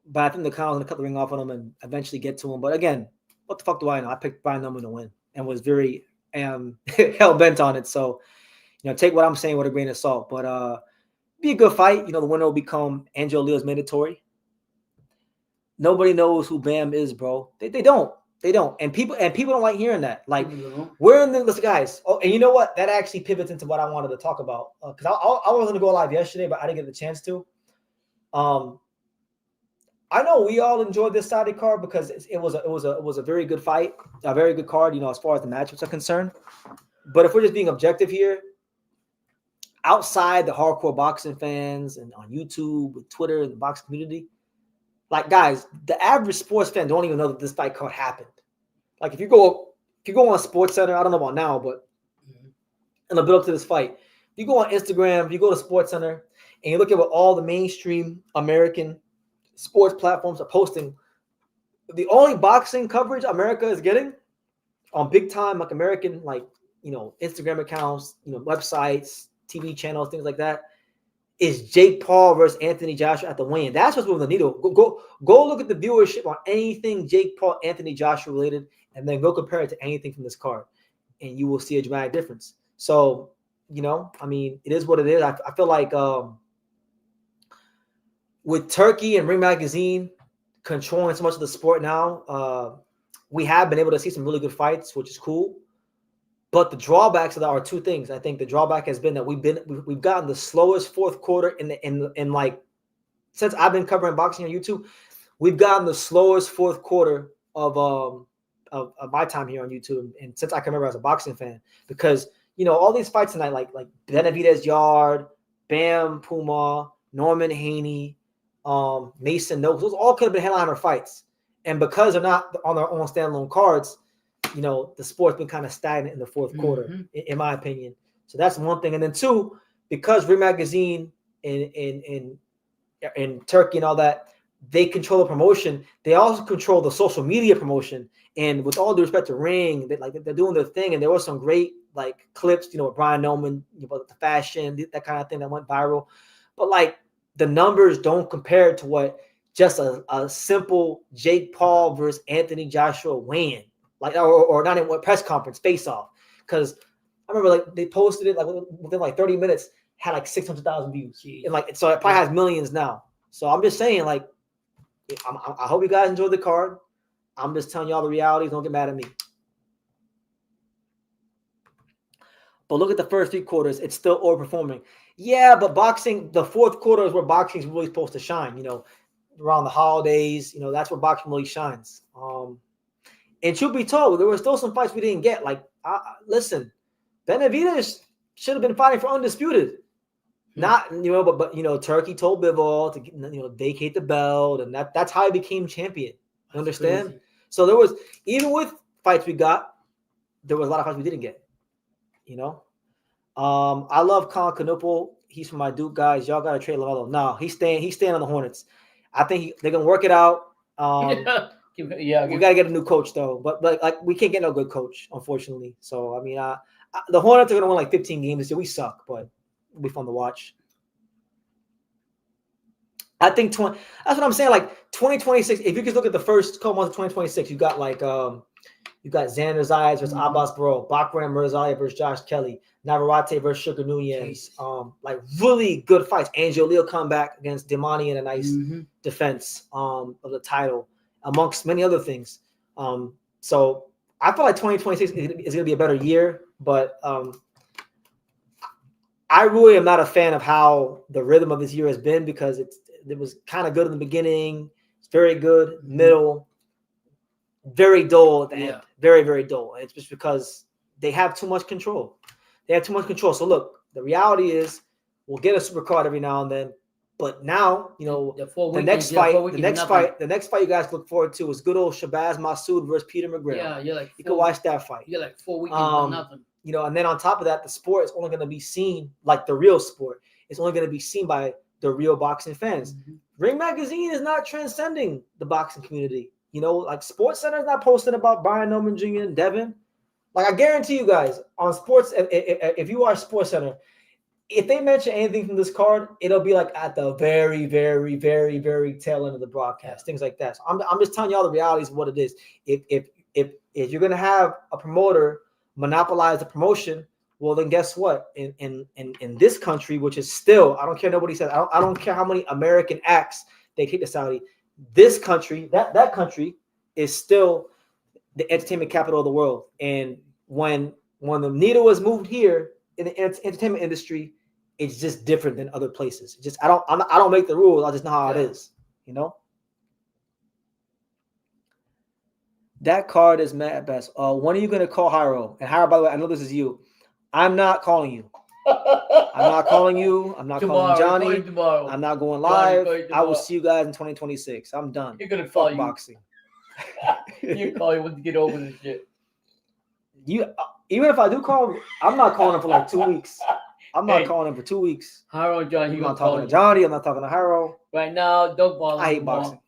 but I think Nakano's gonna cut the ring off on him and eventually get to him. But again, what the fuck do I know? I picked Brian Norman to win and was very hell bent on it. So, take what I'm saying with a grain of salt. But be a good fight. The winner will become Angel Leo's mandatory. Nobody knows who Bam is, bro. They don't. They don't. And people don't like hearing that. Like, we're in the guys. Oh, and you know what? That actually pivots into what I wanted to talk about. Because I was going to go live yesterday, but I didn't get the chance to. I know we all enjoyed this Saudi card because it was a very good fight, a very good card, as far as the matchups are concerned. But if we're just being objective here, outside the hardcore boxing fans and on YouTube, with Twitter, and the boxing community, like guys, the average sports fan don't even know that this fight card happened. Like if you go on Sports Center, I don't know about now, but in the build up to this fight, if you go on Instagram, if you go to Sports Center, and you look at what all the mainstream American sports platforms are posting, the only boxing coverage America is getting on big time, like American, like Instagram accounts, websites, TV channels, things like that, is Jake Paul versus Anthony Joshua at the weigh-in. That's what's moving the needle. Go look at the viewership on anything Jake Paul, Anthony Joshua related, and then go compare it to anything from this card, and you will see a dramatic difference. So, I mean, it is what it is. I feel like with Turkey and Ring Magazine controlling so much of the sport now, we have been able to see some really good fights, which is cool. But the drawbacks of that are two things. I think the drawback has been that we've gotten the slowest fourth quarter in like since I've been covering boxing on YouTube, we've gotten the slowest fourth quarter of my time here on YouTube, and since I can remember as a boxing fan, because all these fights tonight, like Benavidez Yard, Bam Puma, Norman Haney, Mason Noakes, those all could have been headliner fights, and because they're not on their own standalone cards, the sport's been kind of stagnant in the fourth quarter, in my opinion. So that's one thing. And then two, because Ring Magazine in Turkey and all that, they control the promotion. They also control the social media promotion. And with all due respect to Ring, they're doing their thing. And there were some great like clips, with Brian Noman, about the fashion, that kind of thing that went viral. But like the numbers don't compare to what just a simple Jake Paul versus Anthony Joshua weigh-in. Like or not in what press conference face off, because I remember like they posted it like within like 30 minutes, had like 600,000 views. Jeez. And like so it probably has millions now. So I'm just saying, like, I hope you guys enjoyed the card. I'm just telling y'all the realities. Don't get mad at me. But look at the first three quarters; it's still overperforming. Yeah, but boxing, the fourth quarter is where boxing is really supposed to shine. Around the holidays, that's where boxing really shines. And truth be told, there were still some fights we didn't get. Like, listen, Benavidez should have been fighting for undisputed. Not, but Turkey told Bivol to, vacate the belt, and that's how he became champion. You understand? Crazy. So there was, even with fights we got, there was a lot of fights we didn't get. I love Colin Canupel. He's from my Duke guys. Y'all got to trade LaMelo. No, he's staying on the Hornets. I think they're gonna work it out. Yeah, we gotta get a new coach though, but like we can't get no good coach, unfortunately. So I mean, the Hornets are gonna win like 15 games this year. We suck, but it'll be fun to watch. I think that's what I'm saying. Like 2026, if you just look at the first couple months of 2026, you got like you got Xander Zayas versus Abbas Bro, Bakram Mirzalia versus Josh Kelly, Navarrete versus Sugar Nunez. Like really good fights. Angel Leo come back against Demani in a nice defense of the title, amongst many other things. So I feel like 2026 is going to be a better year, but I really am not a fan of how the rhythm of this year has been, because it was kind of good in the beginning, It's very good, middle, very dull at the end. Very, very dull. It's just because they have too much control. So look, the reality is we'll get a super card every now and then. But now, the next fight you guys look forward to is good old Shabazz Massoud versus Peter McGrail. Yeah, you can watch that fight. You're like 4 weekends for nothing. And then on top of that, the sport is only going to be seen like the real sport. It's only going to be seen by the real boxing fans. Ring Magazine is not transcending the boxing community. Like Sports Center is not posting about Brian Norman Jr. and Devin. Like I guarantee you guys on sports, if you watch Sports Center, if they mention anything from this card, it'll be like at the very, very, very, very tail end of the broadcast, things like that. So I'm just telling y'all the realities of what it is. If you're gonna have a promoter monopolize the promotion, well then guess what? In this country, which is still, I don't care nobody says, I don't care how many American acts they kick to Saudi. This country, that country is still the entertainment capital of the world. And when the needle was moved here in the entertainment industry, it's just different than other places. It's just I don't make the rules. I just know how it is. That card is mad at best. When are you gonna call Jairo? And Jairo, by the way, I know this is you. I'm not calling you. I'm not calling you. I'm not calling Johnny. I'm not going live. I will see you guys in 2026. I'm done. You're gonna call boxing. You call you when you get over this shit. Even if I do call, I'm not calling him for like 2 weeks. I'm not calling him for 2 weeks. Jairo, Johnny, I'm not talking to Johnny. I'm not talking to Jairo. Right now, don't bother him. I hate boxing.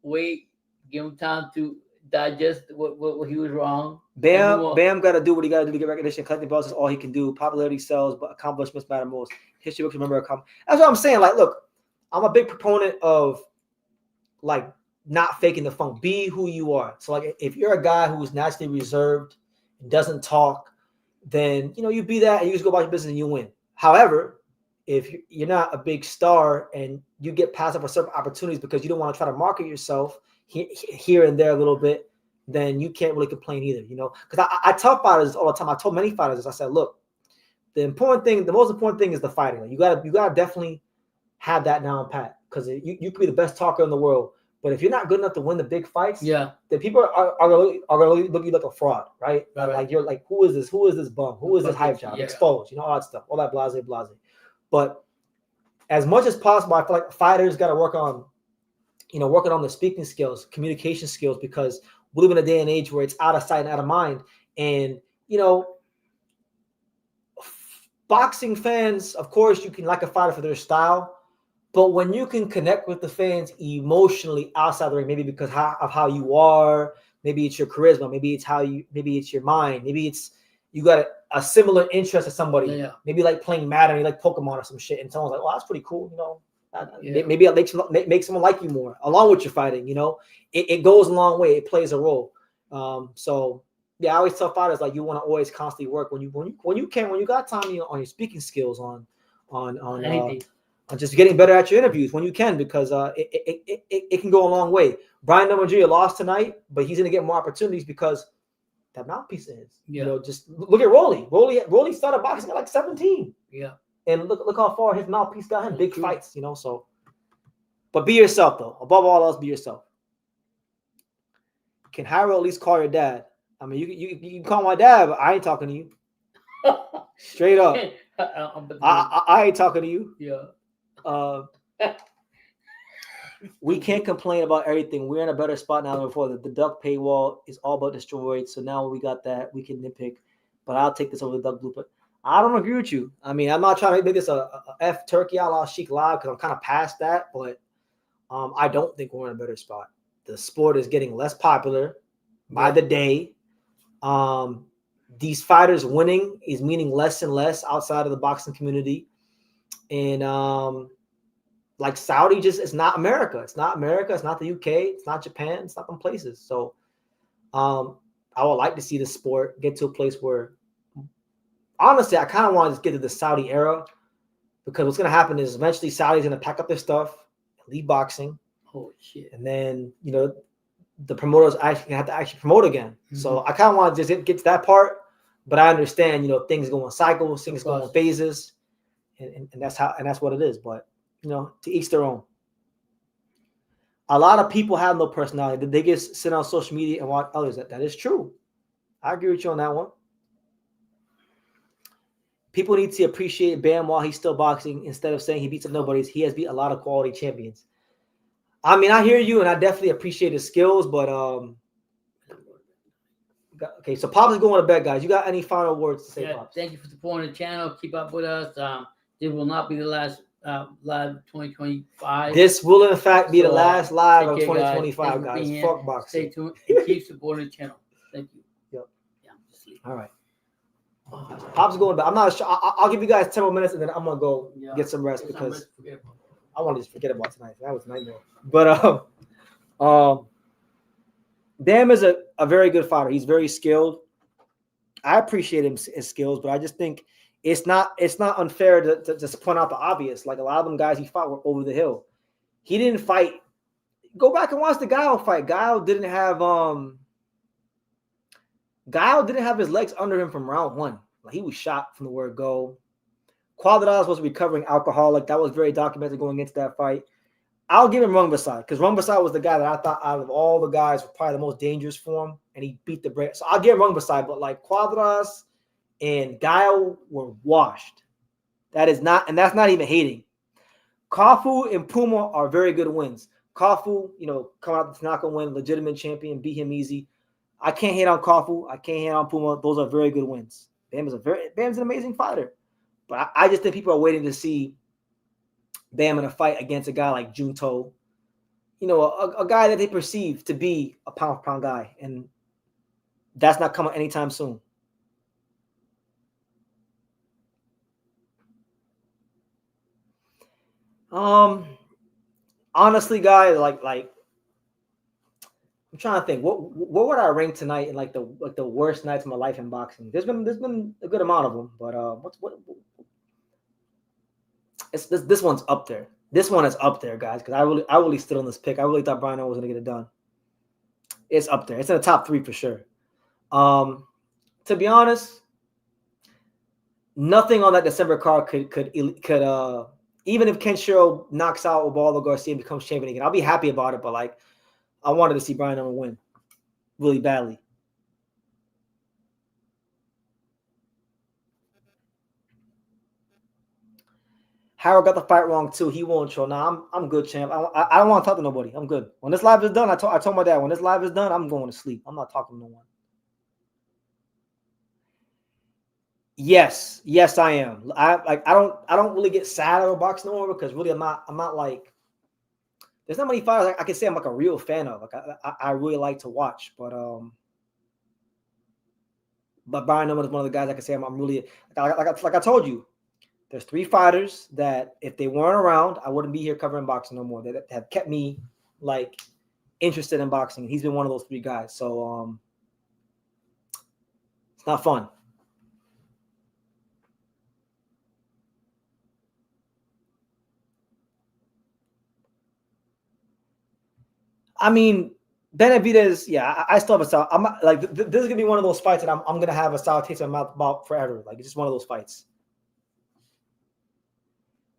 Wait, give him time to digest what he was wrong. Bam got to do what he got to do to get recognition. Collecting belts is all he can do. Popularity sells, but accomplishments matter most. History books remember accomplishments. That's what I'm saying. Like, look, I'm a big proponent of like not faking the funk. Be who you are. So like, if you're a guy who's naturally reserved and doesn't talk, then you be that and you just go about your business and you win. However, if you're not a big star and you get passed up for certain opportunities because you don't want to try to market yourself here and there a little bit, then you can't really complain either, because I tell fighters all the time. I told many fighters this. I said, look, the most important thing is the fighting. Like, you gotta definitely have that down pat, because you could be the best talker in the world, but if you're not good enough to win the big fights, then people are gonna look at you like a fraud, right? Like you're like, who is this bum? Who is this hype job? Exposed, all that stuff, all that blase. But as much as possible, I feel like fighters got to work on, working on the speaking skills, communication skills, because we live in a day and age where it's out of sight and out of mind. And, boxing fans, of course, you can like a fighter for their style, but when you can connect with the fans emotionally outside the ring, maybe because of how you are, maybe it's your charisma, maybe it's your mind, maybe it's you got a similar interest to somebody, maybe like playing Madden, you like Pokemon or some shit, and someone's like, "Oh, that's pretty cool," Maybe it makes someone like you more, along with your fighting. It goes a long way. It plays a role. So yeah, I always tell fighters like you want to always constantly work when you got time on your speaking skills, on just getting better at your interviews when you can, because it can go a long way. Brian Norman Jr. lost tonight, but he's gonna get more opportunities because that mouthpiece is. Just look at Rolly. Rolly started boxing at like 17. Yeah. And look how far his mouthpiece got him. Big fights, so. But be yourself, though. Above all else, be yourself. Can Jairo at least call your dad? I mean, you can call my dad, but I ain't talking to you. Straight up. I ain't talking to you. Yeah. We can't complain about everything. We're in a better spot now than before. The duck paywall is all but destroyed. So now we got that. We can nitpick. But I'll take this over the duck blueprint. I don't agree with you. I mean, I'm not trying to make this a F Turkey a la Sheik Live, because I'm kind of past that. But I don't think we're in a better spot. The sport is getting less popular by the day. These fighters winning is meaning less and less outside of the boxing community. And like Saudi it's not America. It's not America. It's not the UK. It's not Japan. It's not them places. So I would like to see the sport get to a place where, honestly, I kind of want to just get to the Saudi era, because what's going to happen is eventually Saudi's going to pack up their stuff and leave boxing. Holy shit. And then, the promoters actually have to promote again. Mm-hmm. So I kind of want to just get to that part, but I understand, things go in cycles, things go in phases, and that's what it is. But, to each their own. a lot of people have no personality. They just sit on social media and watch others. That is true. I agree with you on that one. People need to appreciate Bam while he's still boxing instead of saying he beats up nobodies. He has beat a lot of quality champions. I mean, I hear you, and I definitely appreciate his skills, but okay. So Pop is going to bed, guys. You got any final words to say, Pops? Thank you for supporting the channel. Keep up with us. This will not be the last live 2025. This will, in fact, be the last live of 2025, guys. Fuck boxing. Stay tuned and keep supporting the channel. Thank you. Yep. Yeah, I'm just sleeping. All right. Pop's going back. I'm not sure. I'll give you guys 10 more minutes, and then I'm gonna go get some rest because I want to just forget about tonight. That was a nightmare. But Bam is a very good fighter. He's very skilled. I appreciate his skills, but I just think it's not unfair to just point out the obvious. Like a lot of them guys he fought were over the hill. He didn't fight. Go back and watch the Guile fight. Guile didn't have his legs under him from round one. Like he was shot from the word go. Cuadras was a recovering alcoholic. That was very documented going into that fight. I'll give him Rungbasai because Rungbasai was the guy that I thought out of all the guys was probably the most dangerous for him, and he beat the break. So I'll give him Rungbasai, but like Cuadras and Guile were washed. That's not even hating. Kafu and Puma are very good wins. Kafu, coming out the Tanaka win, legitimate champion, beat him easy. I can't hate on Kafu. I can't hate on Puma. Those are very good wins. Bam's an amazing fighter. But I just think people are waiting to see Bam in a fight against a guy like Junto. A guy that they perceive to be a pound-for-pound guy. And that's not coming anytime soon. Honestly, guys, like I'm trying to think. What would I rank tonight in like the worst nights of my life in boxing? There's been a good amount of them, but this one's up there. This one is up there, guys, because I really stood on this pick. I really thought Brian was gonna get it done. It's up there. It's in the top 3 for sure. To be honest, nothing on that December card could even if Kenshiro knocks out Ubaldo Garcia and becomes champion again, I'll be happy about it. But like, I wanted to see Brian win really badly. Harold got the fight wrong too. He won't show. Nah, I'm good, champ. I don't want to talk to nobody. I'm good. When this live is done, I told my dad when this live is done, I'm going to sleep. I'm not talking to no one. Yes, I am. I don't really get sad over boxing no more because really I'm not like. There's not many fighters I can say I'm like a real fan of. Like I really like to watch, but Brian Norman is one of the guys I can say I'm really like I told you. There's 3 fighters that if they weren't around, I wouldn't be here covering boxing no more. That have kept me like interested in boxing. He's been one of those 3 guys. So it's not fun. I mean, Benavidez, yeah, I still have a sour. I'm not, like this is gonna be one of those fights that I'm gonna have a sour taste in my mouth about forever. Like it's just one of those fights.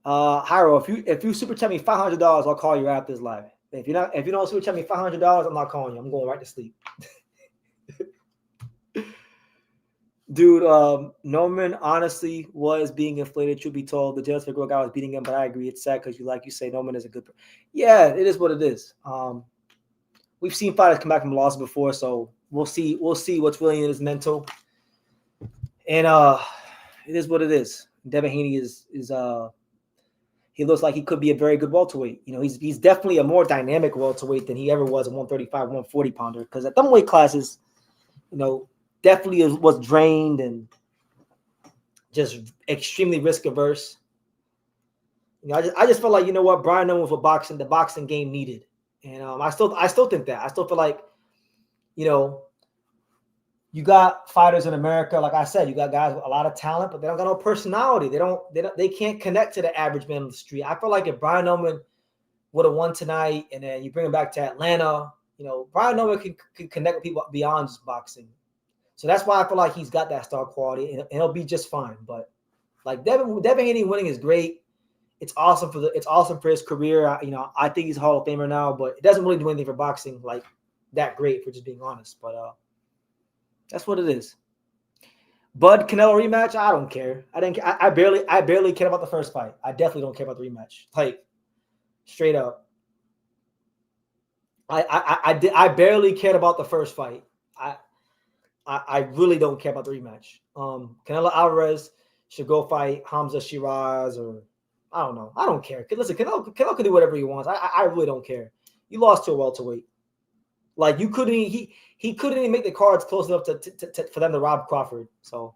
Hyro, if you super chat me $500, I'll call you after this live. If you don't super chat me $500, I'm not calling you. I'm going right to sleep. Dude, Norman honestly was being inflated. Truth be told, the Jails Figueroa guy was beating him, but I agree. It's sad because you say Norman is a good. Yeah, it is what it is. We've seen fighters come back from losses before, so we'll see what's really in his mental. And it is what it is. Devin Haney is he looks like he could be a very good welterweight. He's definitely a more dynamic welterweight than he ever was a 135, 140 pounder. Because at them weight classes, definitely was drained and just extremely risk averse. I just felt like Brian Norman was what the boxing game needed, and I still think that. I still feel like, you got fighters in America, like I said, you got guys with a lot of talent, but they don't got no personality. They can't connect to the average man on the street. I feel like if Brian Norman would have won tonight, and then you bring him back to Atlanta, Brian Norman can connect with people beyond just boxing. So that's why I feel like he's got that star quality, and he'll be just fine. But like Devin Haney winning is great. It's awesome for his career. I think he's a Hall of Famer now, but it doesn't really do anything for boxing like that great, for just being honest. But that's what it is. Bud Canelo rematch, I don't care. I barely care about the first fight. I definitely don't care about the rematch. Like, straight up. I barely cared about the first fight. I really don't care about the rematch. Canelo Alvarez should go fight Hamza Shiraz, or I don't know. I don't care. Listen, Canelo can do whatever he wants. I really don't care. You lost to a welterweight. Like, you couldn't. He couldn't even make the cards close enough for them to rob Crawford. So.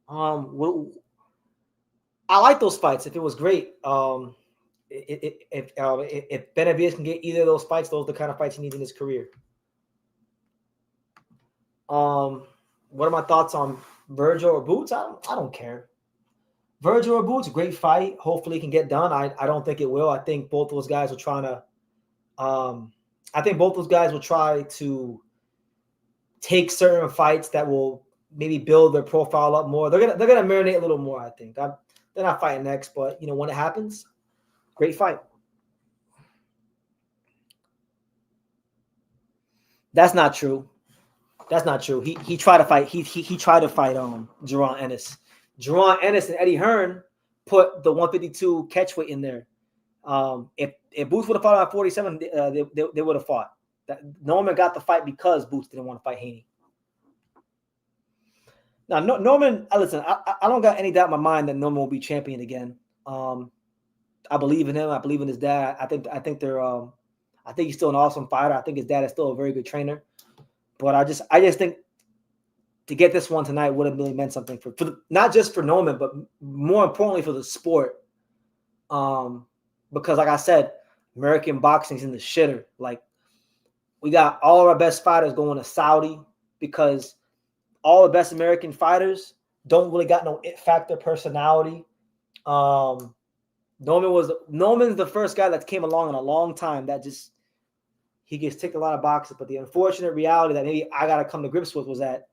I like those fights. If it was great, if Benavidez can get either of those fights, those are the kind of fights he needs in his career. What are my thoughts on Virgil or Boots? I don't care. Virgil or Boots, great fight. Hopefully it can get done. I don't think it will. I think both those guys are trying to. I think both those guys will try to take certain fights that will maybe build their profile up more. They're gonna marinate a little more. I think they're not fighting next, but when it happens, great fight. That's not true. That's not true. He tried to fight. He tried to fight Jaron Ennis. Jaron Ennis and Eddie Hearn put the 152 catchweight in there. If Boots would have fought at 47, they would have fought. Norman got the fight because Boots didn't want to fight Haney. Now, Norman, listen, I don't got any doubt in my mind that Norman will be champion again. I believe in him. I believe in his dad. I think he's still an awesome fighter. I think his dad is still a very good trainer. But I just think to get this one tonight would have really meant something for not just for Norman, but more importantly for the sport. Because like I said, American boxing's in the shitter. Like, we got all of our best fighters going to Saudi because all the best American fighters don't really got no it factor personality. Norman's the first guy that came along in a long time that just he gets ticked a lot of boxes. But the unfortunate reality that maybe I got to come to grips with was that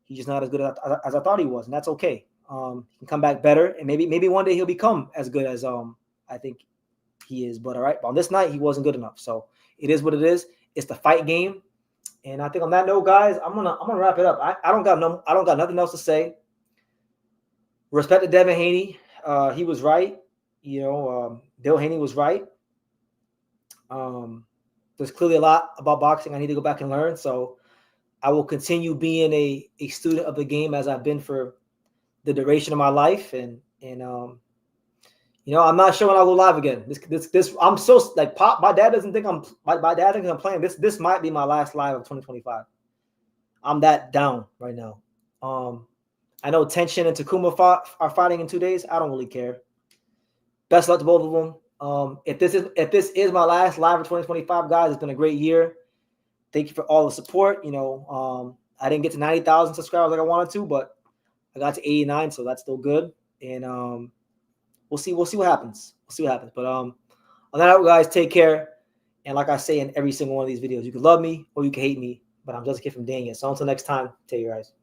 he's just not as good as I thought he was, and that's okay. He can come back better, and maybe one day he'll become as good as I think he is. But all right, on this night he wasn't good enough. So it is what it is. It's the fight game. And I think on that note, guys, I'm gonna wrap it up. I don't got nothing else to say. Respect to Devin Haney. He was right. Bill Haney was right. There's clearly a lot about boxing I need to go back and learn. So I will continue being a student of the game as I've been for the duration of my life. And I'm not sure when I'll go live again. This I'm so like Pop. My dad doesn't think my dad thinks I'm playing. This might be my last live of 2025. I'm that down right now. I know Tenshin and Takuma are fighting in 2 days. I don't really care. Best luck to both of them. If this is my last live of 2025, guys, it's been a great year. Thank you for all the support. I didn't get to 90,000 subscribers like I wanted to, but I got to 89, so that's still good. And we'll see what happens. But on that note, guys, take care. And like I say in every single one of these videos, you can love me or you can hate me, but I'm just a kid from Daniel. So until next time, take care, guys.